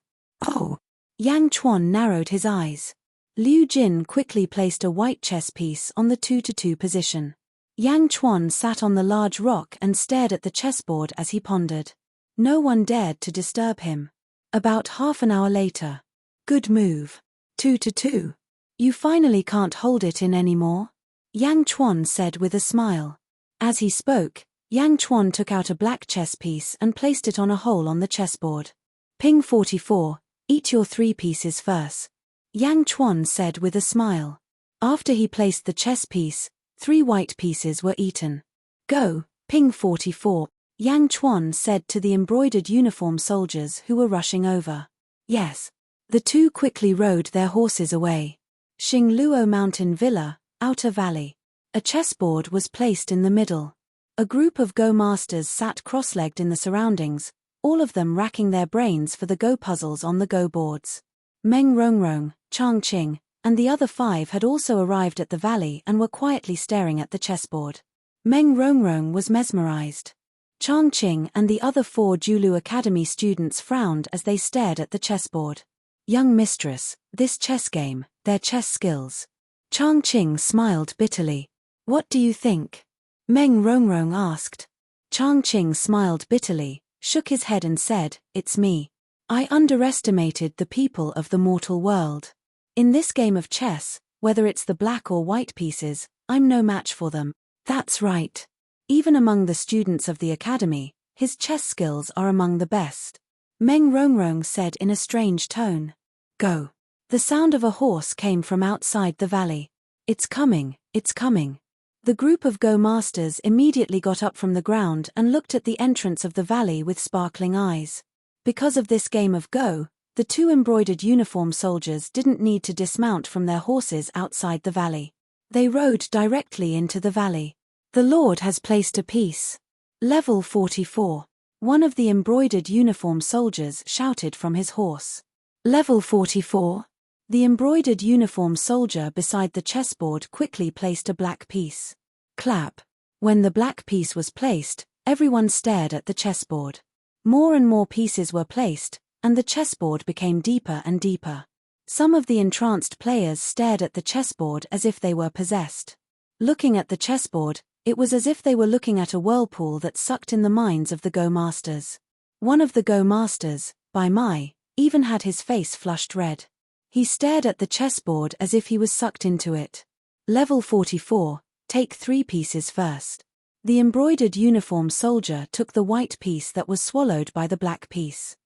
S1: Oh! Yang Chuan narrowed his eyes. Liu Jin quickly placed a white chess piece on the 2 to 2 position. Yang Chuan sat on the large rock and stared at the chessboard as he pondered. No one dared to disturb him. About half an hour later. Good move. 2 to 2. You finally can't hold it in anymore? Yang Chuan said with a smile. As he spoke, Yang Chuan took out a black chess piece and placed it on a hole on the chessboard. Ping 44, eat your 3 pieces first. Yang Chuan said with a smile. After he placed the chess piece, 3 white pieces were eaten. Go, Ping 44, Yang Chuan said to the embroidered uniform soldiers who were rushing over. Yes. The 2 quickly rode their horses away. Xingluo Mountain Villa, Outer Valley. A chessboard was placed in the middle. A group of Go masters sat cross-legged in the surroundings, all of them racking their brains for the Go puzzles on the Go boards. Meng Rongrong, Chang Qing, and the other 5 had also arrived at the valley and were quietly staring at the chessboard. Meng Rongrong was mesmerized. Chang Qing and the other 4 Julu Academy students frowned as they stared at the chessboard. Young mistress, this chess game, their chess skills. Chang Qing smiled bitterly. What do you think? Meng Rongrong asked. Chang Qing smiled bitterly, shook his head and said, it's me. I underestimated the people of the mortal world. In this game of chess, whether it's the black or white pieces, I'm no match for them. That's right. Even among the students of the academy, his chess skills are among the best. Meng Rongrong said in a strange tone. Go. The sound of a horse came from outside the valley. It's coming, it's coming. The group of Go masters immediately got up from the ground and looked at the entrance of the valley with sparkling eyes. Because of this game of Go, the 2 embroidered uniform soldiers didn't need to dismount from their horses outside the valley. They rode directly into the valley. The Lord has placed a piece. Level 44. One of the embroidered uniform soldiers shouted from his horse. Level 44. The embroidered uniform soldier beside the chessboard quickly placed a black piece. Clap. When the black piece was placed, everyone stared at the chessboard. More and more pieces were placed, and the chessboard became deeper and deeper. Some of the entranced players stared at the chessboard as if they were possessed. Looking at the chessboard, it was as if they were looking at a whirlpool that sucked in the minds of the Go masters. One of the Go masters, Bai Mai, even had his face flushed red. He stared at the chessboard as if he was sucked into it. Level 44, take 3 pieces first. The embroidered uniform soldier took the white piece that was swallowed by the black piece.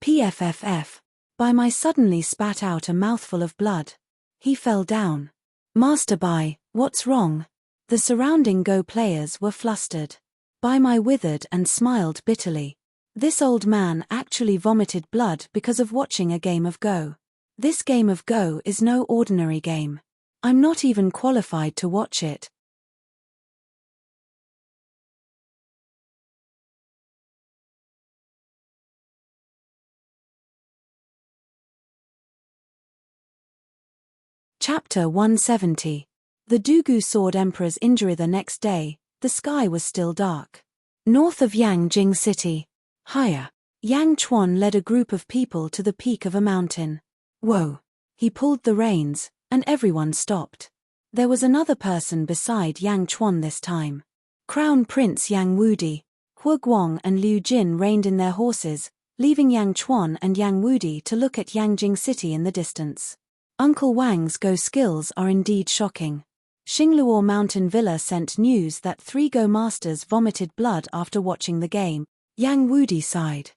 S1: PFFF. Bai Mai suddenly spat out a mouthful of blood. He fell down. Master Bai, what's wrong? The surrounding Go players were flustered. Bai Mai withered and smiled bitterly. This old man actually vomited blood because of watching a game of Go. This game of Go is no ordinary game. I'm not even qualified to watch it. Chapter 170. The Dugu Sword Emperor's injury. The next day, the sky was still dark. North of Yangjing City. Higher. Yang Chuan led a group of people to the peak of a mountain. Whoa. He pulled the reins, and everyone stopped. There was another person beside Yang Chuan this time. Crown Prince Yang Wudi, Hu Guang and Liu Jin reined in their horses, leaving Yang Chuan and Yang Wudi to look at Yangjing City in the distance. Uncle Wang's Go skills are indeed shocking. Xingluo Mountain Villa sent news that 3 Go masters vomited blood after watching the game. Yang Wudi sighed.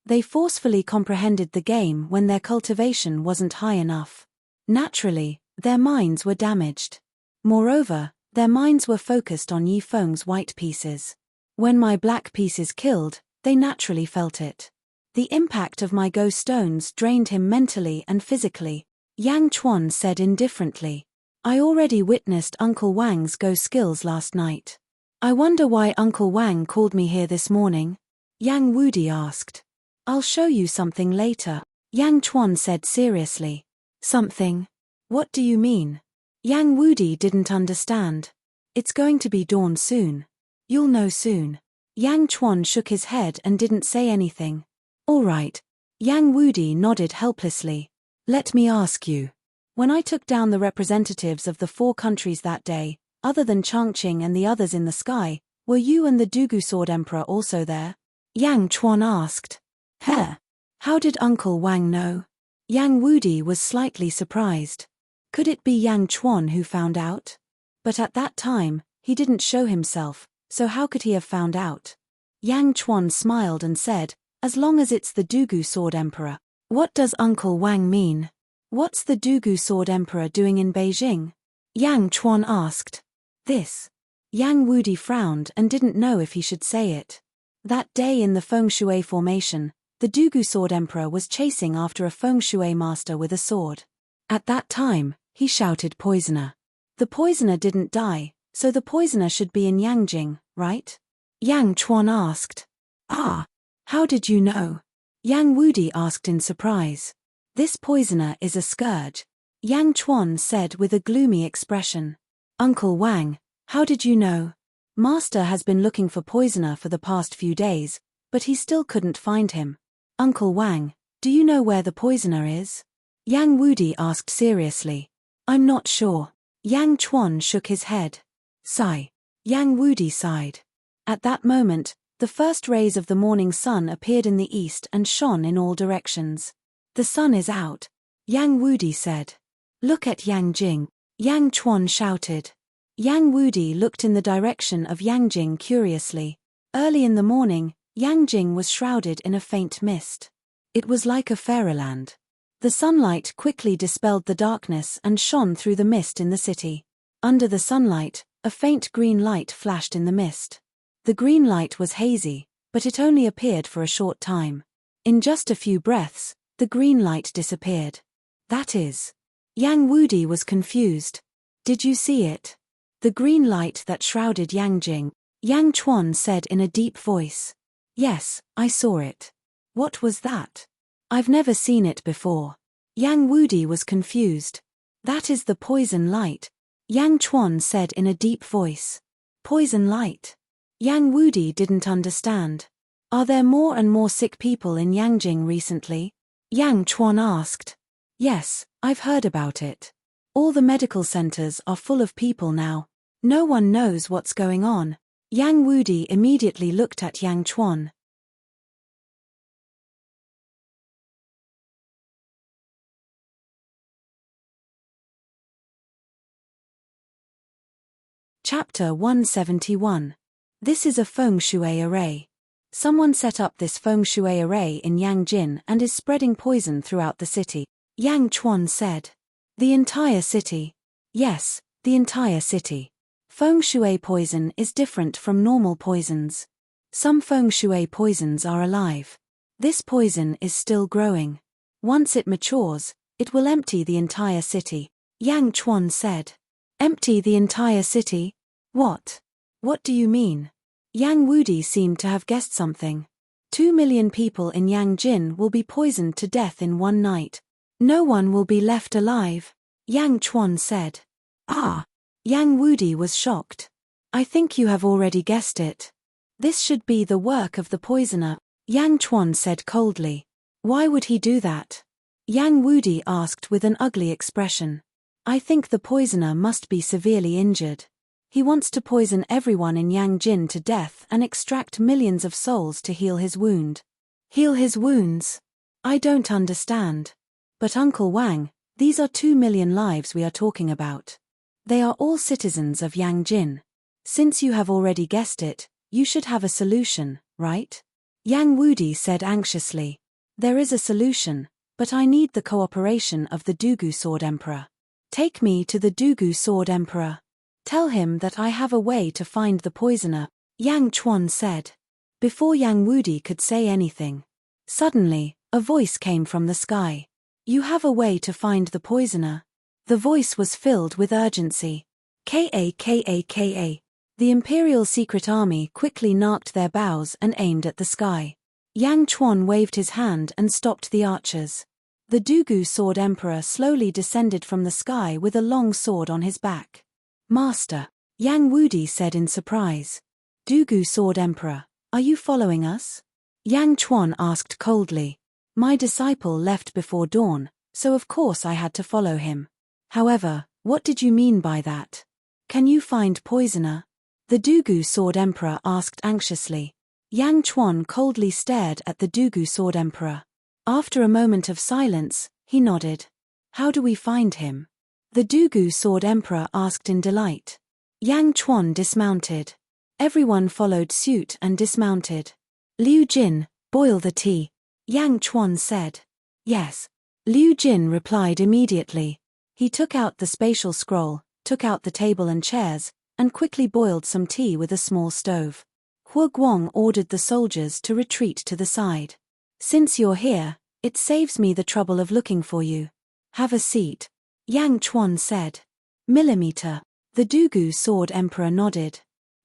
S1: They forcefully comprehended the game when their cultivation wasn't high enough. Naturally, their minds were damaged. Moreover, their minds were focused on Yifeng's white pieces. When my black pieces killed, they naturally felt it. The impact of my Go stones drained him mentally and physically, Yang Chuan said indifferently. I already witnessed Uncle Wang's Go skills last night. I wonder why Uncle Wang called me here this morning? Yang Wudi asked. I'll show you something later, Yang Chuan said seriously. Something? What do you mean? Yang Wudi didn't understand. It's going to be dawn soon. You'll know soon. Yang Chuan shook his head and didn't say anything. All right. Yang Wudi nodded helplessly. Let me ask you. When I took down the representatives of the 4 countries that day, other than Changqing and the others in the sky, were you and the Dugu Sword Emperor also there? Yang Chuan asked. How did Uncle Wang know? Yang Wudi was slightly surprised. Could it be Yang Chuan who found out? But at that time, he didn't show himself, so how could he have found out? Yang Chuan smiled and said, as long as it's the Dugu Sword Emperor. What does Uncle Wang mean? What's the Dugu Sword Emperor doing in Beijing? Yang Chuan asked. This. Yang Wudi frowned and didn't know if he should say it. That day in the Feng Shui formation, the Dugu Sword Emperor was chasing after a Feng Shui master with a sword. At that time, he shouted poisoner. The poisoner didn't die, so the poisoner should be in Yangjing, right? Yang Chuan asked. How did you know? Yang Wudi asked in surprise. This poisoner is a scourge, Yang Chuan said with a gloomy expression. Uncle Wang, how did you know? Master has been looking for poisoner for the past few days, but he still couldn't find him. Uncle Wang, do you know where the poisoner is? Yang Wudi asked seriously. I'm not sure. Yang Chuan shook his head. Sigh. Yang Wudi sighed. At that moment, the first rays of the morning sun appeared in the east and shone in all directions. The sun is out, Yang Wudi said. Look at Yangjing, Yang Chuan shouted. Yang Wudi looked in the direction of Yangjing curiously. Early in the morning, Yangjing was shrouded in a faint mist. It was like a fairyland. The sunlight quickly dispelled the darkness and shone through the mist in the city. Under the sunlight, a faint green light flashed in the mist. The green light was hazy, but it only appeared for a short time. In just a few breaths, the green light disappeared. That is. Yang Wudi was confused. Did you see it? The green light that shrouded Yangjing, Yang Chuan said in a deep voice. Yes, I saw it. What was that? I've never seen it before. Yang Wudi was confused. That is the poison light, Yang Chuan said in a deep voice. Poison light? Yang Wudi didn't understand. Are there more and more sick people in Yangjing recently? Yang Chuan asked. Yes, I've heard about it. All the medical centers are full of people now. No one knows what's going on. Yang Wudi immediately looked at Yang Chuan. Chapter 171. This is a Feng Shui array. Someone set up this Feng Shui array in Yangjin and is spreading poison throughout the city, Yang Chuan said. The entire city? Yes, the entire city. Feng Shui poison is different from normal poisons. Some Feng Shui poisons are alive. This poison is still growing. Once it matures, it will empty the entire city, Yang Chuan said. Empty the entire city? What? What do you mean? Yang Wudi seemed to have guessed something. 2 million people in Yangjin will be poisoned to death in one night. No one will be left alive, Yang Chuan said. Yang Wudi was shocked. I think you have already guessed it. This should be the work of the poisoner, Yang Chuan said coldly. Why would he do that? Yang Wudi asked with an ugly expression. I think the poisoner must be severely injured. He wants to poison everyone in Yangjin to death and extract millions of souls to heal his wound. Heal his wounds? I don't understand. But Uncle Wang, these are 2 million lives we are talking about. They are all citizens of Yangjin. Since you have already guessed it, you should have a solution, right? Yang Wudi said anxiously. There is a solution, but I need the cooperation of the Dugu Sword Emperor. Take me to the Dugu Sword Emperor. Tell him that I have a way to find the poisoner, Yang Chuan said. Before Yang Wudi could say anything, suddenly, a voice came from the sky. You have a way to find the poisoner? The voice was filled with urgency. Ka. The Imperial Secret Army quickly narked their bows and aimed at the sky. Yang Chuan waved his hand and stopped the archers. The Dugu Sword Emperor slowly descended from the sky with a long sword on his back. Master, Yang Wudi said in surprise. Dugu Sword Emperor, are you following us? Yang Chuan asked coldly. My disciple left before dawn, so of course I had to follow him. However, what did you mean by that? Can you find poisoner? The Dugu Sword Emperor asked anxiously. Yang Chuan coldly stared at the Dugu Sword Emperor. After a moment of silence, he nodded. How do we find him? The Dugu Sword Emperor asked in delight. Yang Chuan dismounted. Everyone followed suit and dismounted. Liu Jin, boil the tea, Yang Chuan said. Yes. Liu Jin replied immediately. He took out the spatial scroll, took out the table and chairs, and quickly boiled some tea with a small stove. Hu Guang ordered the soldiers to retreat to the side. Since you're here, it saves me the trouble of looking for you. Have a seat, Yang Chuan said. Millimeter. The Dugu Sword Emperor nodded.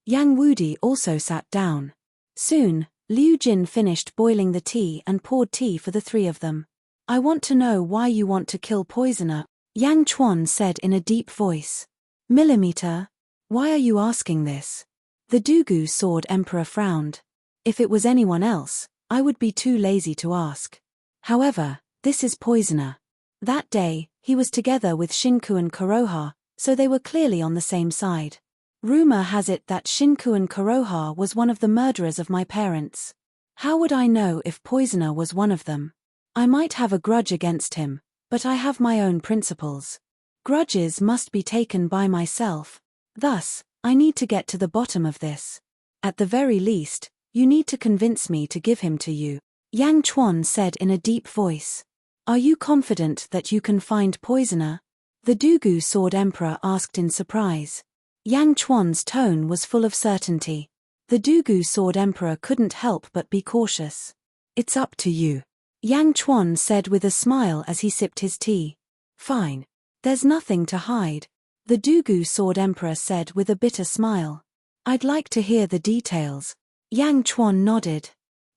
S1: Yang Wudi also sat down. Soon, Liu Jin finished boiling the tea and poured tea for the 3 of them. I want to know why you want to kill poisoner, Yang Chuan said in a deep voice. Millimeter? Why are you asking this? The Dugu Sword Emperor frowned. If it was anyone else, I would be too lazy to ask. However, this is poisoner. That day, he was together with Shinku and Kuroha, so they were clearly on the same side. Rumor has it that Shinku and Kuroha was one of the murderers of my parents. How would I know if poisoner was one of them? I might have a grudge against him, but I have my own principles. Grudges must be taken by myself. Thus, I need to get to the bottom of this. At the very least, you need to convince me to give him to you, Yang Chuan said in a deep voice. Are you confident that you can find poisoner? The Dugu Sword Emperor asked in surprise. Yang Chuan's tone was full of certainty. The Dugu Sword Emperor couldn't help but be cautious. It's up to you, Yang Chuan said with a smile as he sipped his tea. Fine. There's nothing to hide, the Dugu Sword Emperor said with a bitter smile. I'd like to hear the details. Yang Chuan nodded.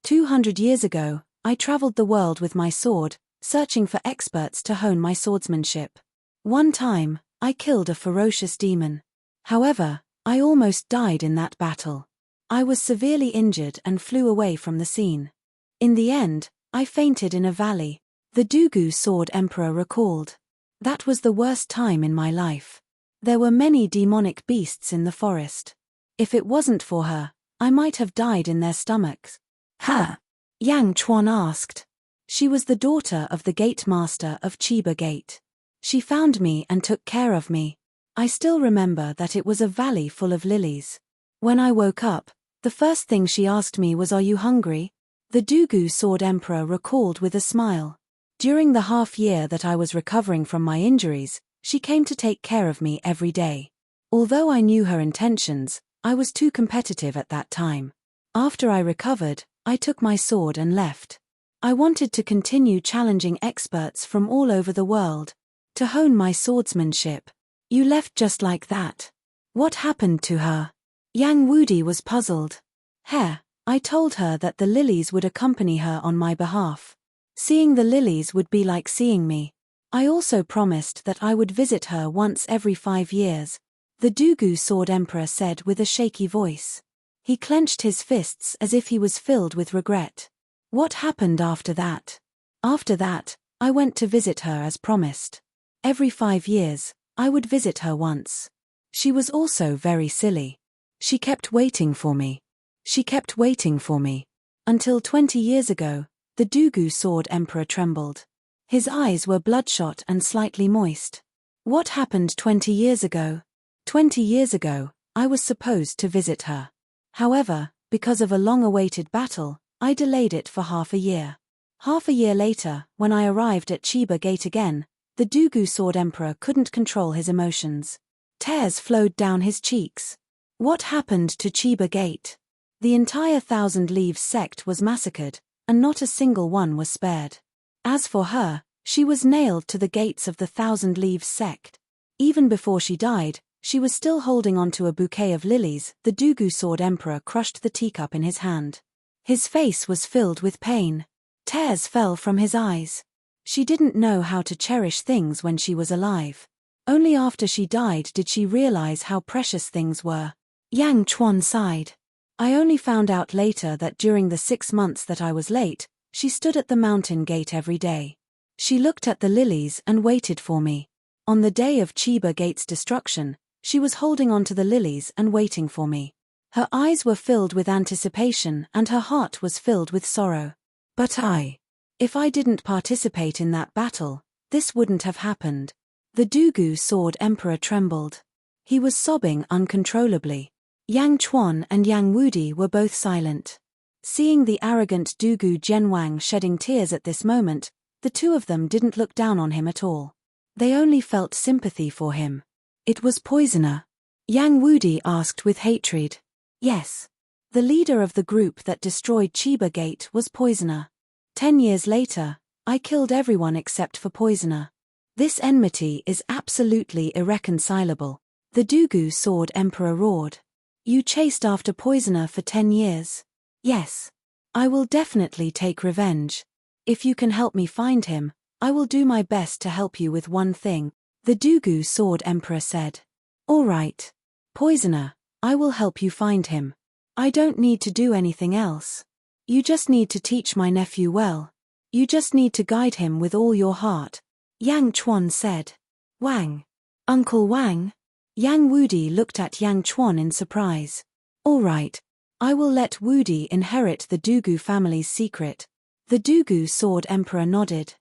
S1: 200 years ago, I traveled the world with my sword, searching for experts to hone my swordsmanship. One time, I killed a ferocious demon. However, I almost died in that battle. I was severely injured and flew away from the scene. In the end, I fainted in a valley, the Dugu Sword Emperor recalled. That was the worst time in my life. There were many demonic beasts in the forest. If it wasn't for her, I might have died in their stomachs. Her? Yang Chuan asked. She was the daughter of the gate master of Chiba Gate. She found me and took care of me. I still remember that it was a valley full of lilies. When I woke up, the first thing she asked me was, "Are you hungry?" The Dugu Sword Emperor recalled with a smile. During the half year that I was recovering from my injuries, she came to take care of me every day. Although I knew her intentions, I was too competitive at that time. After I recovered, I took my sword and left. I wanted to continue challenging experts from all over the world, to hone my swordsmanship. You left just like that. What happened to her? Yang Wudi was puzzled. I told her that the lilies would accompany her on my behalf. Seeing the lilies would be like seeing me. I also promised that I would visit her once every 5 years, the Dugu Sword Emperor said with a shaky voice. He clenched his fists as if he was filled with regret. What happened after that? After that, I went to visit her as promised. Every 5 years, I would visit her once. She was also very silly. She kept waiting for me. She kept waiting for me. Until 20 years ago, the Dugu Sword Emperor trembled. His eyes were bloodshot and slightly moist. What happened 20 years ago? 20 years ago, I was supposed to visit her. However, because of a long-awaited battle, I delayed it for half a year. Half a year later, when I arrived at Chiba Gate again, the Dugu Sword Emperor couldn't control his emotions. Tears flowed down his cheeks. What happened to Chiba Gate? The entire Thousand Leaves sect was massacred, and not a single one was spared. As for her, she was nailed to the gates of the Thousand Leaves sect. Even before she died, she was still holding onto a bouquet of lilies. The Dugu Sword Emperor crushed the teacup in his hand. His face was filled with pain. Tears fell from his eyes. She didn't know how to cherish things when she was alive. Only after she died did she realize how precious things were. Yang Chuan sighed. I only found out later that during the 6 months that I was late, she stood at the mountain gate every day. She looked at the lilies and waited for me. On the day of Chiba Gate's destruction, she was holding on to the lilies and waiting for me. Her eyes were filled with anticipation and her heart was filled with sorrow. But if I didn't participate in that battle, this wouldn't have happened. The Dugu Sword Emperor trembled. He was sobbing uncontrollably. Yang Chuan and Yang Wudi were both silent. Seeing the arrogant Dugu Zhenwang shedding tears at this moment, the two of them didn't look down on him at all. They only felt sympathy for him. It was Poisoner? Yang Wudi asked with hatred. Yes. The leader of the group that destroyed Chiba Gate was Poisoner. 10 years later, I killed everyone except for Poisoner. This enmity is absolutely irreconcilable. The Dugu Sword Emperor roared. You chased after Poisoner for 10 years. Yes. I will definitely take revenge. If you can help me find him, I will do my best to help you with one thing, the Dugu Sword Emperor said. All right. Poisoner, I will help you find him. I don't need to do anything else. You just need to teach my nephew well. You just need to guide him with all your heart. Yang Chuan said. Wang. Uncle Wang? Yang Wudi looked at Yang Chuan in surprise. All right. I will let Wudi inherit the Dugu family's secret. The Dugu Sword Emperor nodded.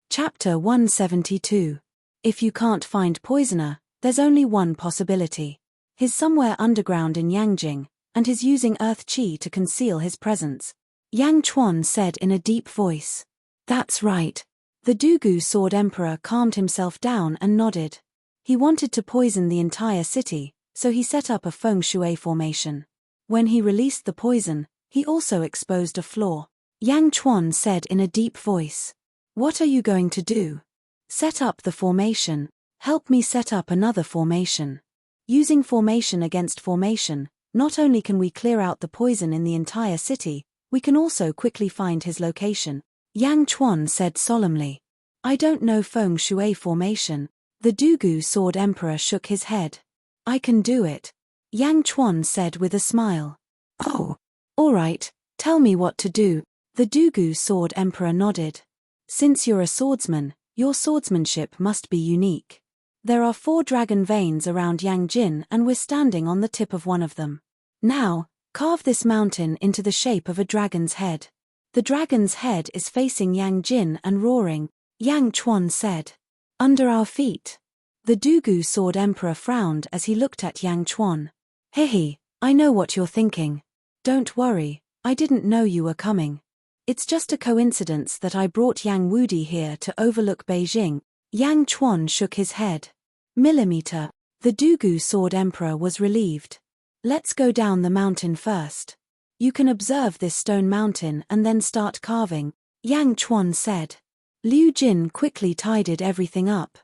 S1: Chapter 172. If you can't find Poisoner, there's only one possibility. He's somewhere underground in Yangjing, and he's using Earth Qi to conceal his presence. Yang Chuan said in a deep voice. That's right. The Dugu Sword Emperor calmed himself down and nodded. He wanted to poison the entire city, so he set up a feng shui formation. When he released the poison, he also exposed a flaw. Yang Chuan said in a deep voice. What are you going to do? Set up the formation. Help me set up another formation. Using formation against formation, not only can we clear out the poison in the entire city, we can also quickly find his location. Yang Chuan said solemnly. I don't know feng shui formation. The Dugu Sword Emperor shook his head. I can do it. Yang Chuan said with a smile. Oh. All right, tell me what to do. The Dugu Sword Emperor nodded. Since you're a swordsman, your swordsmanship must be unique. There are 4 dragon veins around Yangjin and we're standing on the tip of one of them. Now, carve this mountain into the shape of a dragon's head. The dragon's head is facing Yangjin and roaring, Yang Chuan said. Under our feet. The Dugu Sword Emperor frowned as he looked at Yang Chuan. Hehe, I know what you're thinking. Don't worry, I didn't know you were coming. It's just a coincidence that I brought Yang Wudi here to overlook Beijing. Yang Chuan shook his head. Millimeter. The Dugu Sword Emperor was relieved. Let's go down the mountain first. You can observe this stone mountain and then start carving, Yang Chuan said. Liu Jin quickly tidied everything up.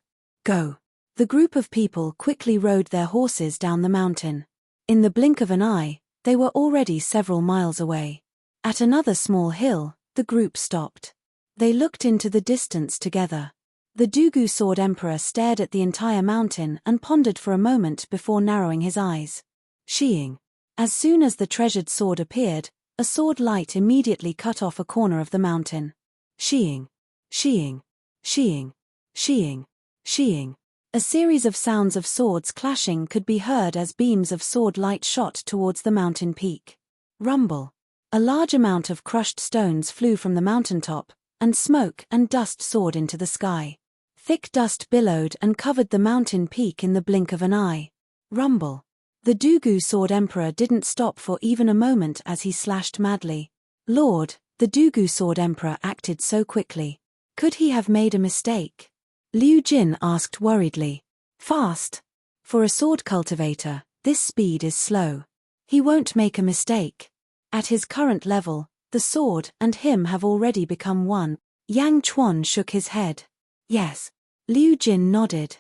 S1: Go. The group of people quickly rode their horses down the mountain. In the blink of an eye, they were already several miles away. At another small hill, the group stopped. They looked into the distance together. The Dugu Sword Emperor stared at the entire mountain and pondered for a moment before narrowing his eyes. Sheeing. As soon as the treasured sword appeared, a sword light immediately cut off a corner of the mountain. Sheeing. Sheeing. Sheeing. Sheeing. Sheeing. A series of sounds of swords clashing could be heard as beams of sword light shot towards the mountain peak. Rumble. A large amount of crushed stones flew from the mountaintop, and smoke and dust soared into the sky. Thick dust billowed and covered the mountain peak in the blink of an eye. Rumble. The Dugu Sword Emperor didn't stop for even a moment as he slashed madly. Lord, the Dugu Sword Emperor acted so quickly. Could he have made a mistake? Liu Jin asked worriedly. Fast. For a sword cultivator, this speed is slow. He won't make a mistake. At his current level, the sword and him have already become one. Yang Chuan shook his head. Yes. Liu Jin nodded.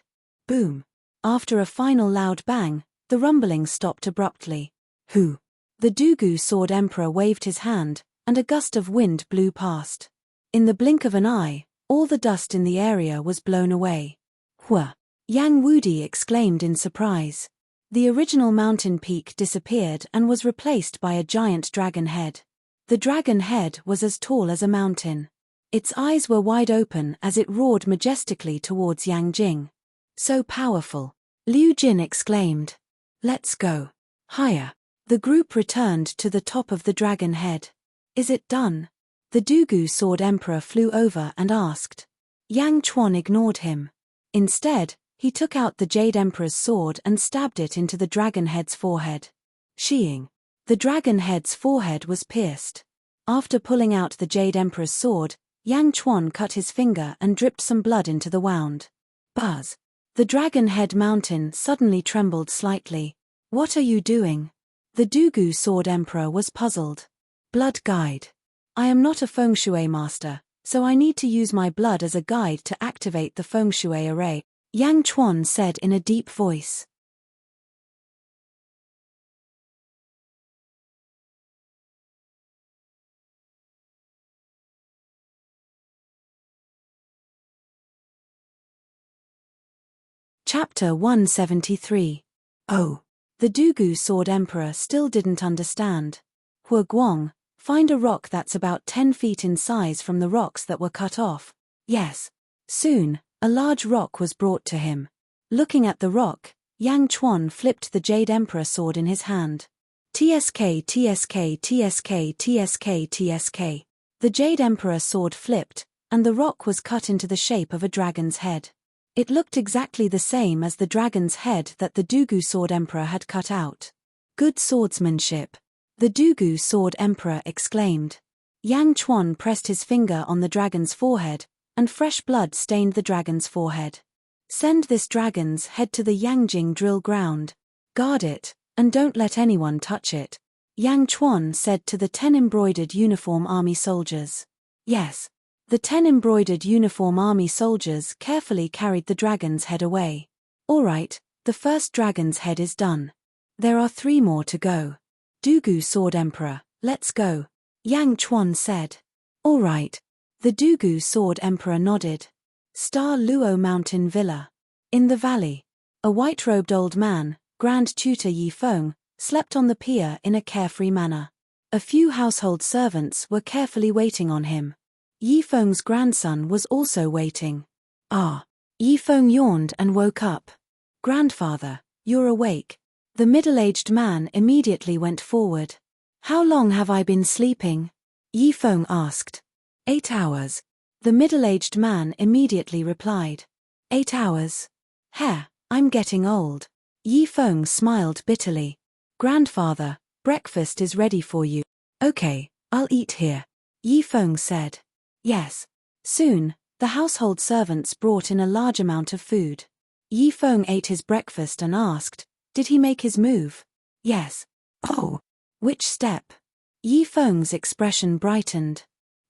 S1: Boom. After a final loud bang, the rumbling stopped abruptly. Who? The Dugu Sword Emperor waved his hand, and a gust of wind blew past. In the blink of an eye, all the dust in the area was blown away. Hua! Yang Wudi exclaimed in surprise. The original mountain peak disappeared and was replaced by a giant dragon head. The dragon head was as tall as a mountain. Its eyes were wide open as it roared majestically towards Yang Jing. So powerful! Liu Jin exclaimed. Let's go. Higher. The group returned to the top of the dragon head. Is it done? The Dugu Sword Emperor flew over and asked. Yang Chuan ignored him. Instead, he took out the Jade Emperor's sword and stabbed it into the dragon head's forehead. Sheeing. The dragon head's forehead was pierced. After pulling out the Jade Emperor's sword, Yang Chuan cut his finger and dripped some blood into the wound. Buzz. The dragon head mountain suddenly trembled slightly. What are you doing? The Dugu Sword Emperor was puzzled. Blood guide. I am not a feng shui master, so I need to use my blood as a guide to activate the feng shui array, Yang Chuan said in a deep voice. Chapter 173. Oh. The Dugu Sword Emperor still didn't understand. Hua Guang, find a rock that's about 10 feet in size from the rocks that were cut off. Yes. Soon, a large rock was brought to him. Looking at the rock, Yang Chuan flipped the Jade Emperor sword in his hand. TSK TSK TSK TSK TSK. The Jade Emperor sword flipped, and the rock was cut into the shape of a dragon's head. It looked exactly the same as the dragon's head that the Dugu Sword Emperor had cut out. Good swordsmanship. The Dugu Sword Emperor exclaimed. Yang Chuan pressed his finger on the dragon's forehead, and fresh blood stained the dragon's forehead. Send this dragon's head to the Yangjing drill ground. Guard it, and don't let anyone touch it. Yang Chuan said to the 10 embroidered uniform army soldiers. Yes. The 10 embroidered uniform army soldiers carefully carried the dragon's head away. All right, the first dragon's head is done. There are 3 more to go. Dugu Sword Emperor, let's go, Yang Chuan said. All right. The Dugu Sword Emperor nodded. Star Luo Mountain Villa. In the valley. A white-robed old man, Grand Tutor Yi Feng, slept on the pier in a carefree manner. A few household servants were carefully waiting on him. Yi Feng's grandson was also waiting. Ah. Yi Feng yawned and woke up. Grandfather, you're awake. The middle-aged man immediately went forward. How long have I been sleeping? Yi Feng asked. 8 hours. The middle-aged man immediately replied. 8 hours. Heh, I'm getting old. Yi Feng smiled bitterly. Grandfather, breakfast is ready for you. Okay, I'll eat here. Yi Feng said. Yes. Soon, the household servants brought in a large amount of food. Yi Feng ate his breakfast and asked, did he make his move? Yes. Oh. Which step? Yi Feng's expression brightened.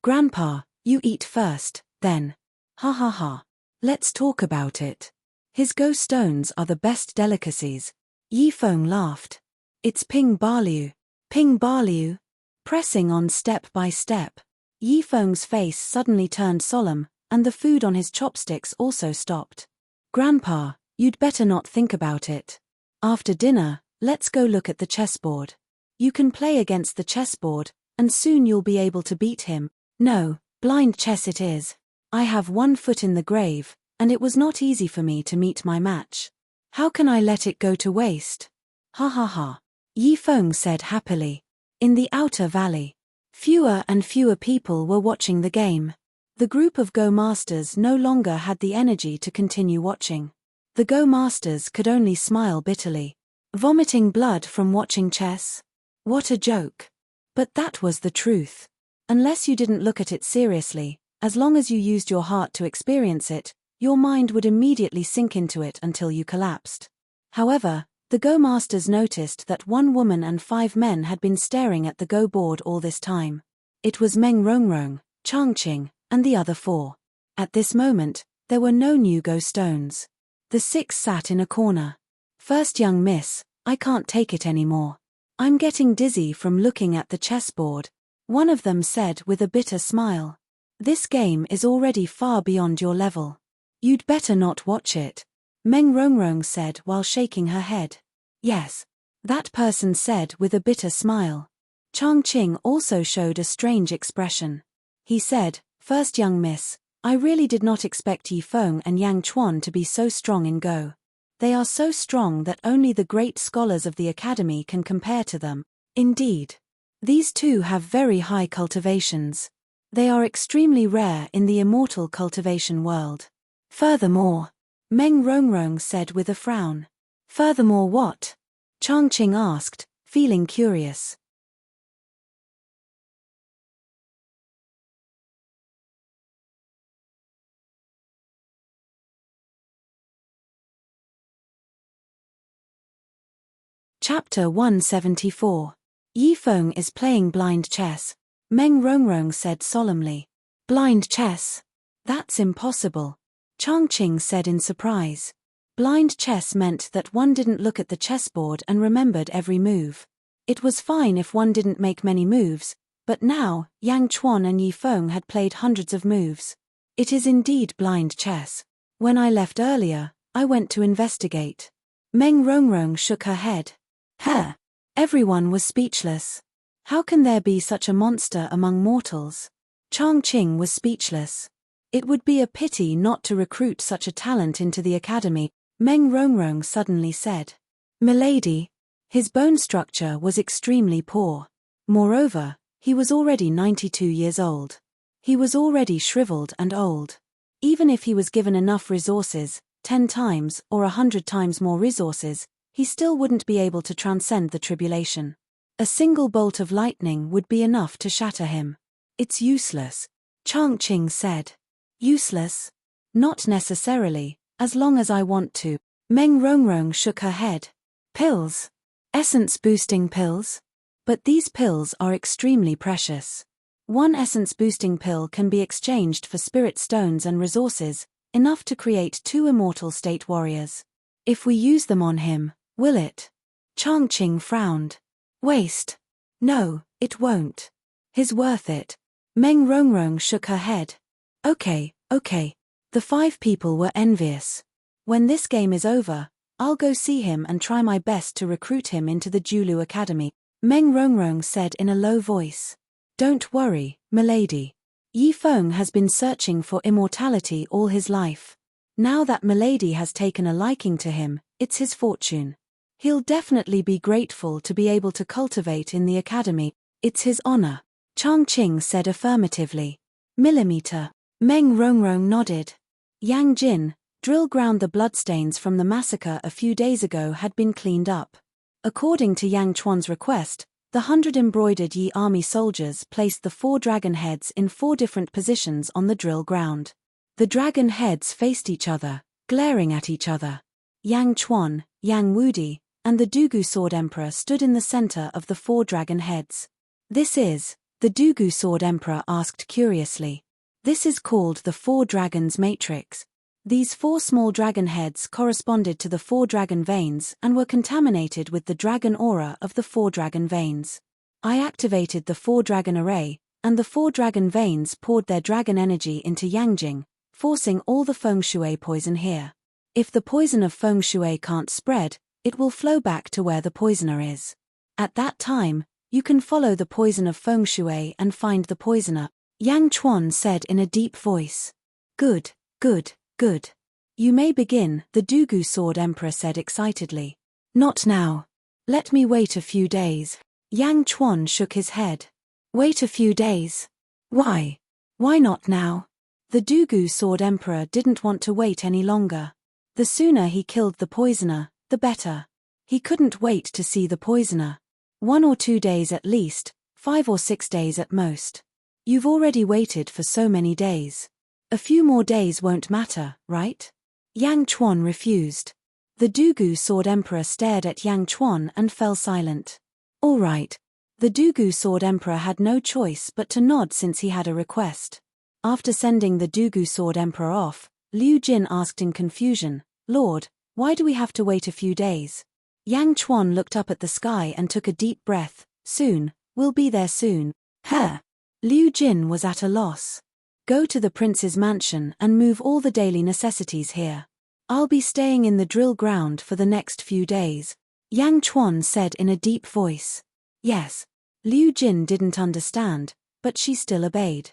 S1: Grandpa, you eat first, then. Ha ha ha. Let's talk about it. His go stones are the best delicacies. Yi Feng laughed. It's Ping Baliu. Ping Baliu. Pressing on step by step. Yi Feng's face suddenly turned solemn, and the food on his chopsticks also stopped. Grandpa, you'd better not think about it. After dinner, let's go look at the chessboard. You can play against the chessboard, and soon you'll be able to beat him. No, blind chess it is. I have one foot in the grave, and it was not easy for me to meet my match. How can I let it go to waste? Ha ha ha. Yi Feng said happily. In the outer valley, fewer and fewer people were watching the game. The group of Go Masters no longer had the energy to continue watching. The Go Masters could only smile bitterly. Vomiting blood from watching chess? What a joke. But that was the truth. Unless you didn't look at it seriously, as long as you used your heart to experience it, your mind would immediately sink into it until you collapsed. However, the Go Masters noticed that one woman and 5 men had been staring at the Go board all this time. It was Meng Rongrong, Changqing, and the other 4. At this moment, there were no new Go stones. The 6 sat in a corner. First young miss, I can't take it anymore. I'm getting dizzy from looking at the chessboard, one of them said with a bitter smile. This game is already far beyond your level. You'd better not watch it, Meng Rongrong said while shaking her head. Yes, that person said with a bitter smile. Changqing also showed a strange expression. He said, First young miss, I really did not expect Yi Feng and Yang Chuan to be so strong in Go. They are so strong that only the great scholars of the academy can compare to them. Indeed. These two have very high cultivations. They are extremely rare in the Immortal cultivation world. Furthermore, Meng Rongrong said with a frown. Furthermore what? Changqing asked, feeling curious. Chapter 174. Yi Feng is playing blind chess. Meng Rongrong said solemnly. Blind chess? That's impossible. Changqing said in surprise. Blind chess meant that one didn't look at the chessboard and remembered every move. It was fine if one didn't make many moves, but now, Yang Chuan and Yi Feng had played hundreds of moves. It is indeed blind chess. When I left earlier, I went to investigate. Meng Rongrong shook her head. Huh. Everyone was speechless. How can there be such a monster among mortals? Changqing was speechless. It would be a pity not to recruit such a talent into the academy, Meng Rongrong suddenly said. Milady. His bone structure was extremely poor. Moreover, he was already 92 years old. He was already shriveled and old. Even if he was given enough resources, 10 times or 100 times more resources, he still wouldn't be able to transcend the tribulation. A single bolt of lightning would be enough to shatter him. It's useless, Changqing said. Useless? Not necessarily, as long as I want to. Meng Rongrong shook her head. Pills? Essence-boosting pills? But these pills are extremely precious. One essence-boosting pill can be exchanged for spirit stones and resources, enough to create 2 immortal state warriors. If we use them on him, will it? Changqing frowned. Waste. No, it won't. He's worth it. Meng Rongrong shook her head. Okay. The 5 people were envious. When this game is over, I'll go see him and try my best to recruit him into the Julu Academy, Meng Rongrong said in a low voice. Don't worry, milady. Yi Feng has been searching for immortality all his life. Now that milady has taken a liking to him, it's his fortune. He'll definitely be grateful to be able to cultivate in the academy. It's his honor. Changqing said affirmatively. Millimeter. Meng Rongrong nodded. Yang Jin, drill ground. The bloodstains from the massacre a few days ago had been cleaned up. According to Yang Chuan's request, the 100 embroidered Yi army soldiers placed the 4 dragon heads in 4 different positions on the drill ground. The dragon heads faced each other, glaring at each other. Yang Chuan, Yang Wudi, and the Dugu Sword Emperor stood in the center of the 4 dragon heads. This is, the Dugu Sword Emperor asked curiously. This is called the 4 Dragons Matrix. These 4 small dragon heads corresponded to the 4 dragon veins and were contaminated with the dragon aura of the 4 dragon veins. I activated the 4 dragon array, and the 4 dragon veins poured their dragon energy into Yangjing, forcing all the feng shui poison here. If the poison of feng shui can't spread, it will flow back to where the poisoner is. At that time, you can follow the poison of feng shui and find the poisoner, Yang Chuan said in a deep voice. Good, good, good. You may begin, the Dugu Sword Emperor said excitedly. Not now. Let me wait a few days. Yang Chuan shook his head. Wait a few days? Why? Why not now? The Dugu Sword Emperor didn't want to wait any longer. The sooner he killed the poisoner, the better. He couldn't wait to see the poisoner. 1 or 2 days at least, 5 or 6 days at most. You've already waited for so many days. A few more days won't matter, right? Yang Chuan refused. The Dugu Sword Emperor stared at Yang Chuan and fell silent. All right. The Dugu Sword Emperor had no choice but to nod since he had a request. After sending the Dugu Sword Emperor off, Liu Jin asked in confusion, Lord, why do we have to wait a few days? Yang Chuan looked up at the sky and took a deep breath. Soon, we'll be there soon. Liu Jin was at a loss. Go to the prince's mansion and move all the daily necessities here. I'll be staying in the drill ground for the next few days, Yang Chuan said in a deep voice. Yes. Liu Jin didn't understand, but she still obeyed.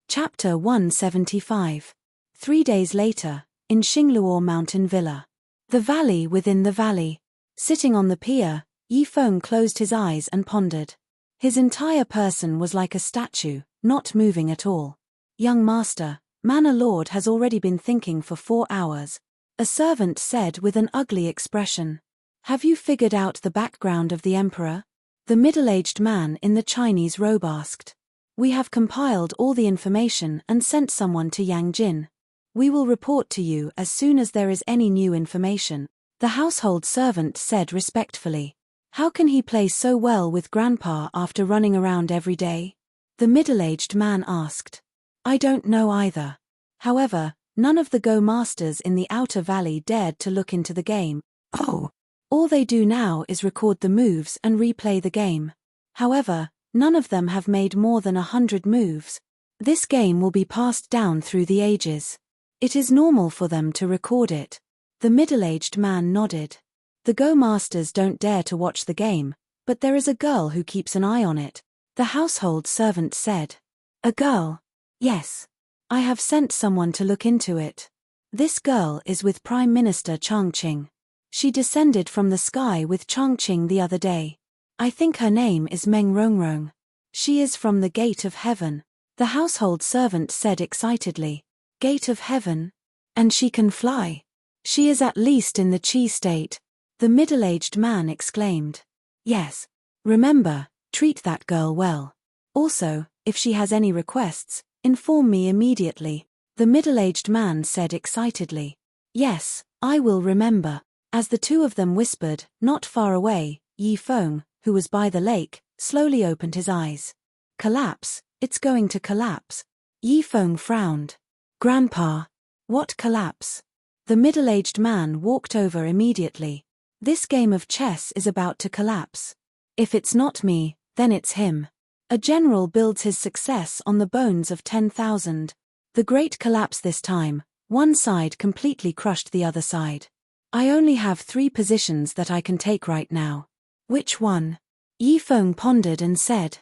S1: Chapter 175. 3 days later, in Xingluo Mountain Villa. The valley within the valley. Sitting on the pier, Yi Feng closed his eyes and pondered. His entire person was like a statue, not moving at all. Young master, Manor Lord has already been thinking for 4 hours. A servant said with an ugly expression. Have you figured out the background of the emperor? The middle-aged man in the Chinese robe asked. We have compiled all the information and sent someone to Yangjin. We will report to you as soon as there is any new information, the household servant said respectfully. How can he play so well with Grandpa after running around every day? The middle-aged man asked. I don't know either. However, none of the Go masters in the outer valley dared to look into the game. All they do now is record the moves and replay the game. However, none of them have made more than 100 moves. This game will be passed down through the ages. It is normal for them to record it. The middle-aged man nodded. The Go masters don't dare to watch the game, but there is a girl who keeps an eye on it, the household servant said. A girl? Yes. I have sent someone to look into it. This girl is with Prime Minister Changqing. She descended from the sky with Changqing the other day. I think her name is Meng Rongrong. She is from the Gate of Heaven, the household servant said excitedly. Gate of Heaven? And she can fly? She is at least in the Qi state, the middle-aged man exclaimed. Yes. Remember, treat that girl well. Also, if she has any requests, inform me immediately, the middle-aged man said excitedly. Yes, I will remember. As the two of them whispered, not far away, Yi Feng, who was by the lake, slowly opened his eyes. Collapse, it's going to collapse. Yi Feng frowned. Grandpa. What collapse? The middle-aged man walked over immediately. This game of chess is about to collapse. If it's not me, then it's him. A general builds his success on the bones of 10,000. The great collapse this time, one side completely crushed the other side. I only have 3 positions that I can take right now. Which one? Yi Feng pondered and said.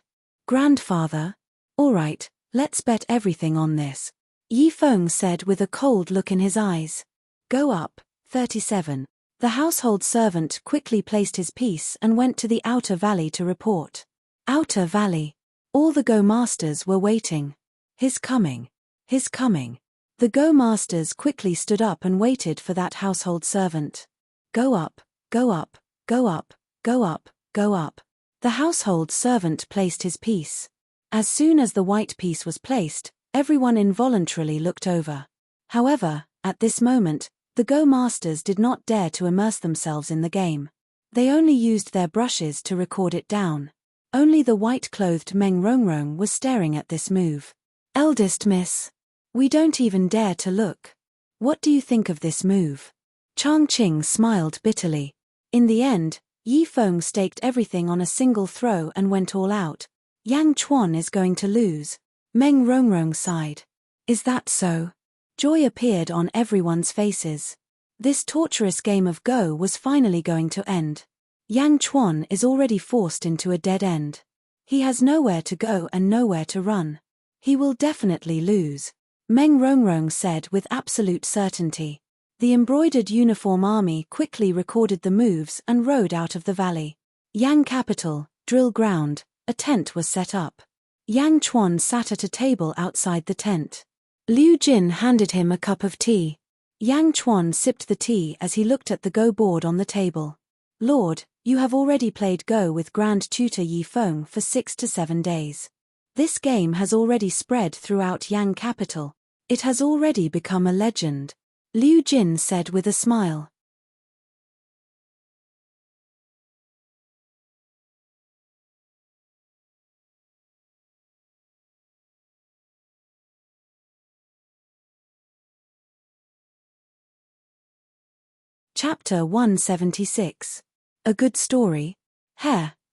S1: Grandfather? All right, let's bet everything on this. Yi Feng said with a cold look in his eyes. Go up, 37. The household servant quickly placed his piece and went to the outer valley to report. Outer valley. All the Go masters were waiting. His coming. His coming. The Go masters quickly stood up and waited for that household servant. Go up, go up, go up, go up, go up. The household servant placed his piece. As soon as the white piece was placed, everyone involuntarily looked over. However, at this moment, The Go masters did not dare to immerse themselves in the game. They only used their brushes to record it down. Only the white-clothed Meng Rongrong was staring at this move. Eldest miss. We don't even dare to look. What do you think of this move? Chang Qing smiled bitterly. In the end, Yi Feng staked everything on a single throw and went all out. Yang Chuan is going to lose. Meng Rongrong sighed. Is that so? Joy appeared on everyone's faces. This torturous game of Go was finally going to end. Yang Chuan is already forced into a dead end. He has nowhere to go and nowhere to run. He will definitely lose. Meng Rongrong said with absolute certainty. The embroidered uniform army quickly recorded the moves and rode out of the valley. Yang capital, drill ground, a tent was set up. Yang Chuan sat at a table outside the tent. Liu Jin handed him a cup of tea. Yang Chuan sipped the tea as he looked at the Go board on the table. Lord, you have already played Go with Grand Tutor Yi Feng for 6 to 7 days. This game has already spread throughout Yang capital. It has already become a legend. Liu Jin said with a smile. Chapter 176. A good story?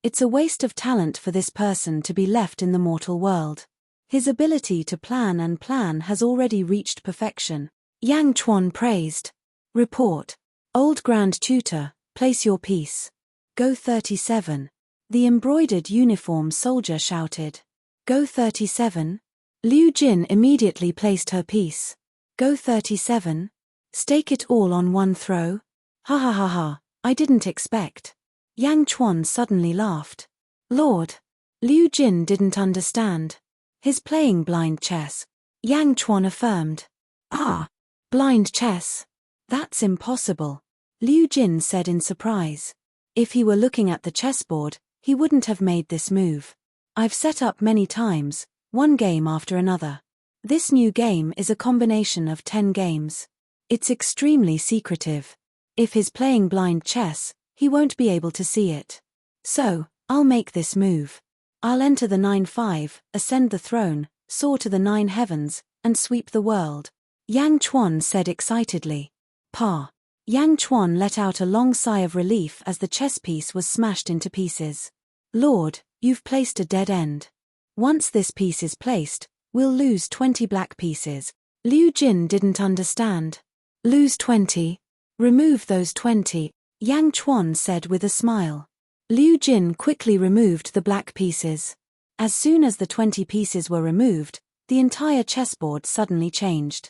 S1: It's a waste of talent for this person to be left in the mortal world. His ability to plan and plan has already reached perfection. Yang Chuan praised. Report. Old Grand Tutor, place your piece. Go 37. The embroidered uniform soldier shouted. Go 37. Liu Jin immediately placed her piece. Go 37. Stake it all on one throw? Ha ha ha ha, I didn't expect. Yang Chuan suddenly laughed. Lord. Liu Jin didn't understand. His playing blind chess. Yang Chuan affirmed. Ah, blind chess. That's impossible. Liu Jin said in surprise. If he were looking at the chessboard, he wouldn't have made this move. I've set up many times, one game after another. This new game is a combination of 10 games. It's extremely secretive. If he's playing blind chess, he won't be able to see it. So, I'll make this move. I'll enter the 9-5, ascend the throne, soar to the 9 heavens, and sweep the world. Yang Chuan said excitedly. Pa. Yang Chuan let out a long sigh of relief as the chess piece was smashed into pieces. Lord, you've placed a dead end. Once this piece is placed, we'll lose 20 black pieces. Liu Jin didn't understand. Lose 20? Remove those 20, Yang Chuan said with a smile. Liu Jin quickly removed the black pieces. As soon as the 20 pieces were removed, the entire chessboard suddenly changed.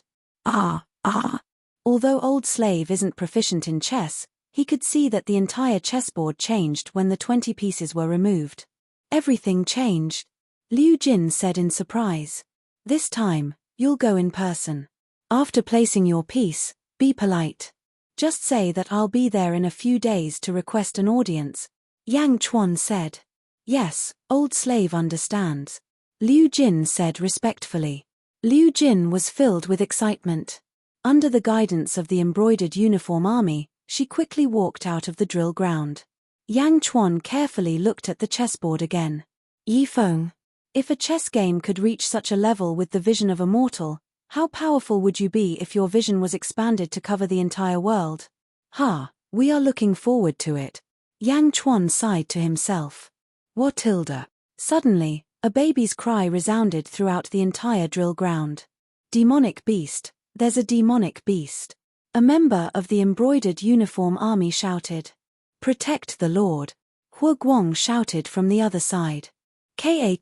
S1: Although Old Slave isn't proficient in chess, he could see that the entire chessboard changed when the 20 pieces were removed. Everything changed. Liu Jin said in surprise. This time, you'll go in person. After placing your piece, be polite. Just say that I'll be there in a few days to request an audience. Yang Chuan said. Yes, Old Slave understands. Liu Jin said respectfully. Liu Jin was filled with excitement. Under the guidance of the embroidered uniform army, she quickly walked out of the drill ground. Yang Chuan carefully looked at the chessboard again. Yi Feng. If a chess game could reach such a level with the vision of a mortal, how powerful would you be if your vision was expanded to cover the entire world? We are looking forward to it. Yang Chuan sighed to himself. Tilda. Suddenly, a baby's cry resounded throughout the entire drill ground. Demonic beast, there's a demonic beast. A member of the embroidered uniform army shouted. Protect the Lord. Hua Guang shouted from the other side. Ka.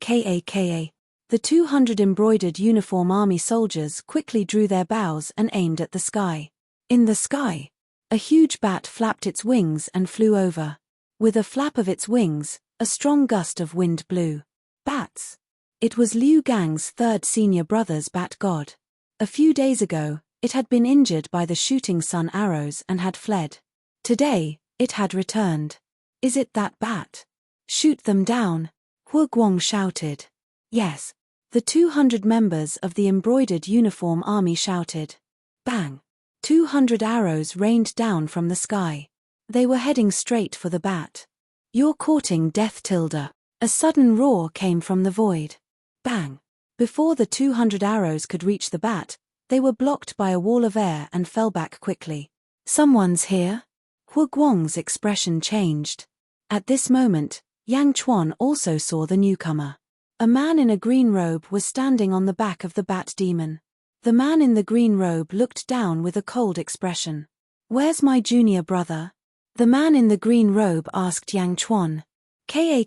S1: The 200 embroidered uniform army soldiers quickly drew their bows and aimed at the sky. In the sky, a huge bat flapped its wings and flew over. With a flap of its wings, a strong gust of wind blew. Bats. It was Liu Gang's third senior brother's bat god. A few days ago, it had been injured by the shooting sun arrows and had fled. Today, it had returned. Is it that bat? Shoot them down, Hua Guang shouted. Yes. The 200 members of the embroidered uniform army shouted. Bang! 200 arrows rained down from the sky. They were heading straight for the bat. "You're courting death, Tilda." A sudden roar came from the void. Bang! Before the 200 arrows could reach the bat, they were blocked by a wall of air and fell back quickly. "Someone's here?" Hu Guang's expression changed. At this moment, Yang Chuan also saw the newcomer. A man in a green robe was standing on the back of the bat demon. The man in the green robe looked down with a cold expression. "Where's my junior brother?" The man in the green robe asked Yang Chuan. "Ka.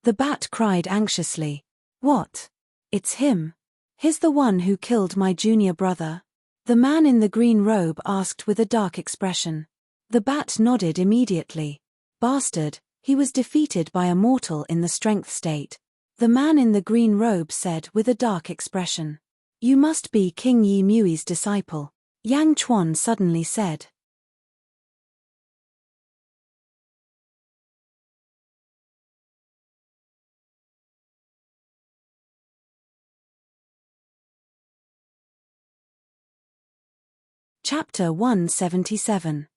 S1: The bat cried anxiously. "What? It's him. He's the one who killed my junior brother?" The man in the green robe asked with a dark expression. The bat nodded immediately. "Bastard, he was defeated by Immortal in the strength state." The man in the green robe said with a dark expression. "You must be King Yi Mui's disciple," Yang Chuan suddenly said. Chapter 177.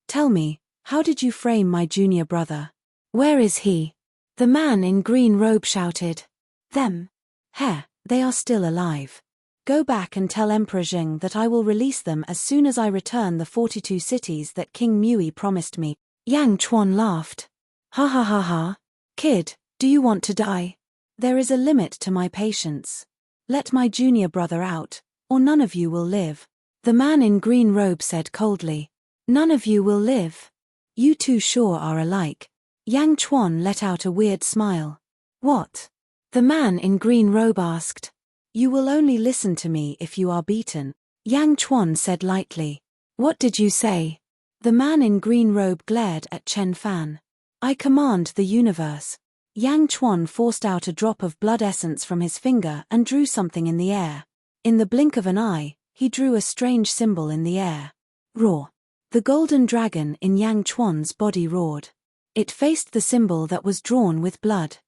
S1: Tell me, how did you frame my junior brother? Where is he? The man in green robe shouted. "Them? Heh, they are still alive. Go back and tell Emperor Jing that I will release them as soon as I return the 42 cities that King Mui promised me." Yang Chuan laughed. "Ha ha ha ha. Kid, do you want to die? There is a limit to my patience. Let my junior brother out, or none of you will live." The man in green robe said coldly. "None of you will live? You two sure are alike." Yang Chuan let out a weird smile. "What?" the man in green robe asked. "You will only listen to me if you are beaten," Yang Chuan said lightly. "What did you say?" The man in green robe glared at Chen Fan. "I command the universe." Yang Chuan forced out a drop of blood essence from his finger and drew something in the air. In the blink of an eye, he drew a strange symbol in the air. Roar! The golden dragon in Yang Chuan's body roared. It faced the symbol that was drawn with blood.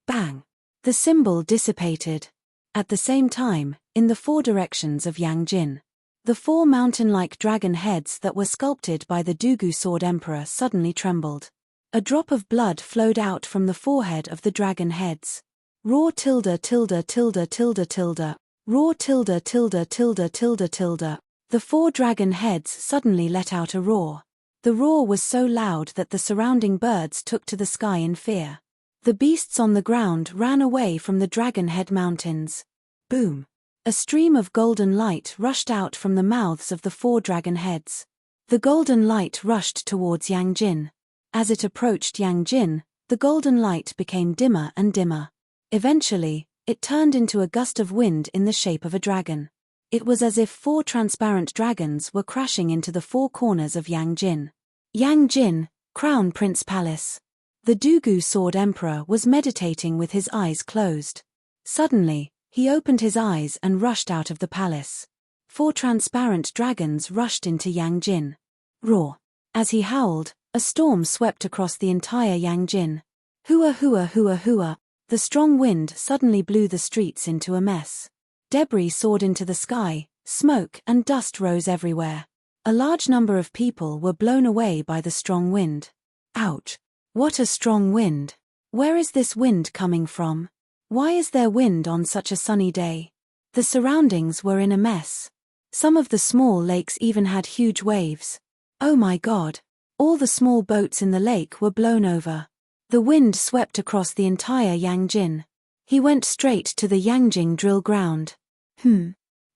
S1: Bang! The symbol dissipated. At the same time, in the four directions of Yang Jin, the four mountain-like dragon heads that were sculpted by the Dugu Sword Emperor suddenly trembled. A drop of blood flowed out from the forehead of the dragon heads. Roar tilde tilde tilde tilde tilde. Roar tilde tilde tilde tilde tilde. The four dragon heads suddenly let out a roar. The roar was so loud that the surrounding birds took to the sky in fear. The beasts on the ground ran away from the dragon head mountains. Boom! A stream of golden light rushed out from the mouths of the four dragon heads. The golden light rushed towards Yang Jin. As it approached Yang Jin, the golden light became dimmer and dimmer. Eventually, it turned into a gust of wind in the shape of a dragon. It was as if four transparent dragons were crashing into the four corners of Yang Jin. Yang Jin, Crown Prince Palace. The Dugu Sword Emperor was meditating with his eyes closed. Suddenly, he opened his eyes and rushed out of the palace. Four transparent dragons rushed into Yang Jin. Roar! As he howled, a storm swept across the entire Yang Jin. Hua hua hua hua! The strong wind suddenly blew the streets into a mess. Debris soared into the sky, smoke and dust rose everywhere. A large number of people were blown away by the strong wind. Ouch! What a strong wind! Where is this wind coming from? Why is there wind on such a sunny day? The surroundings were in a mess. Some of the small lakes even had huge waves. Oh my God! All the small boats in the lake were blown over. The wind swept across the entire Yang Jin. He went straight to the Yangjing drill ground.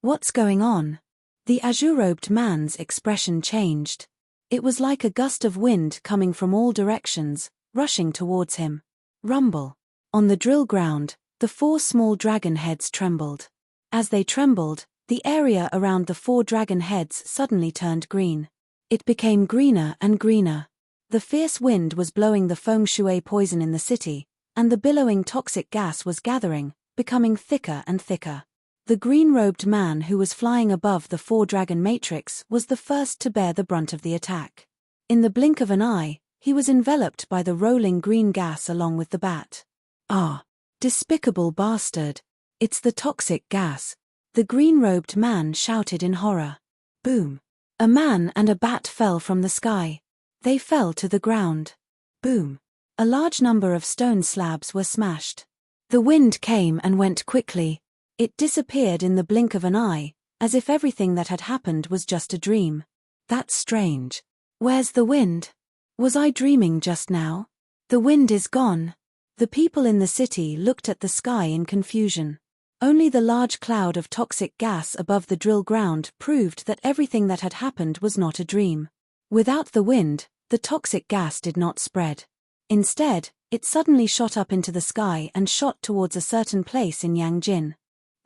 S1: What's going on? The azure-robed man's expression changed. It was like a gust of wind coming from all directions, rushing towards him. Rumble. On the drill ground, the four small dragon heads trembled. As they trembled, the area around the four dragon heads suddenly turned green. It became greener and greener. The fierce wind was blowing the feng shui poison in the city, and the billowing toxic gas was gathering, becoming thicker and thicker. The green-robed man who was flying above the four-dragon matrix was the first to bear the brunt of the attack. In the blink of an eye, he was enveloped by the rolling green gas along with the bat. Ah! Despicable bastard! It's the toxic gas. The green-robed man shouted in horror. Boom! A man and a bat fell from the sky. They fell to the ground. Boom! A large number of stone slabs were smashed. The wind came and went quickly. It disappeared in the blink of an eye, as if everything that had happened was just a dream. That's strange. Where's the wind? Was I dreaming just now? The wind is gone. The people in the city looked at the sky in confusion. Only the large cloud of toxic gas above the drill ground proved that everything that had happened was not a dream. Without the wind, the toxic gas did not spread. Instead, it suddenly shot up into the sky and shot towards a certain place in Yangjin.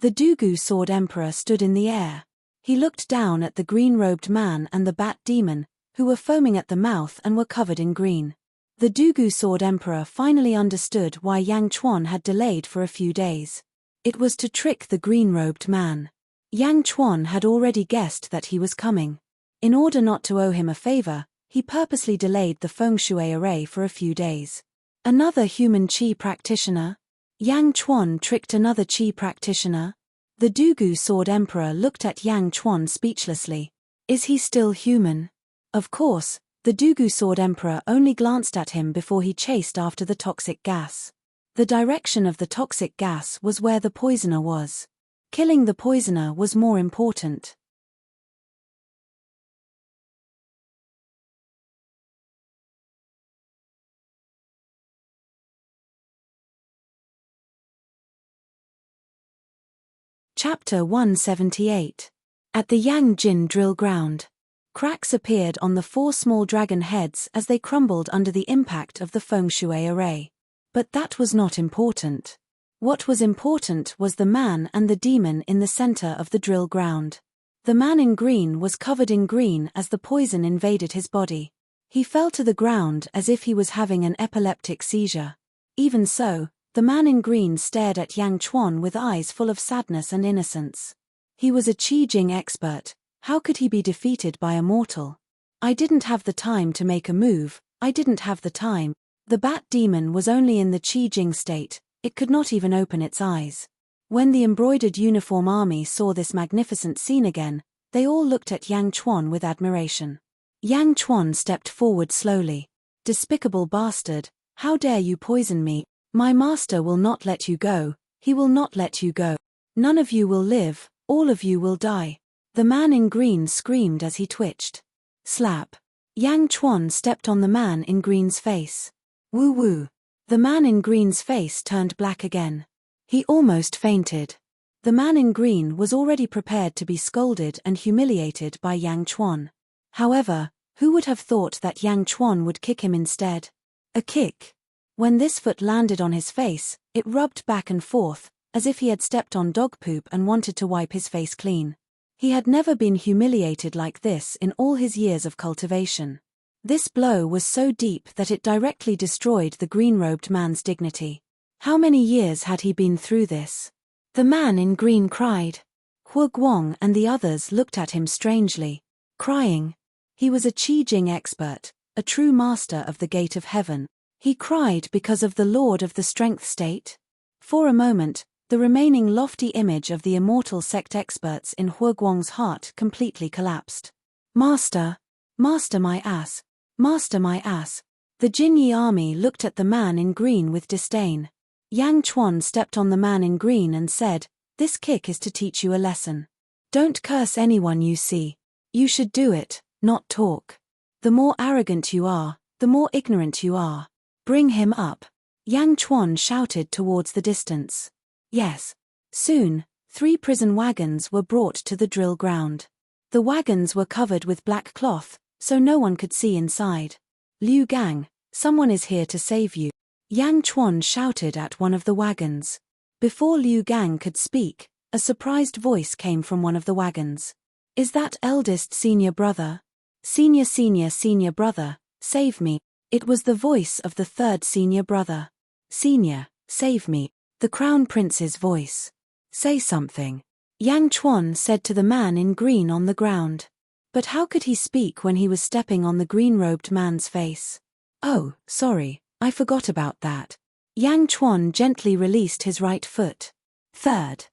S1: The Dugu Sword Emperor stood in the air. He looked down at the green-robed man and the bat demon, who were foaming at the mouth and were covered in green. The Dugu Sword Emperor finally understood why Yang Chuan had delayed for a few days. It was to trick the green-robed man. Yang Chuan had already guessed that he was coming. In order not to owe him a favor, he purposely delayed the feng shui array for a few days. Another human qi practitioner? Yang Chuan tricked another qi practitioner? The Dugu Sword Emperor looked at Yang Chuan speechlessly. Is he still human? Of course, the Dugu Sword Emperor only glanced at him before he chased after the toxic gas. The direction of the toxic gas was where the poisoner was. Killing the poisoner was more important. Chapter 178. At the Yangjin drill ground. Cracks appeared on the 4 small dragon heads as they crumbled under the impact of the feng shui array. But that was not important. What was important was the man and the demon in the center of the drill ground. The man in green was covered in green as the poison invaded his body. He fell to the ground as if he was having an epileptic seizure. Even so, the man in green stared at Yang Chuan with eyes full of sadness and innocence. He was a Qi Jing expert. How could he be defeated by a mortal? I didn't have the time to make a move, I didn't have the time. The bat demon was only in the Qi Jing state, it could not even open its eyes. When the embroidered uniform army saw this magnificent scene again, they all looked at Yang Chuan with admiration. Yang Chuan stepped forward slowly. Despicable bastard, how dare you poison me? My master will not let you go, he will not let you go. None of you will live, all of you will die. The man in green screamed as he twitched. Slap. Yang Chuan stepped on the man in green's face. Woo woo. The man in green's face turned black again. He almost fainted. The man in green was already prepared to be scolded and humiliated by Yang Chuan. However, who would have thought that Yang Chuan would kick him instead? A kick. When this foot landed on his face, it rubbed back and forth, as if he had stepped on dog poop and wanted to wipe his face clean. He had never been humiliated like this in all his years of cultivation. This blow was so deep that it directly destroyed the green-robed man's dignity. How many years had he been through this? The man in green cried. Hu Guang and the others looked at him strangely. Crying. He was a Qi Jing expert, a true master of the gate of heaven. He cried because of the Lord of the Strength State? For a moment, the remaining lofty image of the Immortal sect experts in Hu Guang's heart completely collapsed. Master! Master my ass! Master my ass! The Jinyi army looked at the man in green with disdain. Yang Chuan stepped on the man in green and said, "This kick is to teach you a lesson. Don't curse anyone you see. You should do it, not talk. The more arrogant you are, the more ignorant you are. Bring him up." Yang Chuan shouted towards the distance. Yes. Soon, 3 prison wagons were brought to the drill ground. The wagons were covered with black cloth, so no one could see inside. Liu Gang, someone is here to save you. Yang Chuan shouted at one of the wagons. Before Liu Gang could speak, a surprised voice came from one of the wagons. Is that eldest senior brother? Senior brother, save me. It was the voice of the 3rd senior brother. Senior, save me. The crown prince's voice. Say something. Yang Chuan said to the man in green on the ground. But how could he speak when he was stepping on the green-robed man's face? Oh, sorry, I forgot about that. Yang Chuan gently released his right foot. Third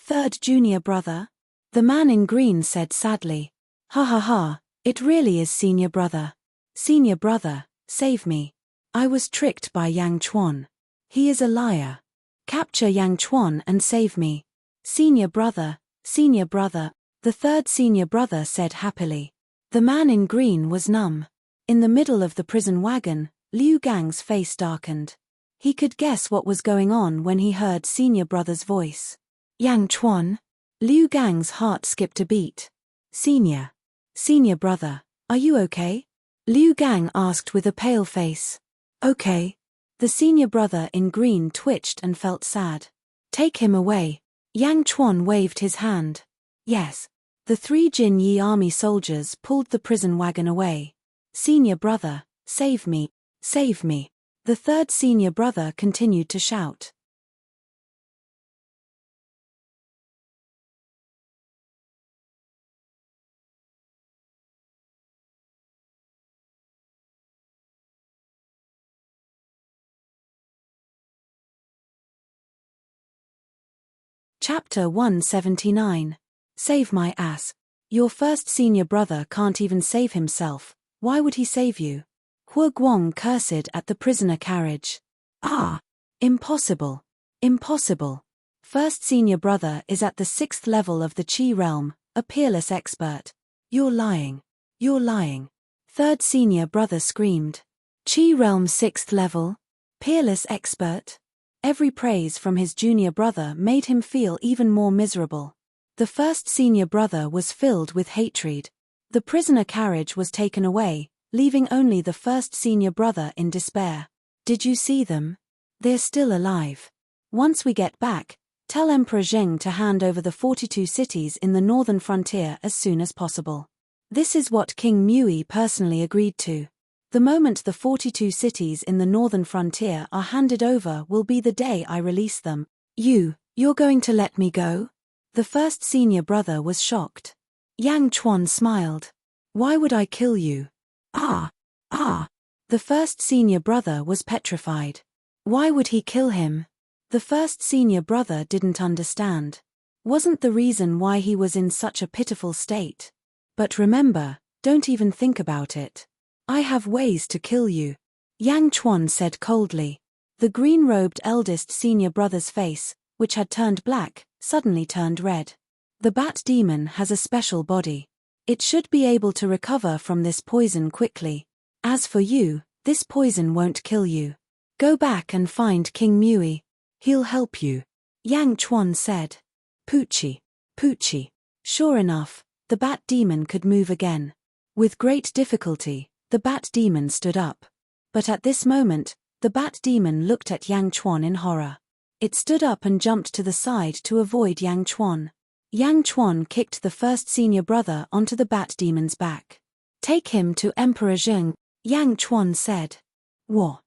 S1: Third junior brother? The man in green said sadly. Ha ha ha, it really is senior brother. Senior brother, save me. I was tricked by Yang Chuan. He is a liar. Capture Yang Chuan and save me. Senior brother, the third senior brother said happily. The man in green was numb. In the middle of the prison wagon, Liu Gang's face darkened. He could guess what was going on when he heard senior brother's voice. Yang Chuan? Liu Gang's heart skipped a beat. Senior brother, are you okay? Liu Gang asked with a pale face. Okay. The senior brother in green twitched and felt sad. Take him away. Yang Chuan waved his hand. Yes. The 3 Jin Yi army soldiers pulled the prison wagon away. Senior brother, save me, save me. The third senior brother continued to shout. Chapter 179. Save my ass. Your first senior brother can't even save himself, why would he save you? Hua Guang cursed at the prisoner carriage. Ah! Impossible. Impossible. First senior brother is at the 6th level of the Qi realm, a peerless expert. You're lying. You're lying. Third senior brother screamed. Qi realm 6th level? Peerless expert? Every praise from his junior brother made him feel even more miserable. The first senior brother was filled with hatred. The prisoner carriage was taken away, leaving only the first senior brother in despair. Did you see them? They're still alive. Once we get back, tell Emperor Zheng to hand over the 42 cities in the northern frontier as soon as possible. This is what King Mui personally agreed to. The moment the 42 cities in the northern frontier are handed over will be the day I release them. You're going to let me go? The first senior brother was shocked. Yang Chuan smiled. Why would I kill you? Ah! The first senior brother was petrified. Why would he kill him? The first senior brother didn't understand. Wasn't the reason why he was in such a pitiful state? But remember, don't even think about it. I have ways to kill you. Yang Chuan said coldly. The green-robed eldest senior brother's face, which had turned black, suddenly turned red. The bat demon has a special body. It should be able to recover from this poison quickly. As for you, this poison won't kill you. Go back and find King Mui. He'll help you. Yang Chuan said. Poochie. Sure enough, the bat demon could move again. With great difficulty, the bat demon stood up. But at this moment, the bat demon looked at Yang Chuan in horror. It stood up and jumped to the side to avoid Yang Chuan. Yang Chuan kicked the first senior brother onto the bat demon's back. Take him to Emperor Zheng, Yang Chuan said. War.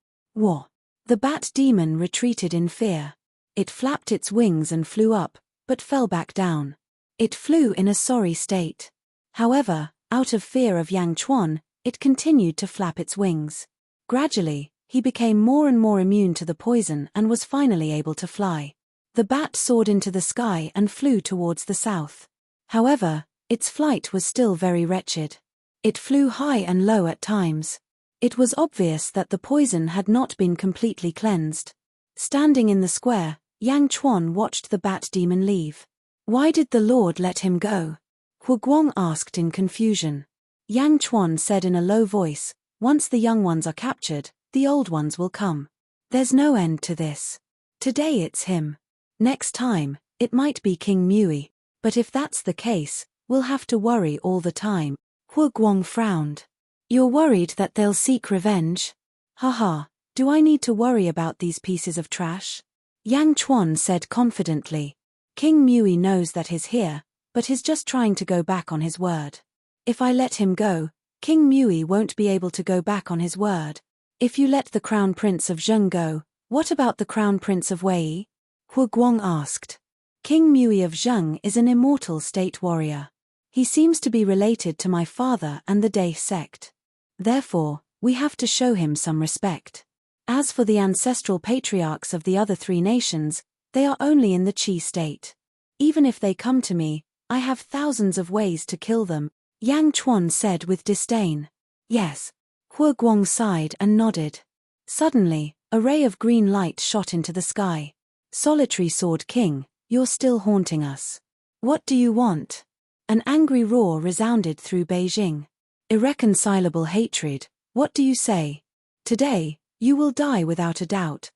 S1: The bat demon retreated in fear. It flapped its wings and flew up, but fell back down. It flew in a sorry state. However, out of fear of Yang Chuan, it continued to flap its wings. Gradually, he became more and more immune to the poison and was finally able to fly. The bat soared into the sky and flew towards the south. However, its flight was still very wretched. It flew high and low at times. It was obvious that the poison had not been completely cleansed. Standing in the square, Yang Chuan watched the bat demon leave. Why did the Lord let him go? Hua Guang asked in confusion. Yang Chuan said in a low voice, once the young ones are captured, the old ones will come. There's no end to this. Today it's him. Next time, it might be King Mui. But if that's the case, we'll have to worry all the time. Hua Guang frowned. You're worried that they'll seek revenge? Haha, do I need to worry about these pieces of trash? Yang Chuan said confidently. King Mui knows that he's here, but he's just trying to go back on his word. If I let him go, King Mui won't be able to go back on his word. If you let the Crown Prince of Zheng go, what about the Crown Prince of Wei? Hua Guang asked. King Mui of Zheng is an immortal state warrior. He seems to be related to my father and the Dai sect. Therefore, we have to show him some respect. As for the ancestral patriarchs of the other 3 nations, they are only in the Qi state. Even if they come to me, I have thousands of ways to kill them, Yang Chuan said with disdain. Yes. Hua Guang sighed and nodded. Suddenly, a ray of green light shot into the sky. Solitary Sword King, you're still haunting us. What do you want? An angry roar resounded through Beijing. Irreconcilable hatred, what do you say? Today, you will die without a doubt.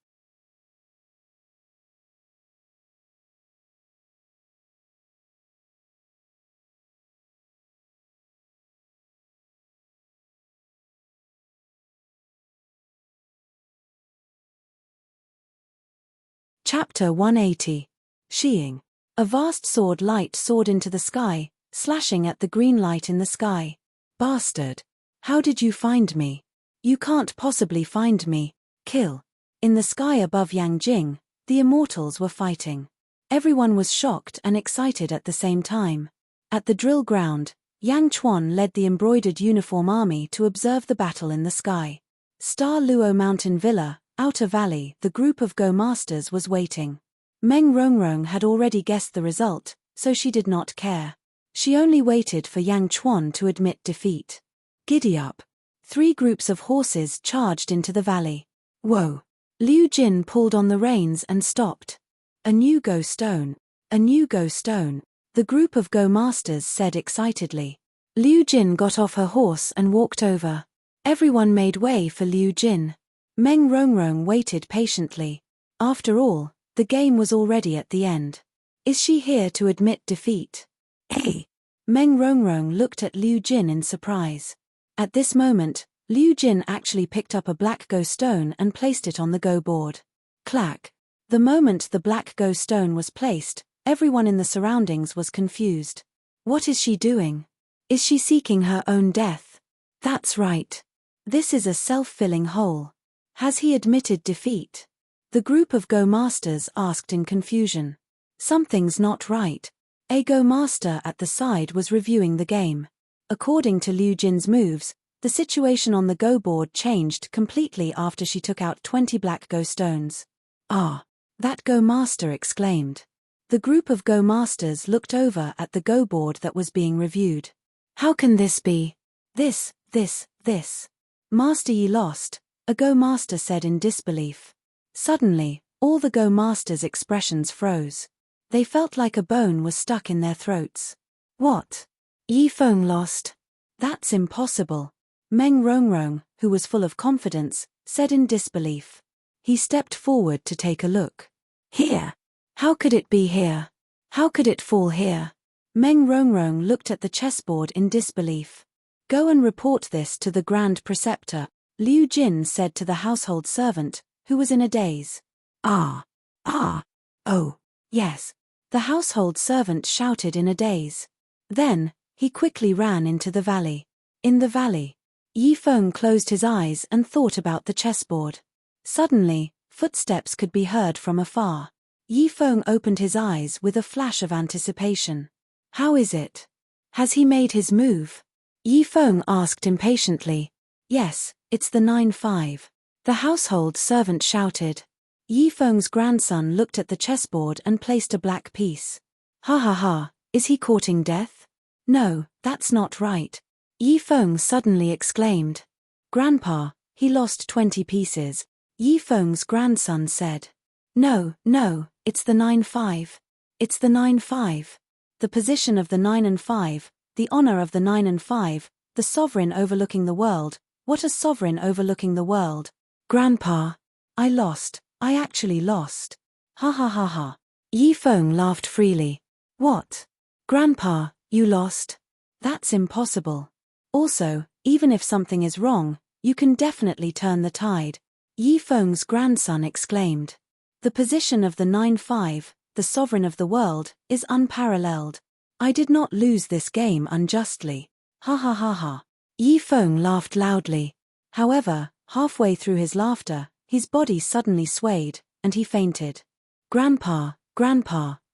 S1: Chapter 180. Shiying. A vast sword light soared into the sky, slashing at the green light in the sky. Bastard! How did you find me? You can't possibly find me. Kill. In the sky above Yangjing, the Immortals were fighting. Everyone was shocked and excited at the same time. At the drill ground, Yang Chuan led the embroidered uniform army to observe the battle in the sky. Star Luo Mountain Villa, Outer Valley, the group of Go Masters was waiting. Meng Rongrong had already guessed the result, so she did not care. She only waited for Yang Chuan to admit defeat. Giddy up. 3 groups of horses charged into the valley. Whoa! Liu Jin pulled on the reins and stopped. A new Go Stone. A new Go Stone, the group of Go Masters said excitedly. Liu Jin got off her horse and walked over. Everyone made way for Liu Jin. Meng Rongrong waited patiently. After all, the game was already at the end. Is she here to admit defeat? Hey! Meng Rongrong looked at Liu Jin in surprise. At this moment, Liu Jin actually picked up a black Go stone and placed it on the Go board. Clack! The moment the black Go stone was placed, everyone in the surroundings was confused. What is she doing? Is she seeking her own death? That's right. This is a self-filling hole. Has he admitted defeat? The group of Go Masters asked in confusion. Something's not right. A Go Master at the side was reviewing the game. According to Liu Jin's moves, the situation on the Go board changed completely after she took out 20 black Go stones. Ah! That Go Master exclaimed. The group of Go Masters looked over at the Go board that was being reviewed. How can this be? This. Master Yi lost, a Go Master said in disbelief. Suddenly, all the Go Masters' expressions froze. They felt like a bone was stuck in their throats. What? Yi Feng lost? That's impossible. Meng Rongrong, who was full of confidence, said in disbelief. He stepped forward to take a look. Here? How could it be here? How could it fall here? Meng Rongrong looked at the chessboard in disbelief. Go and report this to the Grand Preceptor, Liu Jin said to the household servant, who was in a daze. Oh, yes. The household servant shouted in a daze. Then, he quickly ran into the valley. In the valley, Yi Feng closed his eyes and thought about the chessboard. Suddenly, footsteps could be heard from afar. Yi Feng opened his eyes with a flash of anticipation. How is it? Has he made his move? Yi Feng asked impatiently. Yes, it's the 9-5. The household servant shouted. Yi Feng's grandson looked at the chessboard and placed a black piece. Ha, is he courting death? No, that's not right. Yi Feng suddenly exclaimed. Grandpa, he lost 20 pieces. Yi Feng's grandson said. No, it's the 9-5. It's the 9-5. The position of the 9 and 5, the honor of the 9 and 5, the sovereign overlooking the world. What a sovereign overlooking the world. Grandpa, I lost. I actually lost. Ha. Yi Feng laughed freely. What? Grandpa, you lost? That's impossible. Also, even if something is wrong, you can definitely turn the tide. Yi Feng's grandson exclaimed. The position of the 9-5, the sovereign of the world, is unparalleled. I did not lose this game unjustly. Ha. Yi Feng laughed loudly. However, halfway through his laughter, his body suddenly swayed, and he fainted. Grandpa,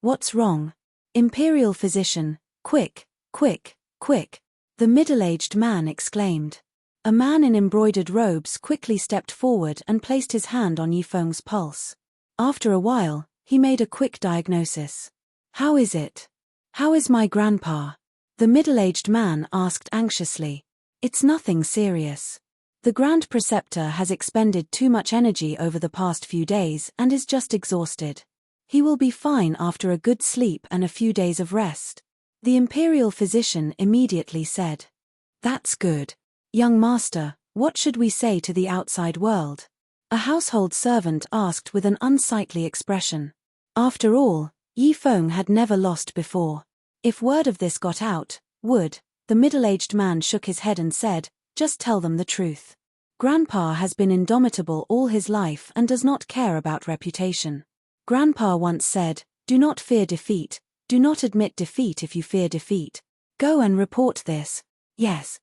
S1: what's wrong? Imperial physician, quick. The middle-aged man exclaimed. A man in embroidered robes quickly stepped forward and placed his hand on Yi Feng's pulse. After a while, he made a quick diagnosis. How is it? How is my grandpa? The middle-aged man asked anxiously. It's nothing serious. The Grand Preceptor has expended too much energy over the past few days and is just exhausted. He will be fine after a good sleep and a few days of rest. The imperial physician immediately said. That's good. Young master, what should we say to the outside world? A household servant asked with an unsightly expression. After all, Yi Feng had never lost before. If word of this got out, the middle-aged man shook his head and said, just tell them the truth. Grandpa has been indomitable all his life and does not care about reputation. Grandpa once said, do not fear defeat, do not admit defeat if you fear defeat. Go and report this. Yes.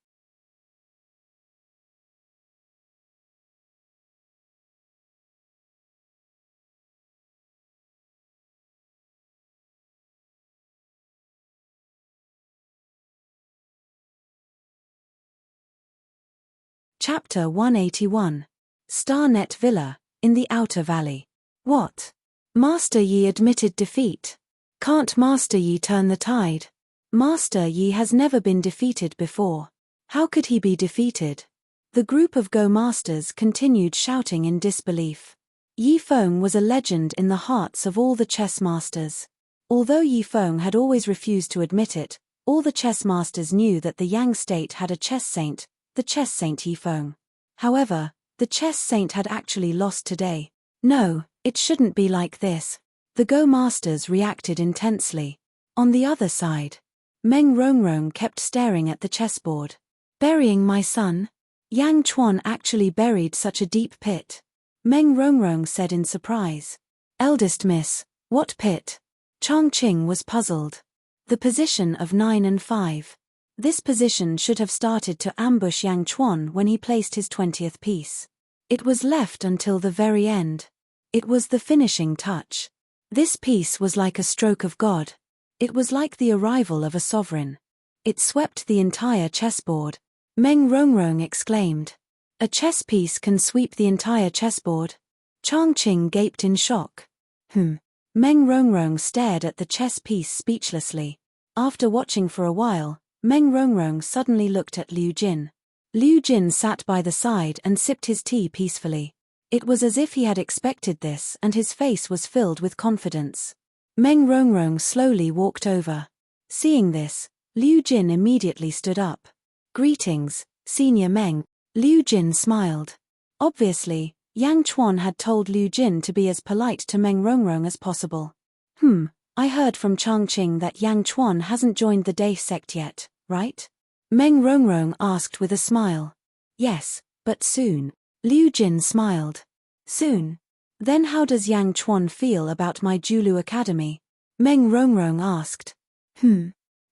S1: Chapter 181. Starnet Villa, in the Outer Valley. What? Master Yi admitted defeat. Can't Master Yi turn the tide? Master Yi has never been defeated before. How could he be defeated? The group of Go Masters continued shouting in disbelief. Yi Feng was a legend in the hearts of all the chess masters. Although Yi Feng had always refused to admit it, all the chess masters knew that the Yang state had a chess saint, the chess saint Yi Feng. However, the chess saint had actually lost today. No, it shouldn't be like this. The Go Masters reacted intensely. On the other side, Meng Rongrong kept staring at the chessboard. Burying my son? Yang Chuan actually buried such a deep pit. Meng Rongrong said in surprise. Eldest miss, what pit? Chongqing was puzzled. The position of 9 and 5. This position should have started to ambush Yang Chuan when he placed his 20th piece. It was left until the very end. It was the finishing touch. This piece was like a stroke of God. It was like the arrival of a sovereign. It swept the entire chessboard. Meng Rongrong exclaimed. A chess piece can sweep the entire chessboard? Chongqing gaped in shock. Meng Rongrong stared at the chess piece speechlessly. After watching for a while, Meng Rongrong suddenly looked at Liu Jin. Liu Jin sat by the side and sipped his tea peacefully. It was as if he had expected this and his face was filled with confidence. Meng Rongrong slowly walked over. Seeing this, Liu Jin immediately stood up. Greetings, Senior Meng. Liu Jin smiled. Obviously, Yang Chuan had told Liu Jin to be as polite to Meng Rongrong as possible. I heard from Chongqing that Yang Chuan hasn't joined the Day sect yet, right? Meng Rongrong asked with a smile. Yes, but soon. Liu Jin smiled. Soon? Then how does Yang Chuan feel about my Julu Academy? Meng Rongrong asked.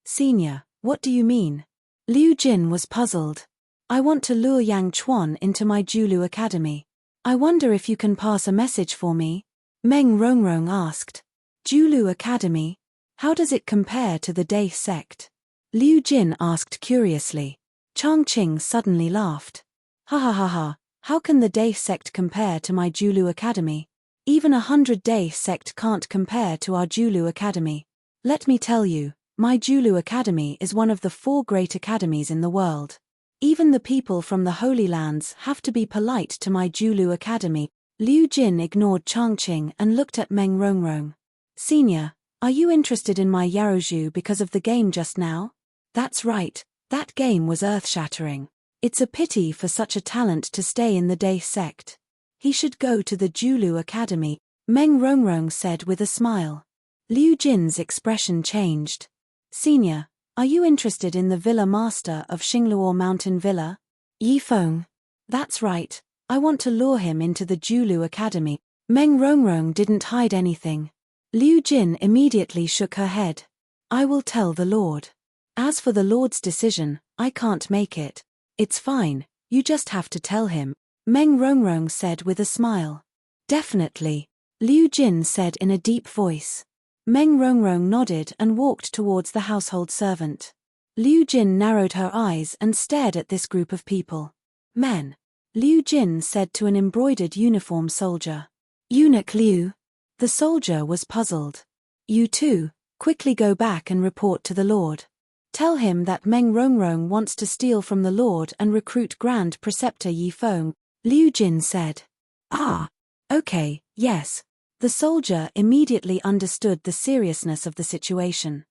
S1: Senior, what do you mean? Liu Jin was puzzled. I want to lure Yang Chuan into my Julu Academy. I wonder if you can pass a message for me? Meng Rongrong asked. Julu Academy? How does it compare to the Day sect? Liu Jin asked curiously. Chongqing suddenly laughed. Ha ha ha ha, how can the Day sect compare to my Julu Academy? Even 100 Day sect can't compare to our Julu Academy. Let me tell you, my Julu Academy is one of the 4 great academies in the world. Even the people from the Holy Lands have to be polite to my Julu Academy. Liu Jin ignored Chongqing and looked at Meng Rongrong. Senior, are you interested in my Yaroju because of the game just now? That's right, that game was earth-shattering. It's a pity for such a talent to stay in the Day sect. He should go to the Julu Academy, Meng Rongrong said with a smile. Liu Jin's expression changed. Senior, are you interested in the Villa Master of Xingluo Mountain Villa? Yi Feng. That's right, I want to lure him into the Julu Academy. Meng Rongrong didn't hide anything. Liu Jin immediately shook her head. I will tell the Lord. As for the Lord's decision, I can't make it. It's fine, you just have to tell him, Meng Rongrong said with a smile. Definitely, Liu Jin said in a deep voice. Meng Rongrong nodded and walked towards the household servant. Liu Jin narrowed her eyes and stared at this group of people. Men. Liu Jin said to an embroidered uniform soldier. Eunuch Liu. The soldier was puzzled. You too, Quickly go back and report to the Lord. Tell him that Meng Rongrong wants to steal from the Lord and recruit Grand Preceptor Yi Feng, Liu Jin said. Ah. Okay, yes. The soldier immediately understood the seriousness of the situation.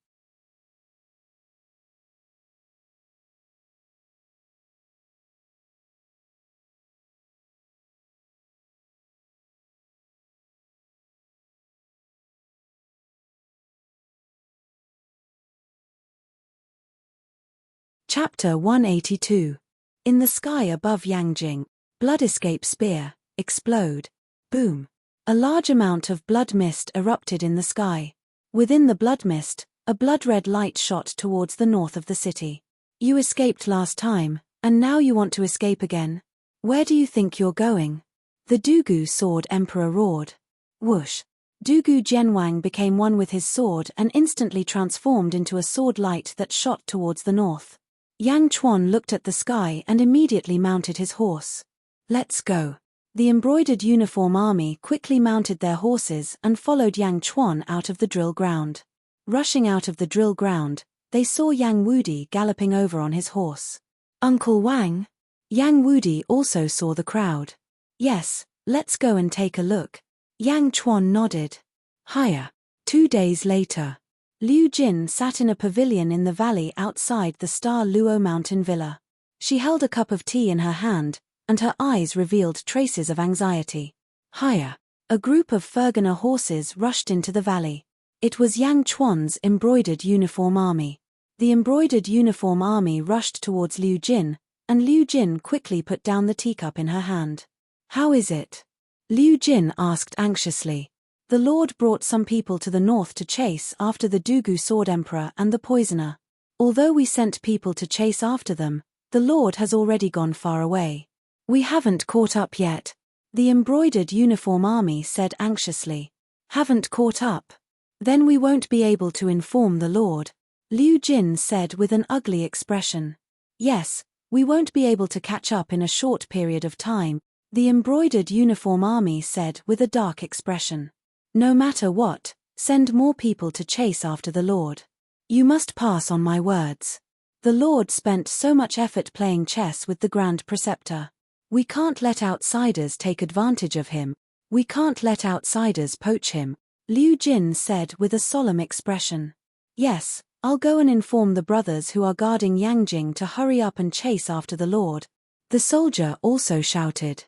S1: Chapter 182. In the sky above Yangjing, blood escape spear, explode. Boom. A large amount of blood mist erupted in the sky. Within the blood mist, a blood-red light shot towards the north of the city. You escaped last time, and now you want to escape again? Where do you think you're going? The Dugu Sword Emperor roared. Whoosh. Dugu Jianwang became one with his sword and instantly transformed into a sword light that shot towards the north. Yang Chuan looked at the sky and immediately mounted his horse. Let's go. The embroidered uniform army quickly mounted their horses and followed Yang Chuan out of the drill ground. Rushing out of the drill ground, they saw Yang Wudi galloping over on his horse. Uncle Wang? Yang Wudi also saw the crowd. Yes, let's go and take a look. Yang Chuan nodded. Higher. 2 days later. Liu Jin sat in a pavilion in the valley outside the Star Luo mountain villa. She held a cup of tea in her hand, and her eyes revealed traces of anxiety. Higher. A group of Fergana horses rushed into the valley. It was Yang Chuan's embroidered uniform army. The embroidered uniform army rushed towards Liu Jin, and Liu Jin quickly put down the teacup in her hand. How is it? Liu Jin asked anxiously. The Lord brought some people to the north to chase after the Dugu Sword Emperor and the Poisoner. Although we sent people to chase after them, the Lord has already gone far away. We haven't caught up yet. The embroidered uniform army said anxiously. Haven't caught up? Then we won't be able to inform the Lord. Liu Jin said with an ugly expression. Yes, we won't be able to catch up in a short period of time, the embroidered uniform army said with a dark expression. No matter what, send more people to chase after the Lord. You must pass on my words. The Lord spent so much effort playing chess with the Grand Preceptor. We can't let outsiders take advantage of him. We can't let outsiders poach him, Liu Jin said with a solemn expression. Yes, I'll go and inform the brothers who are guarding Yangjing to hurry up and chase after the Lord. The soldier also shouted.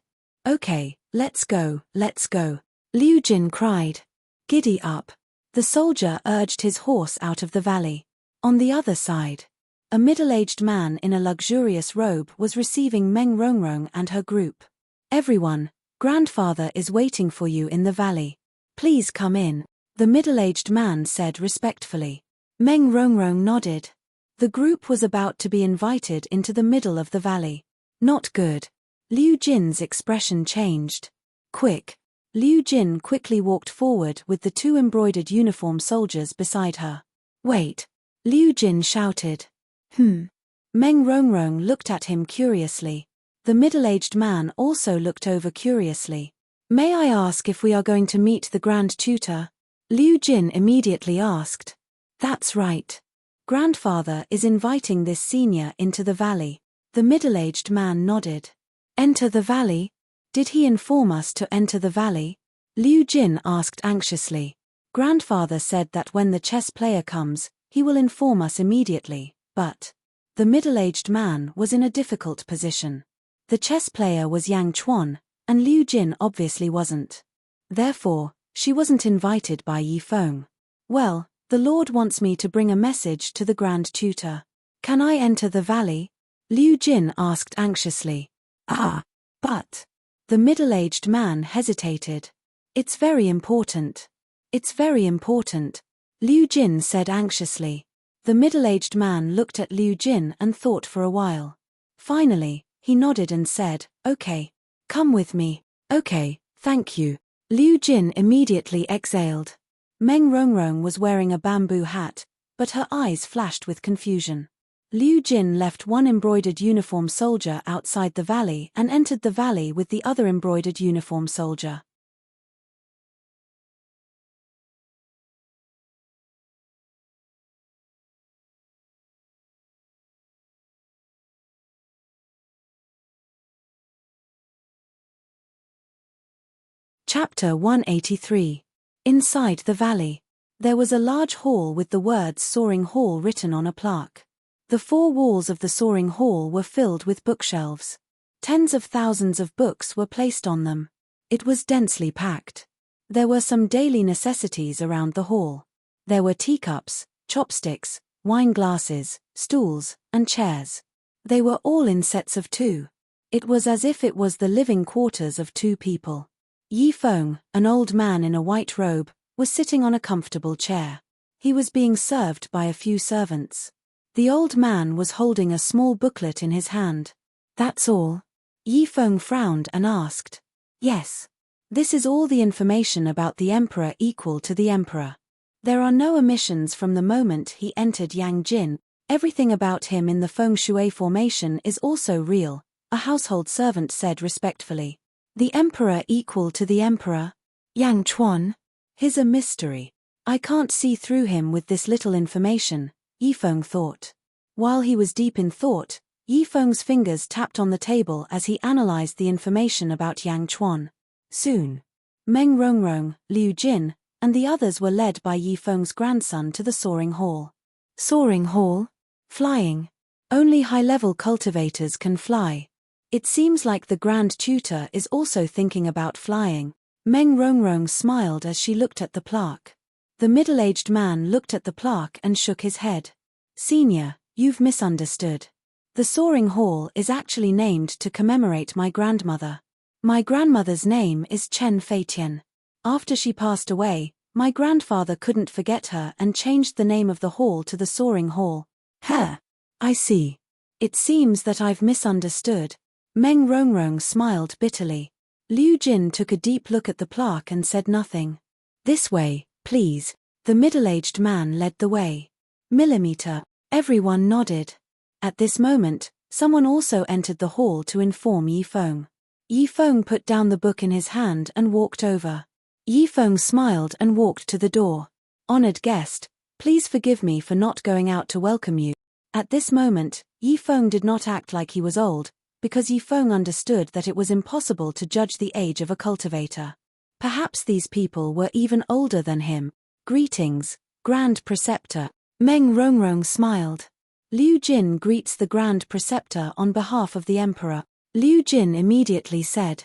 S1: Okay, let's go, Liu Jin cried. Giddy up. The soldier urged his horse out of the valley. On the other side, a middle-aged man in a luxurious robe was receiving Meng Rongrong and her group. Everyone, grandfather is waiting for you in the valley. Please come in, the middle-aged man said respectfully. Meng Rongrong nodded. The group was about to be invited into the middle of the valley. Not good. Liu Jin's expression changed. Quick. Liu Jin quickly walked forward with the 2 embroidered uniform soldiers beside her. Wait. Liu Jin shouted. Meng Rongrong looked at him curiously. The middle-aged man also looked over curiously. May I ask if we are going to meet the Grand Tutor? Liu Jin immediately asked. That's right. Grandfather is inviting this senior into the valley. The middle-aged man nodded. Enter the valley? Did he inform us to enter the valley? Liu Jin asked anxiously. Grandfather said that when the chess player comes, he will inform us immediately, but the middle-aged man was in a difficult position. The chess player was Yang Chuan, and Liu Jin obviously wasn't. Therefore, she wasn't invited by Yi Feng. Well, the Lord wants me to bring a message to the Grand Tutor. Can I enter the valley? Liu Jin asked anxiously. But the middle-aged man hesitated. It's very important. It's very important, Liu Jin said anxiously. The middle-aged man looked at Liu Jin and thought for a while. Finally, he nodded and said, Okay. Come with me. Okay, thank you. Liu Jin immediately exhaled. Meng Rongrong was wearing a bamboo hat, but her eyes flashed with confusion. Liu Jin left one embroidered uniform soldier outside the valley and entered the valley with the other embroidered uniform soldier. Chapter 183. Inside the Valley. There was a large hall with the words Soaring Hall written on a plaque. The four walls of the Soaring Hall were filled with bookshelves. Tens of thousands of books were placed on them. It was densely packed. There were some daily necessities around the hall. There were teacups, chopsticks, wine glasses, stools, and chairs. They were all in sets of two. It was as if it was the living quarters of two people. Yi Feng, an old man in a white robe, was sitting on a comfortable chair. He was being served by a few servants. The old man was holding a small booklet in his hand. "That's all?" Yi Feng frowned and asked. "Yes. This is all the information about the emperor equal to the emperor. There are no omissions from the moment he entered Yangjin. Everything about him in the feng shui formation is also real," a household servant said respectfully. "The emperor equal to the emperor? Yang Chuan? He's a mystery. I can't see through him with this little information," Yi Feng thought. While he was deep in thought, Yi Feng's fingers tapped on the table as he analyzed the information about Yang Chuan. Soon, Meng Rongrong, Liu Jin, and the others were led by Yi Feng's grandson to the Soaring Hall. Soaring Hall? Flying. Only high-level cultivators can fly. It seems like the Grand Tutor is also thinking about flying. Meng Rongrong smiled as she looked at the plaque. The middle-aged man looked at the plaque and shook his head. "Senior, you've misunderstood. The Soaring Hall is actually named to commemorate my grandmother. My grandmother's name is Chen Feitian. After she passed away, my grandfather couldn't forget her and changed the name of the hall to the Soaring Hall." "Huh. I see. It seems that I've misunderstood." Meng Rongrong smiled bitterly. Liu Jin took a deep look at the plaque and said nothing. "This way, please." The middle-aged man led the way. "Millimeter." Everyone nodded. At this moment, someone also entered the hall to inform Yi Feng. Yi Feng put down the book in his hand and walked over. Yi Feng smiled and walked to the door. "Honored guest, please forgive me for not going out to welcome you." At this moment, Yi Feng did not act like he was old, because Yi Feng understood that it was impossible to judge the age of a cultivator. Perhaps these people were even older than him. "Greetings, Grand Preceptor." Meng Rongrong smiled. "Liu Jin greets the Grand Preceptor on behalf of the Emperor." Liu Jin immediately said,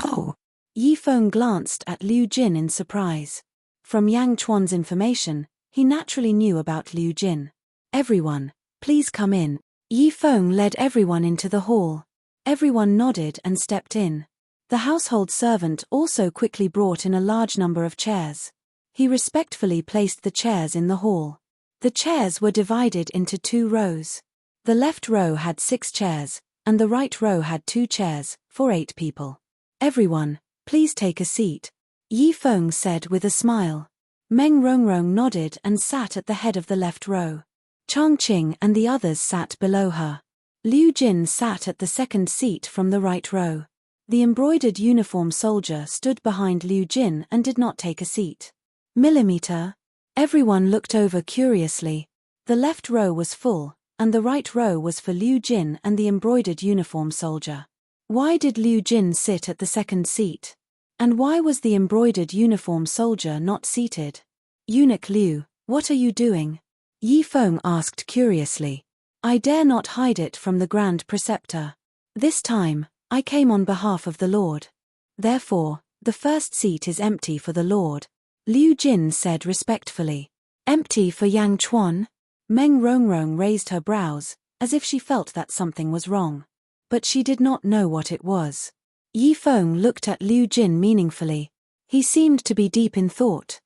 S1: "Oh." Yi Feng glanced at Liu Jin in surprise. From Yang Chuan's information, he naturally knew about Liu Jin. "Everyone, please come in." Yi Feng led everyone into the hall. Everyone nodded and stepped in. The household servant also quickly brought in a large number of chairs. He respectfully placed the chairs in the hall. The chairs were divided into two rows. The left row had 6 chairs, and the right row had 2 chairs, for 8 people. "Everyone, please take a seat," Yi Feng said with a smile. Meng Rongrong nodded and sat at the head of the left row. Changqing and the others sat below her. Liu Jin sat at the second seat from the right row. The embroidered uniform soldier stood behind Liu Jin and did not take a seat. "Millimeter?" Everyone looked over curiously. The left row was full, and the right row was for Liu Jin and the embroidered uniform soldier. Why did Liu Jin sit at the second seat? And why was the embroidered uniform soldier not seated? "Eunuch Liu, what are you doing?" Yi Feng asked curiously. "I dare not hide it from the Grand Preceptor. This time, I came on behalf of the Lord. Therefore, the first seat is empty for the Lord," Liu Jin said respectfully. "Empty for Yang Chuan?" Meng Rongrong raised her brows, as if she felt that something was wrong. But she did not know what it was. Yi Feng looked at Liu Jin meaningfully. He seemed to be deep in thought.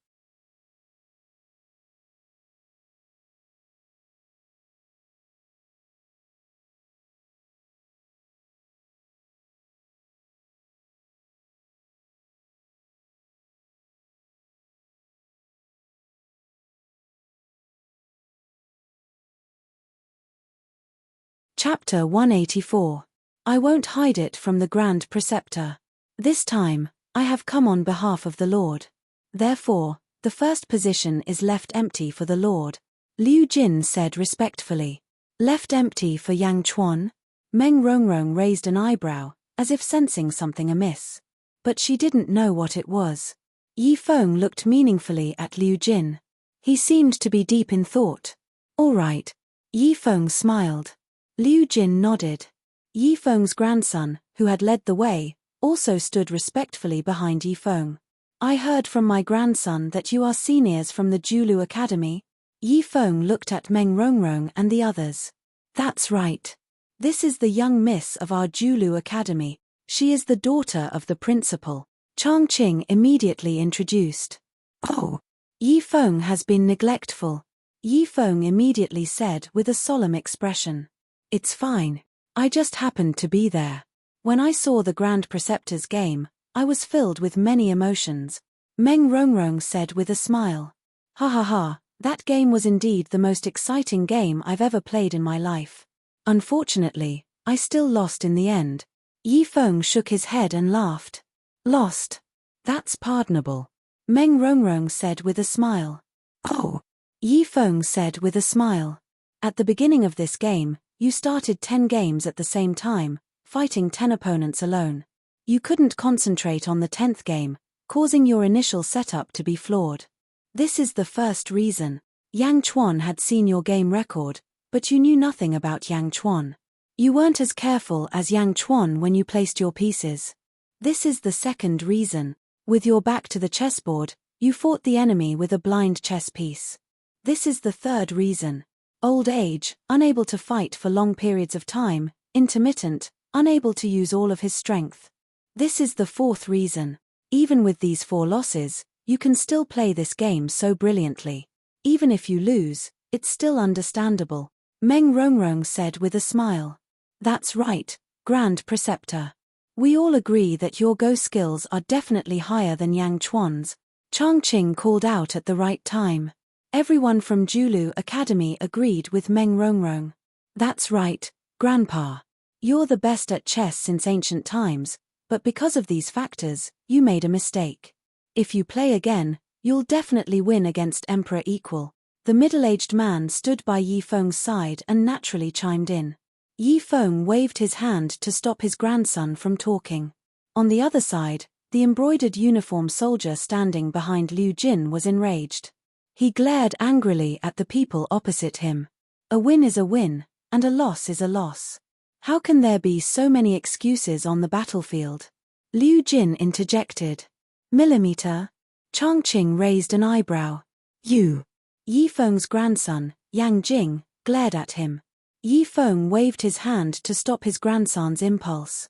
S1: Chapter 184. I won't hide it from the Grand Preceptor. This time, I have come on behalf of the Lord. Therefore, the first position is left empty for the Lord, Liu Jin said respectfully. "Left empty for Yang Chuan?" Meng Rongrong raised an eyebrow, as if sensing something amiss. But she didn't know what it was. Yi Feng looked meaningfully at Liu Jin. He seemed to be deep in thought. All right. Yi Feng smiled. Liu Jin nodded. Yi Feng's grandson, who had led the way, also stood respectfully behind Yi Feng. I heard from my grandson that you are seniors from the Julu Academy. Yi Feng looked at Meng Rongrong and the others. That's right. This is the young miss of our Julu Academy. She is the daughter of the principal. Changqing immediately introduced. Oh. Yi Feng has been neglectful. Yi Feng immediately said with a solemn expression. It's fine. I just happened to be there. When I saw the Grand Preceptor's game, I was filled with many emotions. Meng Rongrong said with a smile. Ha ha ha, that game was indeed the most exciting game I've ever played in my life. Unfortunately, I still lost in the end. Yi Feng shook his head and laughed. Lost? That's pardonable. Meng Rongrong said with a smile. Oh. Yi Feng said with a smile. At the beginning of this game, you started 10 games at the same time, fighting 10 opponents alone. You couldn't concentrate on the 10th game, causing your initial setup to be flawed. This is the first reason. Yang Chuan had seen your game record, but you knew nothing about Yang Chuan. You weren't as careful as Yang Chuan when you placed your pieces. This is the second reason. With your back to the chessboard, you fought the enemy with a blind chess piece. This is the third reason. Old age, unable to fight for long periods of time, intermittent, unable to use all of his strength. This is the fourth reason. Even with these 4 losses, you can still play this game so brilliantly. Even if you lose, it's still understandable. Meng Rongrong said with a smile. That's right, Grand Preceptor. We all agree that your Go skills are definitely higher than Yang Chuan's. Changqing called out at the right time. Everyone from Julu Academy agreed with Meng Rongrong. That's right, Grandpa. You're the best at chess since ancient times, but because of these factors, you made a mistake. If you play again, you'll definitely win against Emperor Equal. The middle-aged man stood by Yi Feng's side and naturally chimed in. Yi Feng waved his hand to stop his grandson from talking. On the other side, the embroidered uniform soldier standing behind Liu Jin was enraged. He glared angrily at the people opposite him. A win is a win, and a loss is a loss. How can there be so many excuses on the battlefield? Liu Jin interjected. Millimeter? Changqing raised an eyebrow. You. Yi Feng's grandson, Yang Jing, glared at him. Yi Feng waved his hand to stop his grandson's impulse.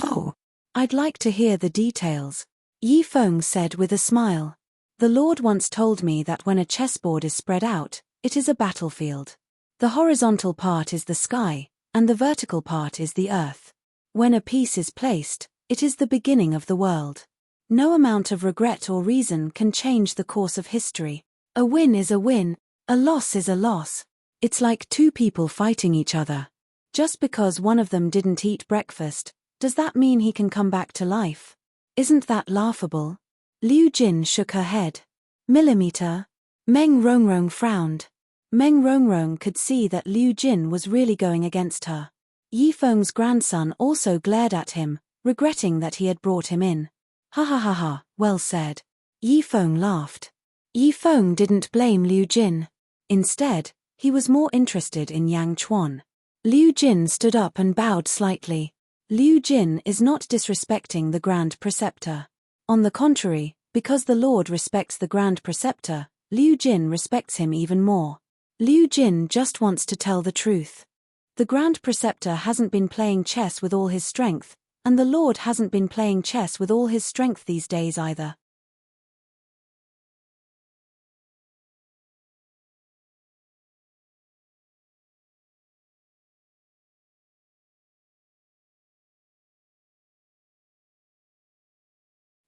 S1: Oh. I'd like to hear the details. Yi Feng said with a smile. The Lord once told me that when a chessboard is spread out, it is a battlefield. The horizontal part is the sky, and the vertical part is the earth. When a piece is placed, it is the beginning of the world. No amount of regret or reason can change the course of history. A win is a win, a loss is a loss. It's like 2 people fighting each other. Just because one of them didn't eat breakfast, does that mean he can come back to life? Isn't that laughable? Liu Jin shook her head. Millimeter? Meng Rongrong frowned. Meng Rongrong could see that Liu Jin was really going against her. Yi Feng's grandson also glared at him, regretting that he had brought him in. Ha ha ha ha, well said. Yi Feng laughed. Yi Feng didn't blame Liu Jin. Instead, he was more interested in Yang Chuan. Liu Jin stood up and bowed slightly. Liu Jin is not disrespecting the Grand Preceptor. On the contrary, because the Lord respects the Grand Preceptor, Liu Jin respects him even more. Liu Jin just wants to tell the truth. The Grand Preceptor hasn't been playing chess with all his strength, and the Lord hasn't been playing chess with all his strength these days either.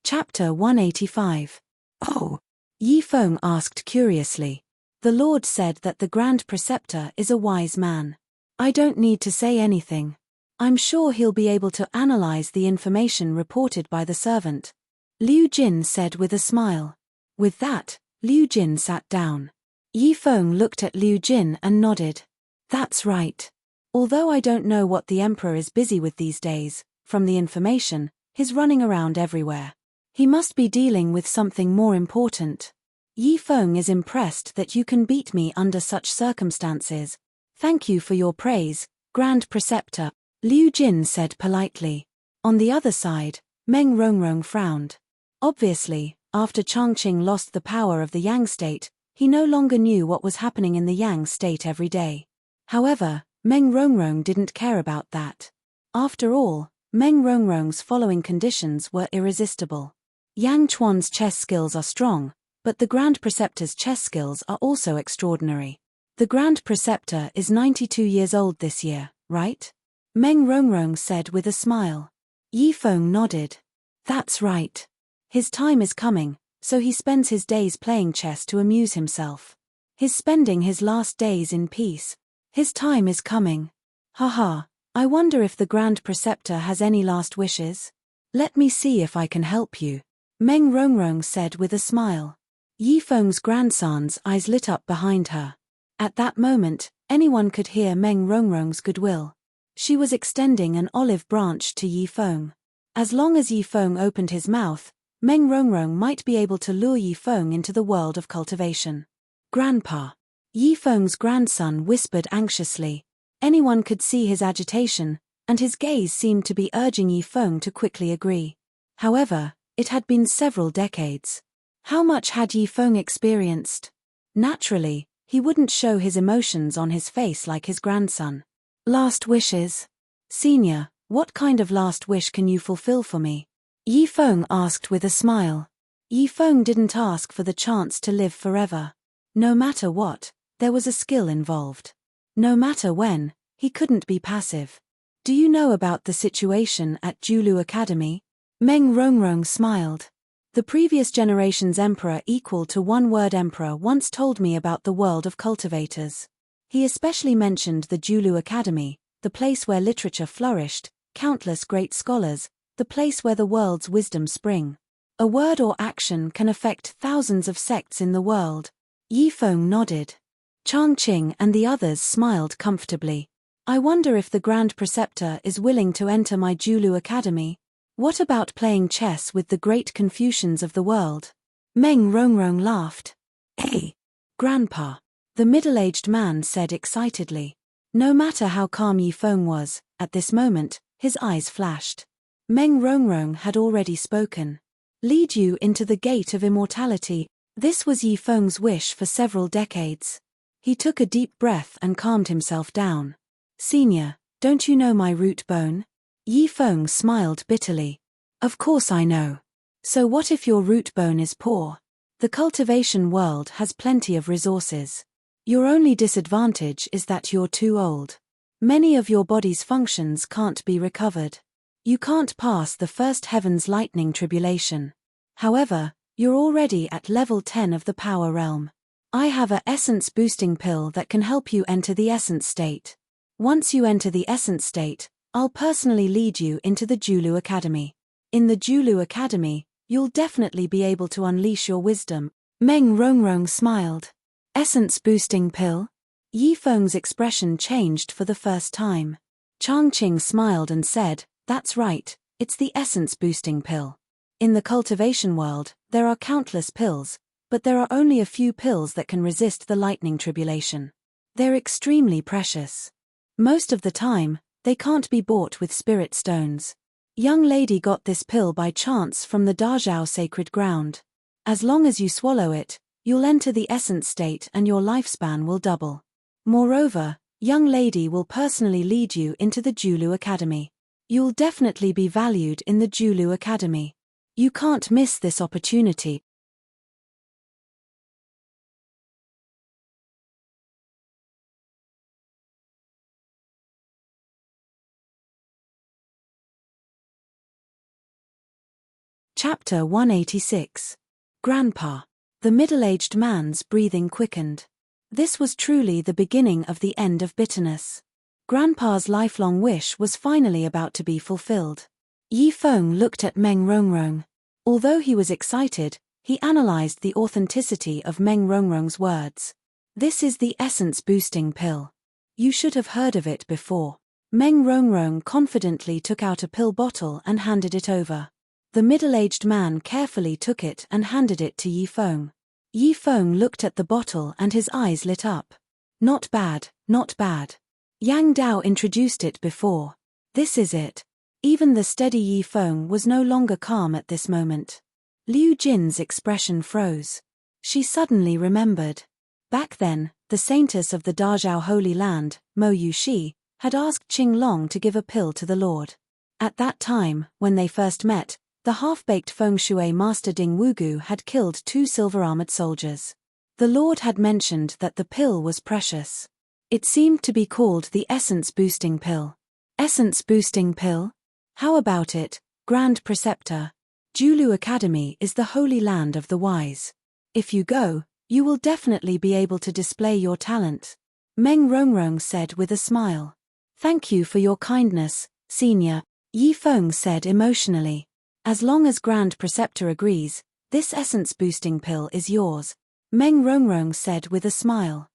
S1: Chapter 185. Oh. Yi Feng asked curiously. The Lord said that the Grand Preceptor is a wise man. I don't need to say anything. I'm sure he'll be able to analyze the information reported by the servant. Liu Jin said with a smile. With that, Liu Jin sat down. Yi Feng looked at Liu Jin and nodded. That's right. Although I don't know what the Emperor is busy with these days, from the information, He's running around everywhere. He must be dealing with something more important. Yi Feng is impressed that you can beat me under such circumstances. Thank you for your praise, Grand Preceptor, Liu Jin said politely. On the other side, Meng Rongrong frowned. Obviously, after Changqing lost the power of the Yang state, he no longer knew what was happening in the Yang state every day. However, Meng Rongrong didn't care about that. After all, Meng Rongrong's following conditions were irresistible. Yang Chuan's chess skills are strong, but the Grand Preceptor's chess skills are also extraordinary. The Grand Preceptor is 92 years old this year, right? Meng Rongrong said with a smile. Yi Feng nodded. That's right. His time is coming, so he spends his days playing chess to amuse himself. He's spending his last days in peace. His time is coming. Haha, I wonder if the Grand Preceptor has any last wishes? Let me see if I can help you. Meng Rongrong said with a smile. Yi Feng's grandson's eyes lit up behind her. At that moment, anyone could hear Meng Rongrong's goodwill. She was extending an olive branch to Yi Feng. As long as Yi Feng opened his mouth, Meng Rongrong might be able to lure Yi Feng into the world of cultivation. Grandpa. Yi Feng's grandson whispered anxiously. Anyone could see his agitation, and his gaze seemed to be urging Yi Feng to quickly agree. However, it had been several decades. How much had Yi Feng experienced? Naturally, he wouldn't show his emotions on his face like his grandson. Last wishes? Senior, what kind of last wish can you fulfill for me? Yi Feng asked with a smile. Yi Feng didn't ask for the chance to live forever. No matter what, there was a skill involved. No matter when, he couldn't be passive. Do you know about the situation at Julu Academy? Meng Rongrong smiled. The previous generation's emperor equal to one-word emperor once told me about the world of cultivators. He especially mentioned the Julu Academy, the place where literature flourished, countless great scholars, the place where the world's wisdom spring. A word or action can affect thousands of sects in the world. Yi Feng nodded. Changqing and the others smiled comfortably. I wonder if the Grand Preceptor is willing to enter my Julu Academy. What about playing chess with the great Confucians of the world? Meng Rongrong laughed. Hey, Grandpa. The middle-aged man said excitedly. No matter how calm Yi Feng was, at this moment, his eyes flashed. Meng Rongrong had already spoken. Lead you into the gate of immortality. This was Yi Feng's wish for several decades. He took a deep breath and calmed himself down. Senior, don't you know my root bone? Yi Feng smiled bitterly. Of course I know. So what if your root bone is poor? The cultivation world has plenty of resources. Your only disadvantage is that you're too old. Many of your body's functions can't be recovered. You can't pass the first heaven's lightning tribulation. However, you're already at level 10 of the power realm. I have a essence boosting pill that can help you enter the essence state. Once you enter the essence state, I'll personally lead you into the Julu Academy. In the Julu Academy, you'll definitely be able to unleash your wisdom. Meng Rongrong smiled. Essence boosting pill? Yi Feng's expression changed for the first time. Changqing smiled and said, that's right, it's the essence boosting pill. In the cultivation world, there are countless pills, but there are only a few pills that can resist the lightning tribulation. They're extremely precious. Most of the time, they can't be bought with spirit stones. Young lady got this pill by chance from the Dazhao sacred ground. As long as you swallow it, you'll enter the essence state and your lifespan will double. Moreover, young lady will personally lead you into the Julu Academy. You'll definitely be valued in the Julu Academy. You can't miss this opportunity. Chapter 186. Grandpa. The middle-aged man's breathing quickened. This was truly the beginning of the end of bitterness. Grandpa's lifelong wish was finally about to be fulfilled. Yi Feng looked at Meng Rongrong. Although he was excited, he analyzed the authenticity of Meng Rongrong's words. This is the essence boosting pill. You should have heard of it before. Meng Rongrong confidently took out a pill bottle and handed it over. The middle-aged man carefully took it and handed it to Yi Feng. Yi Feng looked at the bottle and his eyes lit up. Not bad, not bad. Yang Dao introduced it before. This is it. Even the steady Yi Feng was no longer calm at this moment. Liu Jin's expression froze. She suddenly remembered. Back then, the saintess of the Dazhao Holy Land, Mo Yuxi, had asked Qing Long to give a pill to the Lord. At that time, when they first met, the half-baked feng shui master Ding Wugu had killed 2 silver-armored soldiers. The Lord had mentioned that the pill was precious. It seemed to be called the essence-boosting pill. Essence-boosting pill? How about it, Grand Preceptor? Julu Academy is the holy land of the wise. If you go, you will definitely be able to display your talent. Meng Rongrong said with a smile. Thank you for your kindness, Senior, Yi Feng said emotionally. As long as Grand Preceptor agrees, this essence-boosting pill is yours, Meng Rongrong said with a smile.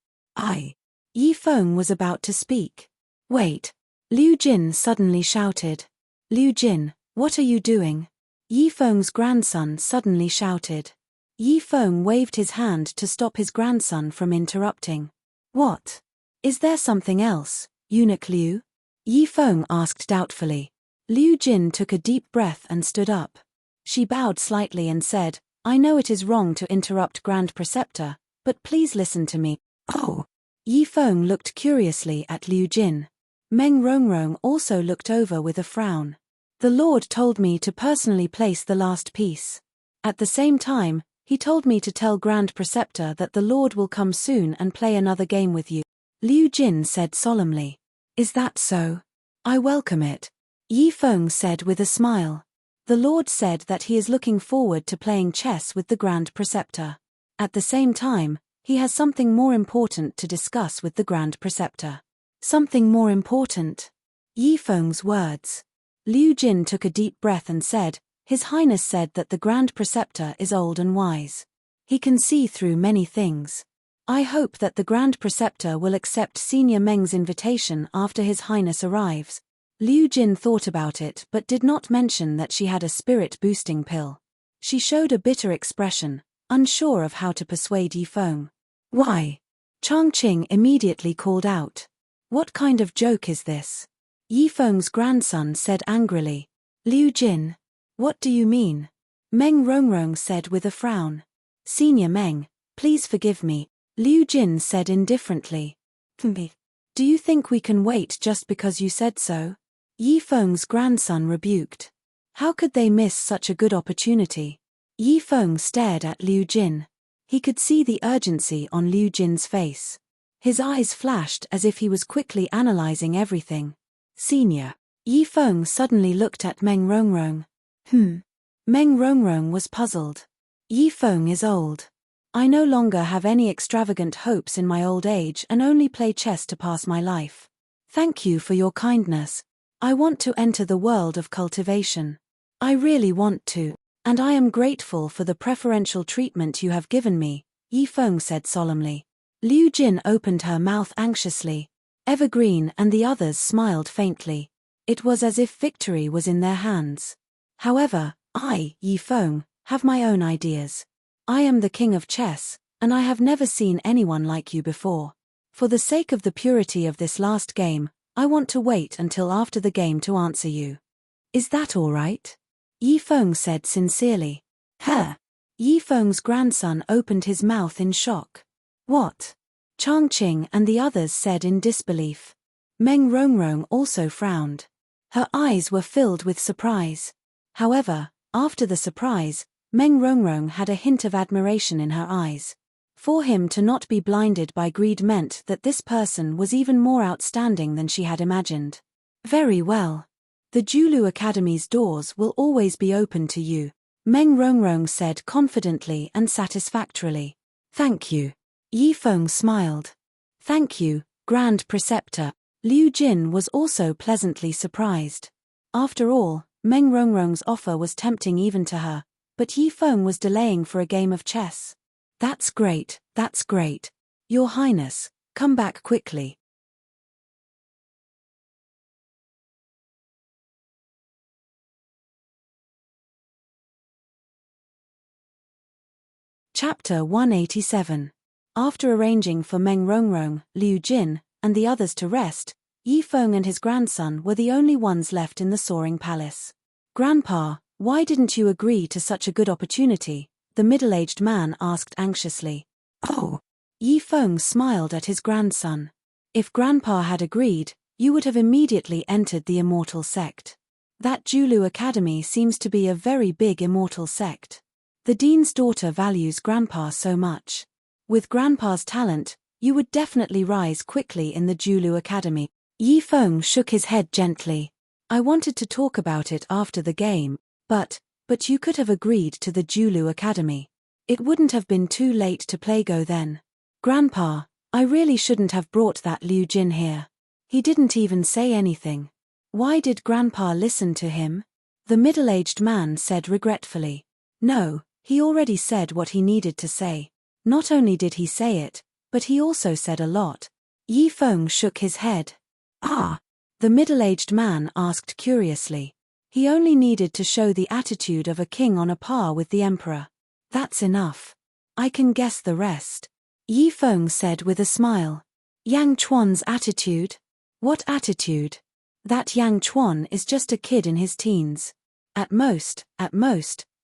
S1: Yi Feng was about to speak. Wait. Liu Jin suddenly shouted. Liu Jin, what are you doing? Yi Feng's grandson suddenly shouted. Yi Feng waved his hand to stop his grandson from interrupting. What? Is there something else, Eunuch Liu? Yi Feng asked doubtfully. Liu Jin took a deep breath and stood up. She bowed slightly and said, I know it is wrong to interrupt Grand Preceptor, but please listen to me. Oh. Yi Feng looked curiously at Liu Jin. Meng Rongrong also looked over with a frown. The Lord told me to personally place the last piece. At the same time, he told me to tell Grand Preceptor that the Lord will come soon and play another game with you. Liu Jin said solemnly. Is that so? I welcome it. Yi Feng said with a smile. The Lord said that he is looking forward to playing chess with the Grand Preceptor. At the same time, he has something more important to discuss with the Grand Preceptor. Something more important? Yi Feng's words. Liu Jin took a deep breath and said, His Highness said that the Grand Preceptor is old and wise. He can see through many things. I hope that the Grand Preceptor will accept Senior Meng's invitation after His Highness arrives. Liu Jin thought about it but did not mention that she had a spirit-boosting pill. She showed a bitter expression, unsure of how to persuade Yi Feng. Why? Changqing immediately called out. What kind of joke is this? Yi Feng's grandson said angrily. Liu Jin. What do you mean? Meng Rongrong said with a frown. Senior Meng, please forgive me, Liu Jin said indifferently. Do you think we can wait just because you said so? Yi Feng's grandson rebuked. How could they miss such a good opportunity? Yi Feng stared at Liu Jin. He could see the urgency on Liu Jin's face. His eyes flashed as if he was quickly analyzing everything. Senior. Yi Feng suddenly looked at Meng Rongrong. Meng Rongrong was puzzled. Yi Feng is old. I no longer have any extravagant hopes in my old age and only play chess to pass my life. Thank you for your kindness. I want to enter the world of cultivation. I really want to, and I am grateful for the preferential treatment you have given me, Yi Feng said solemnly. Liu Jin opened her mouth anxiously. Evergreen and the others smiled faintly. It was as if victory was in their hands. However, I, Yi Feng, have my own ideas. I am the king of chess, and I have never seen anyone like you before. For the sake of the purity of this last game, I want to wait until after the game to answer you. Is that all right? Yi Feng said sincerely. Yi Feng's grandson opened his mouth in shock. What? Changqing and the others said in disbelief. Meng Rongrong also frowned. Her eyes were filled with surprise. However, after the surprise, Meng Rongrong had a hint of admiration in her eyes. For him to not be blinded by greed meant that this person was even more outstanding than she had imagined. Very well. The Julu Academy's doors will always be open to you, Meng Rongrong said confidently and satisfactorily. Thank you. Yi Feng smiled. Thank you, Grand Preceptor. Liu Jin was also pleasantly surprised. After all, Meng Rongrong's offer was tempting even to her, but Yi Feng was delaying for a game of chess. That's great, that's great. Your Highness, come back quickly. Chapter 187. After arranging for Meng Rongrong, Liu Jin, and the others to rest, Yi Feng and his grandson were the only ones left in the soaring palace. "Grandpa, why didn't you agree to such a good opportunity?" the middle-aged man asked anxiously. "Oh." Yi Feng smiled at his grandson. "If Grandpa had agreed, you would have immediately entered the Immortal sect. That Julu Academy seems to be a very big Immortal sect. The dean's daughter values Grandpa so much. With Grandpa's talent, you would definitely rise quickly in the Julu Academy." Yi Feng shook his head gently. "I wanted to talk about it after the game, but you could have agreed to the Julu Academy. It wouldn't have been too late to play Go then. Grandpa, I really shouldn't have brought that Liu Jin here. He didn't even say anything. Why did Grandpa listen to him?" the middle-aged man said regretfully. "No, he already said what he needed to say. Not only did he say it, but he also said a lot." Yi Feng shook his head. "Ah?" the middle-aged man asked curiously. "He only needed to show the attitude of a king on a par with the emperor. That's enough. I can guess the rest." Yi Feng said with a smile. "Yang Chuan's attitude? What attitude? That Yang Chuan is just a kid in his teens. At most,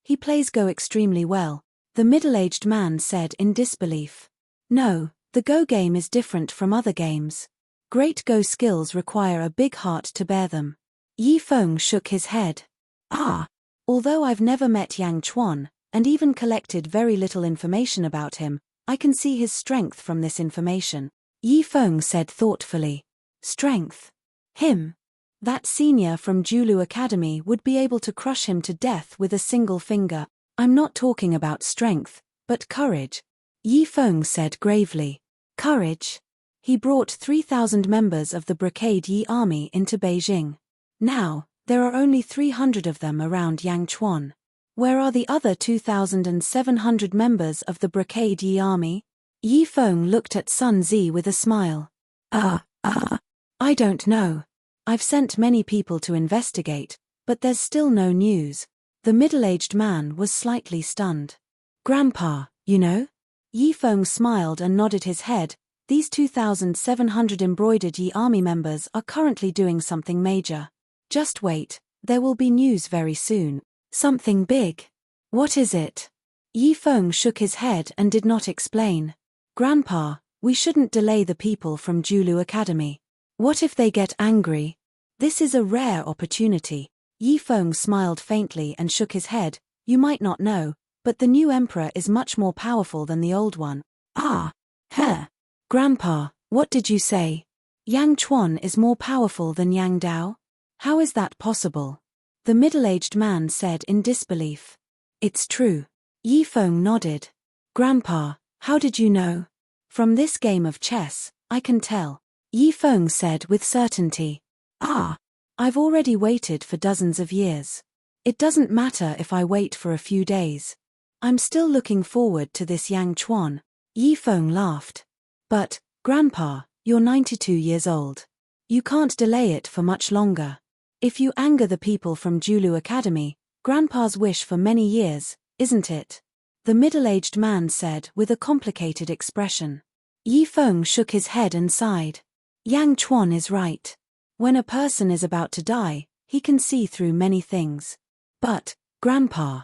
S1: he plays Go extremely well," the middle-aged man said in disbelief. "No, the Go game is different from other games. Great Go skills require a big heart to bear them." Yi Feng shook his head. "Ah." "Although I've never met Yang Chuan, and even collected very little information about him, I can see his strength from this information," Yi Feng said thoughtfully. "Strength? Him? That senior from Julu Academy would be able to crush him to death with a single finger." "I'm not talking about strength, but courage," Yi Feng said gravely. "Courage?" He brought 3,000 members of the Brigade Yi army into Beijing. Now, there are only 300 of them around Yangchuan. Where are the other 2,700 members of the Brigade Yi army? Yi Feng looked at Sun Zi with a smile. I don't know. I've sent many people to investigate, but there's still no news." The middle-aged man was slightly stunned. "Grandpa, you know?" Yi Feng smiled and nodded his head. "These 2,700 embroidered Yi army members are currently doing something major. Just wait, there will be news very soon. Something big." "What is it?" Yi Feng shook his head and did not explain. "Grandpa, we shouldn't delay the people from Julu Academy. What if they get angry? This is a rare opportunity." Yi Feng smiled faintly and shook his head. "You might not know, but the new emperor is much more powerful than the old one." "Ah, huh. Grandpa, what did you say? Yang Chuan is more powerful than Yang Dao? How is that possible?" the middle-aged man said in disbelief. "It's true." Yi Feng nodded. "Grandpa, how did you know?" "From this game of chess, I can tell," Yi Feng said with certainty. "Ah. I've already waited for dozens of years. It doesn't matter if I wait for a few days. I'm still looking forward to this Yang Chuan." Yi Feng laughed. "But, Grandpa, you're 92 years old. You can't delay it for much longer. If you anger the people from Julu Academy, Grandpa's wish for many years, isn't it?" the middle-aged man said with a complicated expression. Yi Feng shook his head and sighed. Yang Chuan is right. When a person is about to die, he can see through many things. But, Grandpa.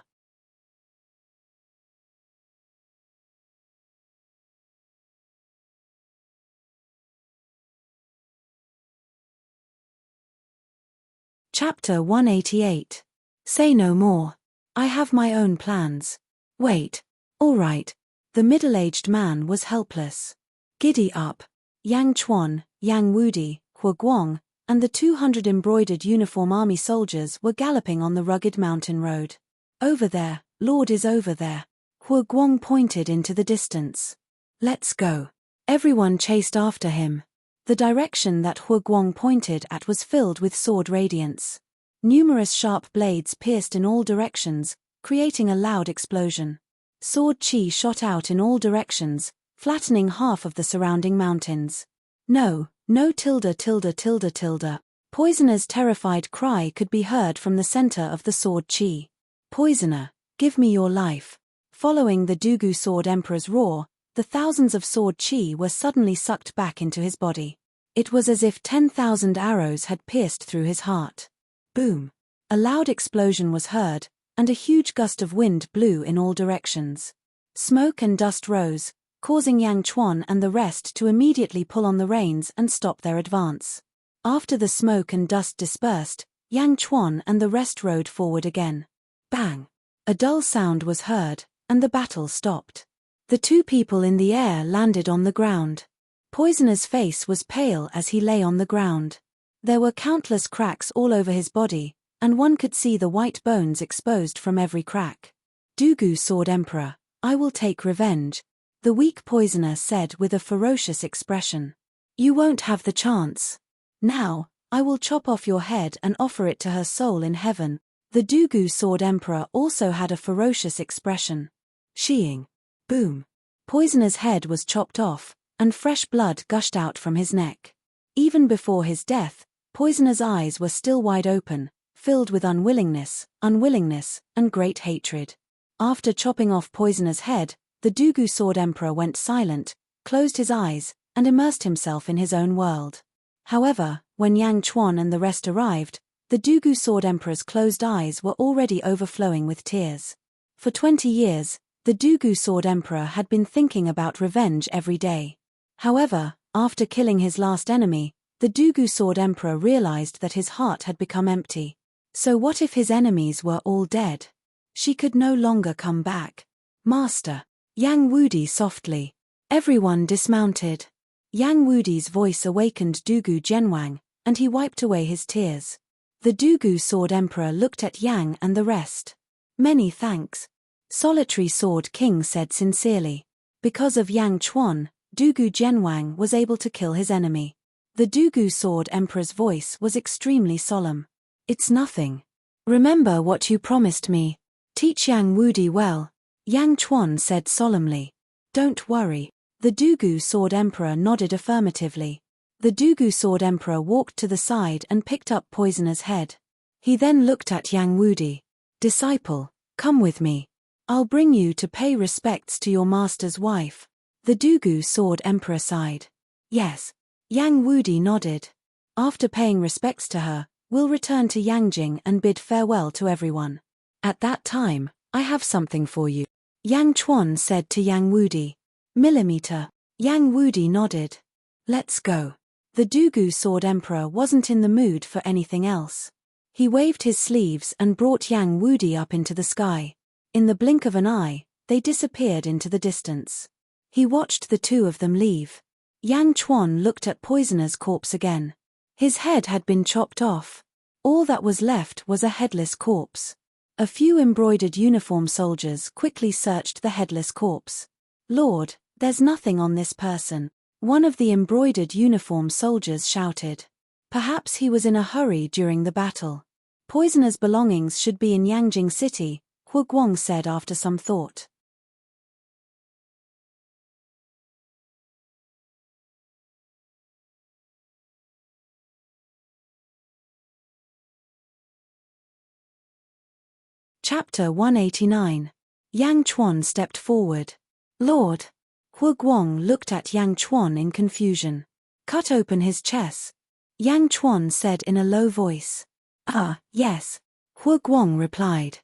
S1: Chapter 188. Say no more. I have my own plans. Wait. All right. The middle-aged man was helpless. Giddy up. Yang Chuan, Yang Wudi, Hua Guang, and the 200 embroidered uniform army soldiers were galloping on the rugged mountain road. "Over there, Lord is over there." Hua Guang pointed into the distance. "Let's go." Everyone chased after him. The direction that Hua Guang pointed at was filled with sword radiance. Numerous sharp blades pierced in all directions, creating a loud explosion. Sword chi shot out in all directions, flattening half of the surrounding mountains. No. Poisoner's terrified cry could be heard from the center of the sword chi. "Poisoner, give me your life." Following the Dugu Sword Emperor's roar, the thousands of sword chi were suddenly sucked back into his body. It was as if 10,000 arrows had pierced through his heart. Boom! A loud explosion was heard, and a huge gust of wind blew in all directions. Smoke and dust rose, causing Yang Chuan and the rest to immediately pull on the reins and stop their advance. After the smoke and dust dispersed, Yang Chuan and the rest rode forward again. Bang! A dull sound was heard, and the battle stopped. The two people in the air landed on the ground. Poisoner's face was pale as he lay on the ground. There were countless cracks all over his body, and one could see the white bones exposed from every crack. Dugu Sword Emperor, I will take revenge, the weak poisoner said with a ferocious expression. You won't have the chance. Now, I will chop off your head and offer it to her soul in heaven. The Dugu Sword Emperor also had a ferocious expression. Sheeing. Boom. Poisoner's head was chopped off, and fresh blood gushed out from his neck. Even before his death, Poisoner's eyes were still wide open, filled with unwillingness, and great hatred. After chopping off Poisoner's head, the Dugu Sword Emperor went silent, closed his eyes, and immersed himself in his own world. However, when Yang Chuan and the rest arrived, the Dugu Sword Emperor's closed eyes were already overflowing with tears. For 20 years, the Dugu Sword Emperor had been thinking about revenge every day. However, after killing his last enemy, the Dugu Sword Emperor realized that his heart had become empty. So what if his enemies were all dead? She could no longer come back. Master. Yang Wudi softly. Everyone dismounted. Yang Wudi's voice awakened Dugu Zhenwang, and he wiped away his tears. The Dugu Sword Emperor looked at Yang and the rest. Many thanks. Solitary Sword King said sincerely. Because of Yang Chuan, Dugu Zhenwang was able to kill his enemy. The Dugu Sword Emperor's voice was extremely solemn. It's nothing. Remember what you promised me. Teach Yang Wudi well. Yang Chuan said solemnly. Don't worry. The Dugu Sword Emperor nodded affirmatively. The Dugu Sword Emperor walked to the side and picked up Poisoner's head. He then looked at Yang Wudi. Disciple, come with me. I'll bring you to pay respects to your master's wife. The Dugu Sword Emperor sighed. Yes. Yang Wudi nodded. After paying respects to her, we'll return to Yangjing and bid farewell to everyone. At that time, I have something for you. Yang Chuan said to Yang Wudi. Millimeter. Yang Wudi nodded. Let's go. The Dugu Sword Emperor wasn't in the mood for anything else. He waved his sleeves and brought Yang Wudi up into the sky. In the blink of an eye, they disappeared into the distance. He watched the two of them leave. Yang Chuan looked at Poisoner's corpse again. His head had been chopped off. All that was left was a headless corpse. A few embroidered uniform soldiers quickly searched the headless corpse. Lord, there's nothing on this person. One of the embroidered uniform soldiers shouted. Perhaps he was in a hurry during the battle. Poisoner's belongings should be in Yangjing City, Hu Guang said after some thought. Chapter 189. Yang Chuan stepped forward. Lord. Hu Guang looked at Yang Chuan in confusion. Cut open his chest. Yang Chuan said in a low voice. Ah, yes. Hu Guang replied.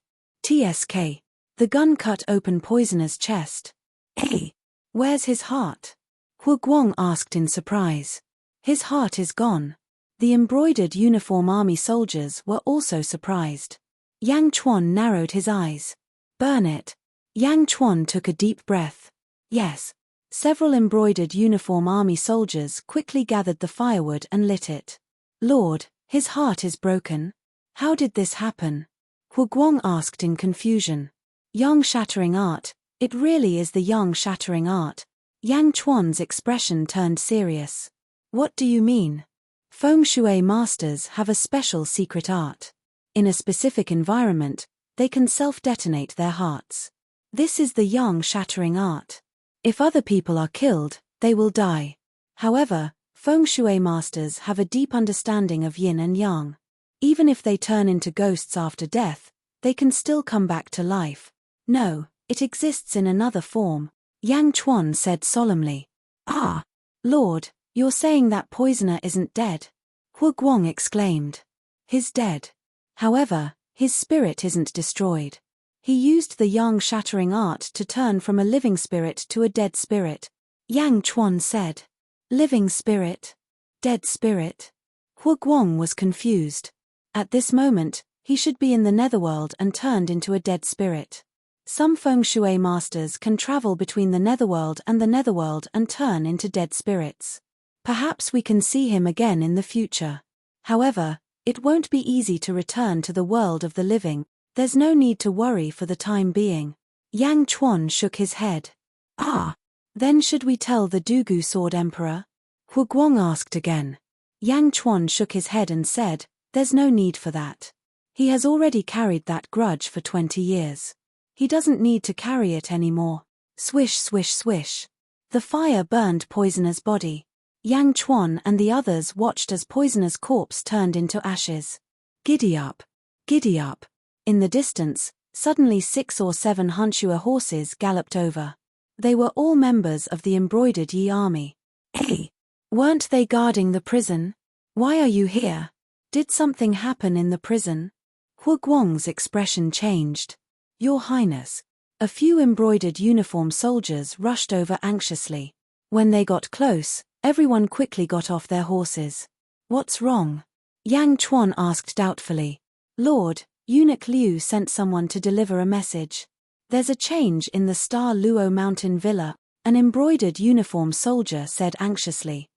S1: TSK. The gun cut open Poisoner's chest. Hey, where's his heart? Hu Guang asked in surprise. His heart is gone. The embroidered uniform army soldiers were also surprised. Yang Chuan narrowed his eyes. Burn it. Yang Chuan took a deep breath. Yes. Several embroidered uniform army soldiers quickly gathered the firewood and lit it. Lord, his heart is broken. How did this happen? Hu Guang asked in confusion. Yang shattering art, it really is the yang shattering art. Yang Chuan's expression turned serious. What do you mean? Feng Shui masters have a special secret art. In a specific environment, they can self-detonate their hearts. This is the yang shattering art. If other people are killed, they will die. However, Feng Shui masters have a deep understanding of yin and yang. Even if they turn into ghosts after death, they can still come back to life. No, It exists in another form, Yang Chuan said solemnly. Ah! Lord, you're saying that poisoner isn't dead? Hu Guang exclaimed. He's dead. However, his spirit isn't destroyed. He used the yang-shattering art to turn from a living spirit to a dead spirit. Yang Chuan said. Living spirit? Dead spirit? Hu Guang was confused. At this moment, he should be in the netherworld and turned into a dead spirit. Some feng shui masters can travel between the netherworld and turn into dead spirits. Perhaps we can see him again in the future. However, it won't be easy to return to the world of the living. There's no need to worry for the time being. Yang Chuan shook his head. Ah! Then should we tell the Dugu Sword Emperor? Hu Guang asked again. Yang Chuan shook his head and said, there's no need for that. He has already carried that grudge for 20 years. He doesn't need to carry it anymore. Swish, swish, swish. The fire burned Poisoner's body. Yang Chuan and the others watched as Poisoner's corpse turned into ashes. Giddy up! Giddy up! In the distance, suddenly 6 or 7 Hanshua horses galloped over. They were all members of the embroidered Yi army. Hey! Weren't they guarding the prison? Why are you here? Did something happen in the prison? Hu Guang's expression changed. Your Highness. A few embroidered uniform soldiers rushed over anxiously. When they got close, everyone quickly got off their horses. What's wrong? Yang Chuan asked doubtfully. Lord, Eunuch Liu sent someone to deliver a message. There's a change in the Star Luo Mountain Villa, an embroidered uniform soldier said anxiously.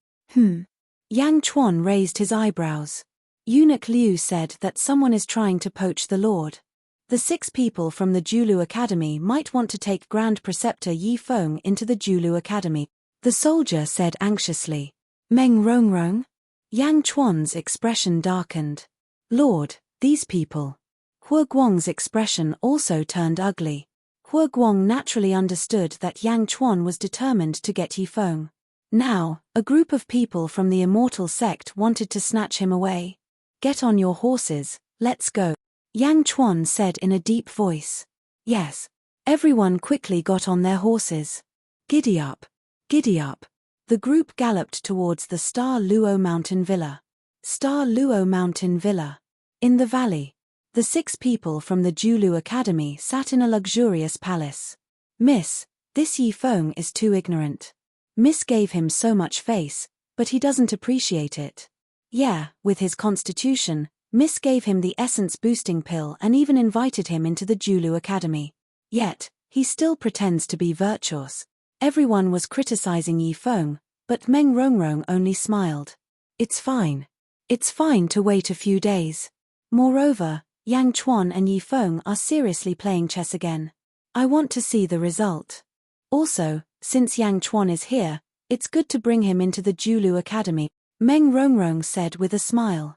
S1: Yang Chuan raised his eyebrows. Eunuch Liu said that someone is trying to poach the Lord. The 6 people from the Julu Academy might want to take Grand Preceptor Yi Feng into the Julu Academy, the soldier said anxiously. Meng Rongrong? Yang Chuan's expression darkened. Lord, these people. Hu Guang's expression also turned ugly. Hu Guang naturally understood that Yang Chuan was determined to get Yi Feng. Now, a group of people from the Immortal sect wanted to snatch him away. Get on your horses, let's go. Yang Chuan said in a deep voice. Yes. Everyone quickly got on their horses. Giddy up. Giddy up. The group galloped towards the Star Luo Mountain Villa. Star Luo Mountain Villa. In the valley. The 6 people from the Julu Academy sat in a luxurious palace. Miss, this Yi Feng is too ignorant. Miss gave him so much face, but he doesn't appreciate it. Yeah, with his constitution, Miss gave him the essence boosting pill and even invited him into the Julu Academy. Yet, he still pretends to be virtuous. Everyone was criticizing Yi Feng, but Meng Rongrong only smiled. It's fine. It's fine to wait a few days. Moreover, Yang Chuan and Yi Feng are seriously playing chess again. I want to see the result. Also, since Yang Chuan is here, it's good to bring him into the Julu Academy, Meng Rongrong said with a smile.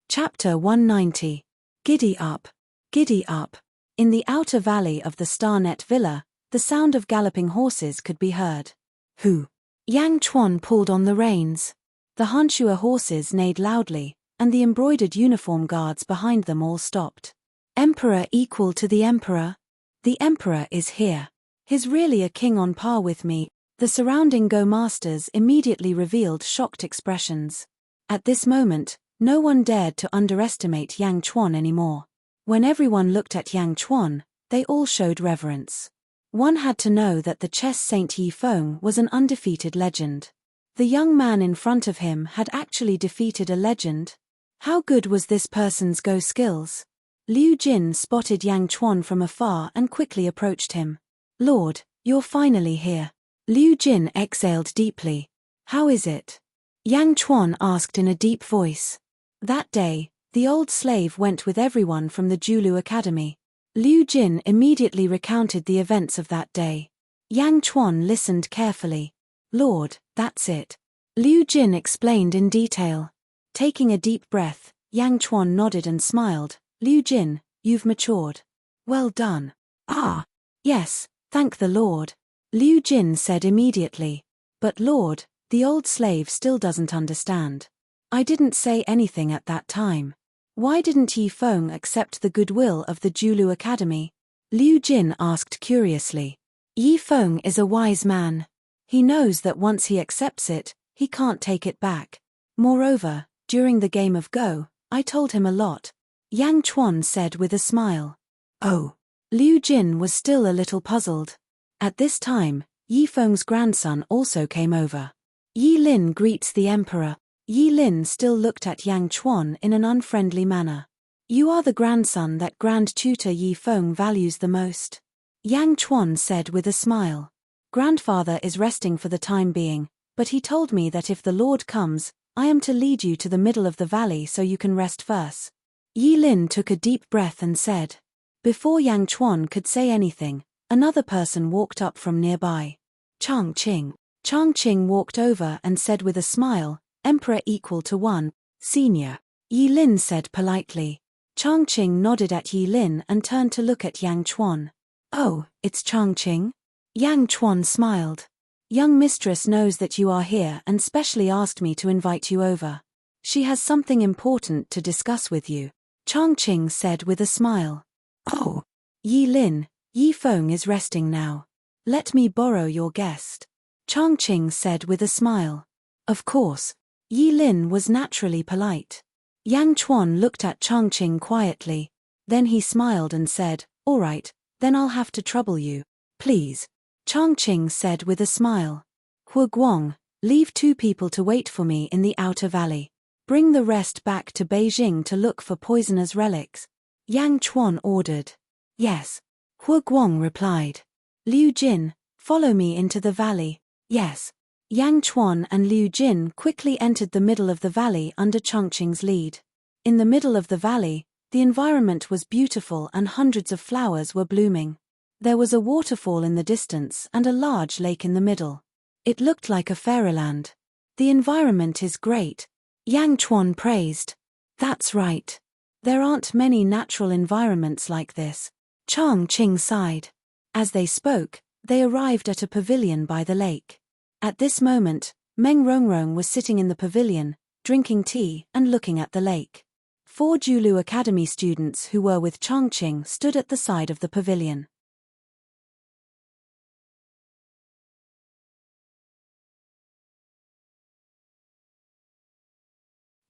S1: Chapter 190. Giddy up. Giddy up. In the outer valley of the Starnet Villa, the sound of galloping horses could be heard. Who? Yang Chuan pulled on the reins. The Hanshua horses neighed loudly, and the embroidered uniform guards behind them all stopped. Emperor equal to the Emperor? The Emperor is here. He's really a king on par with me. The surrounding Go masters immediately revealed shocked expressions. At this moment, no one dared to underestimate Yang Chuan anymore. When everyone looked at Yang Chuan, they all showed reverence. One had to know that the chess saint Yi Feng was an undefeated legend. The young man in front of him had actually defeated a legend. How good was this person's Go skills? Liu Jin spotted Yang Chuan from afar and quickly approached him. Lord, you're finally here. Liu Jin exhaled deeply. How is it? Yang Chuan asked in a deep voice. That day, the old slave went with everyone from the Julu Academy. Liu Jin immediately recounted the events of that day. Yang Chuan listened carefully. Lord, that's it. Liu Jin explained in detail. Taking a deep breath, Yang Chuan nodded and smiled. Liu Jin, you've matured. Well done. Ah, yes, thank the Lord. Liu Jin said immediately. But Lord, The old slave still doesn't understand. I didn't say anything at that time. Why didn't Yi Feng accept the goodwill of the Julu Academy? Liu Jin asked curiously. Yi Feng is a wise man. He knows that once he accepts it, he can't take it back. Moreover, during the game of Go, I told him a lot. Yang Chuan said with a smile. Oh. Liu Jin was still a little puzzled. At this time, Yi Feng's grandson also came over. Yi Lin greets the emperor. Yi Lin still looked at Yang Chuan in an unfriendly manner. You are the grandson that Grand Tutor Yi Feng values the most. Yang Chuan said with a smile. Grandfather is resting for the time being, but he told me that if the Lord comes, I am to lead you to the middle of the valley so you can rest first. Yi Lin took a deep breath and said. Before Yang Chuan could say anything, another person walked up from nearby. Chang Qing. Chang Qing walked over and said with a smile, Emperor equal to 1, senior. Yi Lin said politely. Chang Qing nodded at Yi Lin and turned to look at Yang Chuan. Oh, it's Chang Qing? Yang Chuan smiled. Young mistress knows that you are here and specially asked me to invite you over. She has something important to discuss with you. Chang Qing said with a smile. Oh. Yi Lin, Yi Feng is resting now. Let me borrow your guest. Chang Qing said with a smile. Of course. Yi Lin was naturally polite. Yang Chuan looked at Chang Qing quietly. Then he smiled and said, All right, then I'll have to trouble you. Please. Chang Qing said with a smile. Hu Guang, leave 2 people to wait for me in the outer valley. Bring the rest back to Beijing to look for poisoners' relics. Yang Chuan ordered. Yes. Hu Guang replied. Liu Jin, follow me into the valley. Yes. Yang Chuan and Liu Jin quickly entered the middle of the valley under Chang Qing's lead. In the middle of the valley, the environment was beautiful and hundreds of flowers were blooming. There was a waterfall in the distance and a large lake in the middle. It looked like a fairyland. The environment is great. Yang Chuan praised. That's right. There aren't many natural environments like this. Chang Qing sighed. As they spoke, they arrived at a pavilion by the lake. At this moment, Meng Rongrong was sitting in the pavilion, drinking tea and looking at the lake. 4 Julu Academy students who were with Chang Qing stood at the side of the pavilion.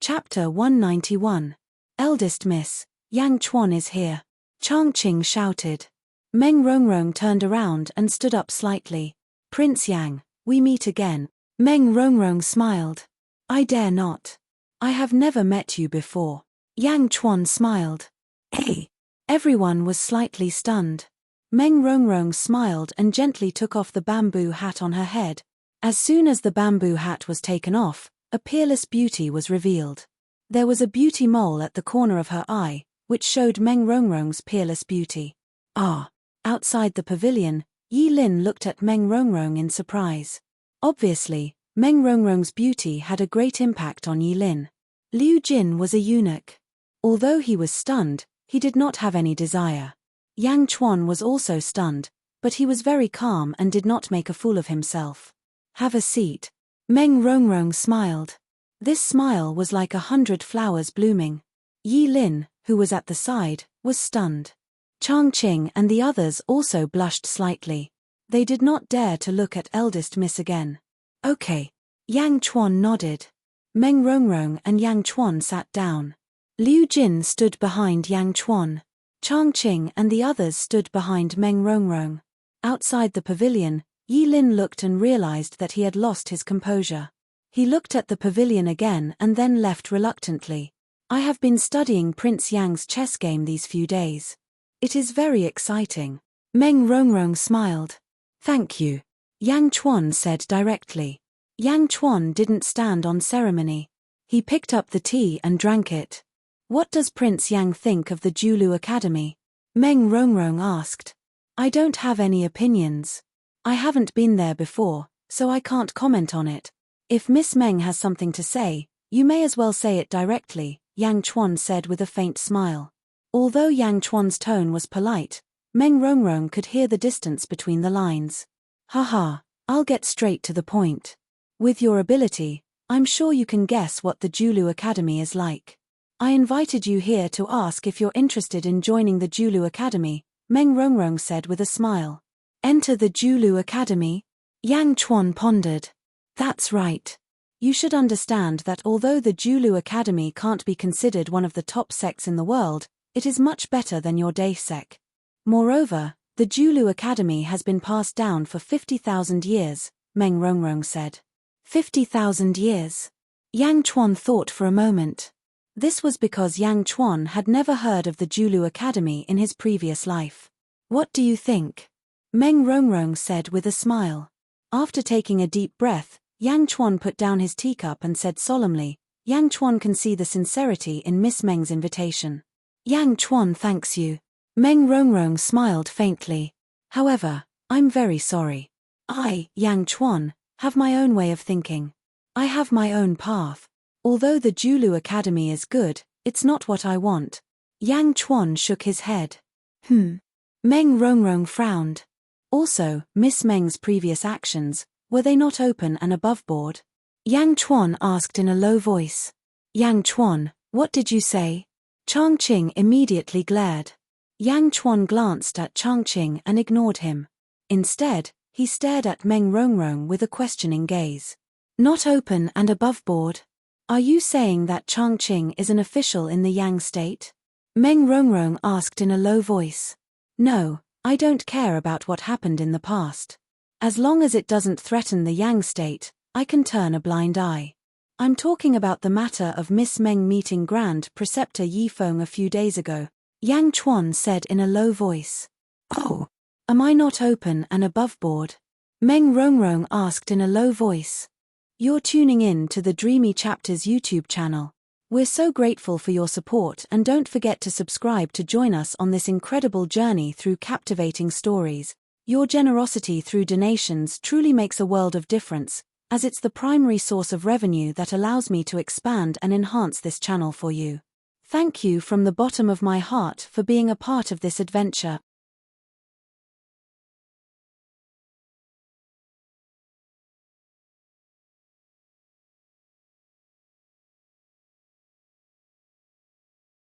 S1: Chapter 191. Eldest Miss, Yang Chuan is here. Chang Qing shouted. Meng Rongrong turned around and stood up slightly. Prince Yang, we meet again. Meng Rongrong smiled. I dare not. I have never met you before. Yang Chuan smiled. Hey! Everyone was slightly stunned. Meng Rongrong smiled and gently took off the bamboo hat on her head. As soon as the bamboo hat was taken off, a peerless beauty was revealed. There was a beauty mole at the corner of her eye, which showed Meng Rongrong's peerless beauty. Ah! Outside the pavilion, Yi Lin looked at Meng Rongrong in surprise. Obviously, Meng Rongrong's beauty had a great impact on Yi Lin. Liu Jin was a eunuch. Although he was stunned, he did not have any desire. Yang Chuan was also stunned, but he was very calm and did not make a fool of himself. Have a seat. Meng Rongrong smiled. This smile was like 100 flowers blooming. Yi Lin, who was at the side, was stunned. Chang Qing and the others also blushed slightly. They did not dare to look at eldest miss again. Okay. Yang Chuan nodded. Meng Rongrong and Yang Chuan sat down. Liu Jin stood behind Yang Chuan. Chang Qing and the others stood behind Meng Rongrong. Outside the pavilion, Yi Lin looked and realized that he had lost his composure. He looked at the pavilion again and then left reluctantly. I have been studying Prince Yang's chess game these few days. It is very exciting. Meng Rongrong smiled. Thank you. Yang Chuan said directly. Yang Chuan didn't stand on ceremony. He picked up the tea and drank it. What does Prince Yang think of the Julu Academy? Meng Rongrong asked. I don't have any opinions. I haven't been there before, so I can't comment on it. If Miss Meng has something to say, you may as well say it directly, Yang Chuan said with a faint smile. Although Yang Chuan's tone was polite, Meng Rongrong could hear the distance between the lines. Haha, I'll get straight to the point. With your ability, I'm sure you can guess what the Julu Academy is like. I invited you here to ask if you're interested in joining the Julu Academy, Meng Rongrong said with a smile. Enter the Julu Academy? Yang Chuan pondered. That's right. You should understand that although the Julu Academy can't be considered one of the top sects in the world, it is much better than your day sect. Moreover, the Julu Academy has been passed down for 50,000 years, Meng Rongrong said. 50,000 years. Yang Chuan thought for a moment. This was because Yang Chuan had never heard of the Julu Academy in his previous life. What do you think? Meng Rongrong said with a smile. After taking a deep breath, Yang Chuan put down his teacup and said solemnly, Yang Chuan can see the sincerity in Miss Meng's invitation. Yang Chuan thanks you. Meng Rongrong smiled faintly. However, I'm very sorry. I, Yang Chuan, have my own way of thinking. I have my own path. Although the Julu Academy is good, it's not what I want. Yang Chuan shook his head. Meng Rongrong frowned. Also, Miss Meng's previous actions, were they not open and above board? Yang Chuan asked in a low voice. Yang Chuan, what did you say? Changqing immediately glared. Yang Chuan glanced at Changqing and ignored him. Instead, he stared at Meng Rongrong with a questioning gaze. Not open and above board? Are you saying that Changqing is an official in the Yang state? Meng Rongrong asked in a low voice. No, I don't care about what happened in the past. As long as it doesn't threaten the Yang state, I can turn a blind eye. I'm talking about the matter of Miss Meng meeting Grand Preceptor Yifeng a few days ago, Yang Chuan said in a low voice. Oh, am I not open and above board? Meng Rongrong asked in a low voice. You're tuning in to the Dreamy Chapters YouTube channel. We're so grateful for your support and don't forget to subscribe to join us on this incredible journey through captivating stories. Your generosity through donations truly makes a world of difference, as it's the primary source of revenue that allows me to expand and enhance this channel for you. Thank you from the bottom of my heart for being a part of this adventure.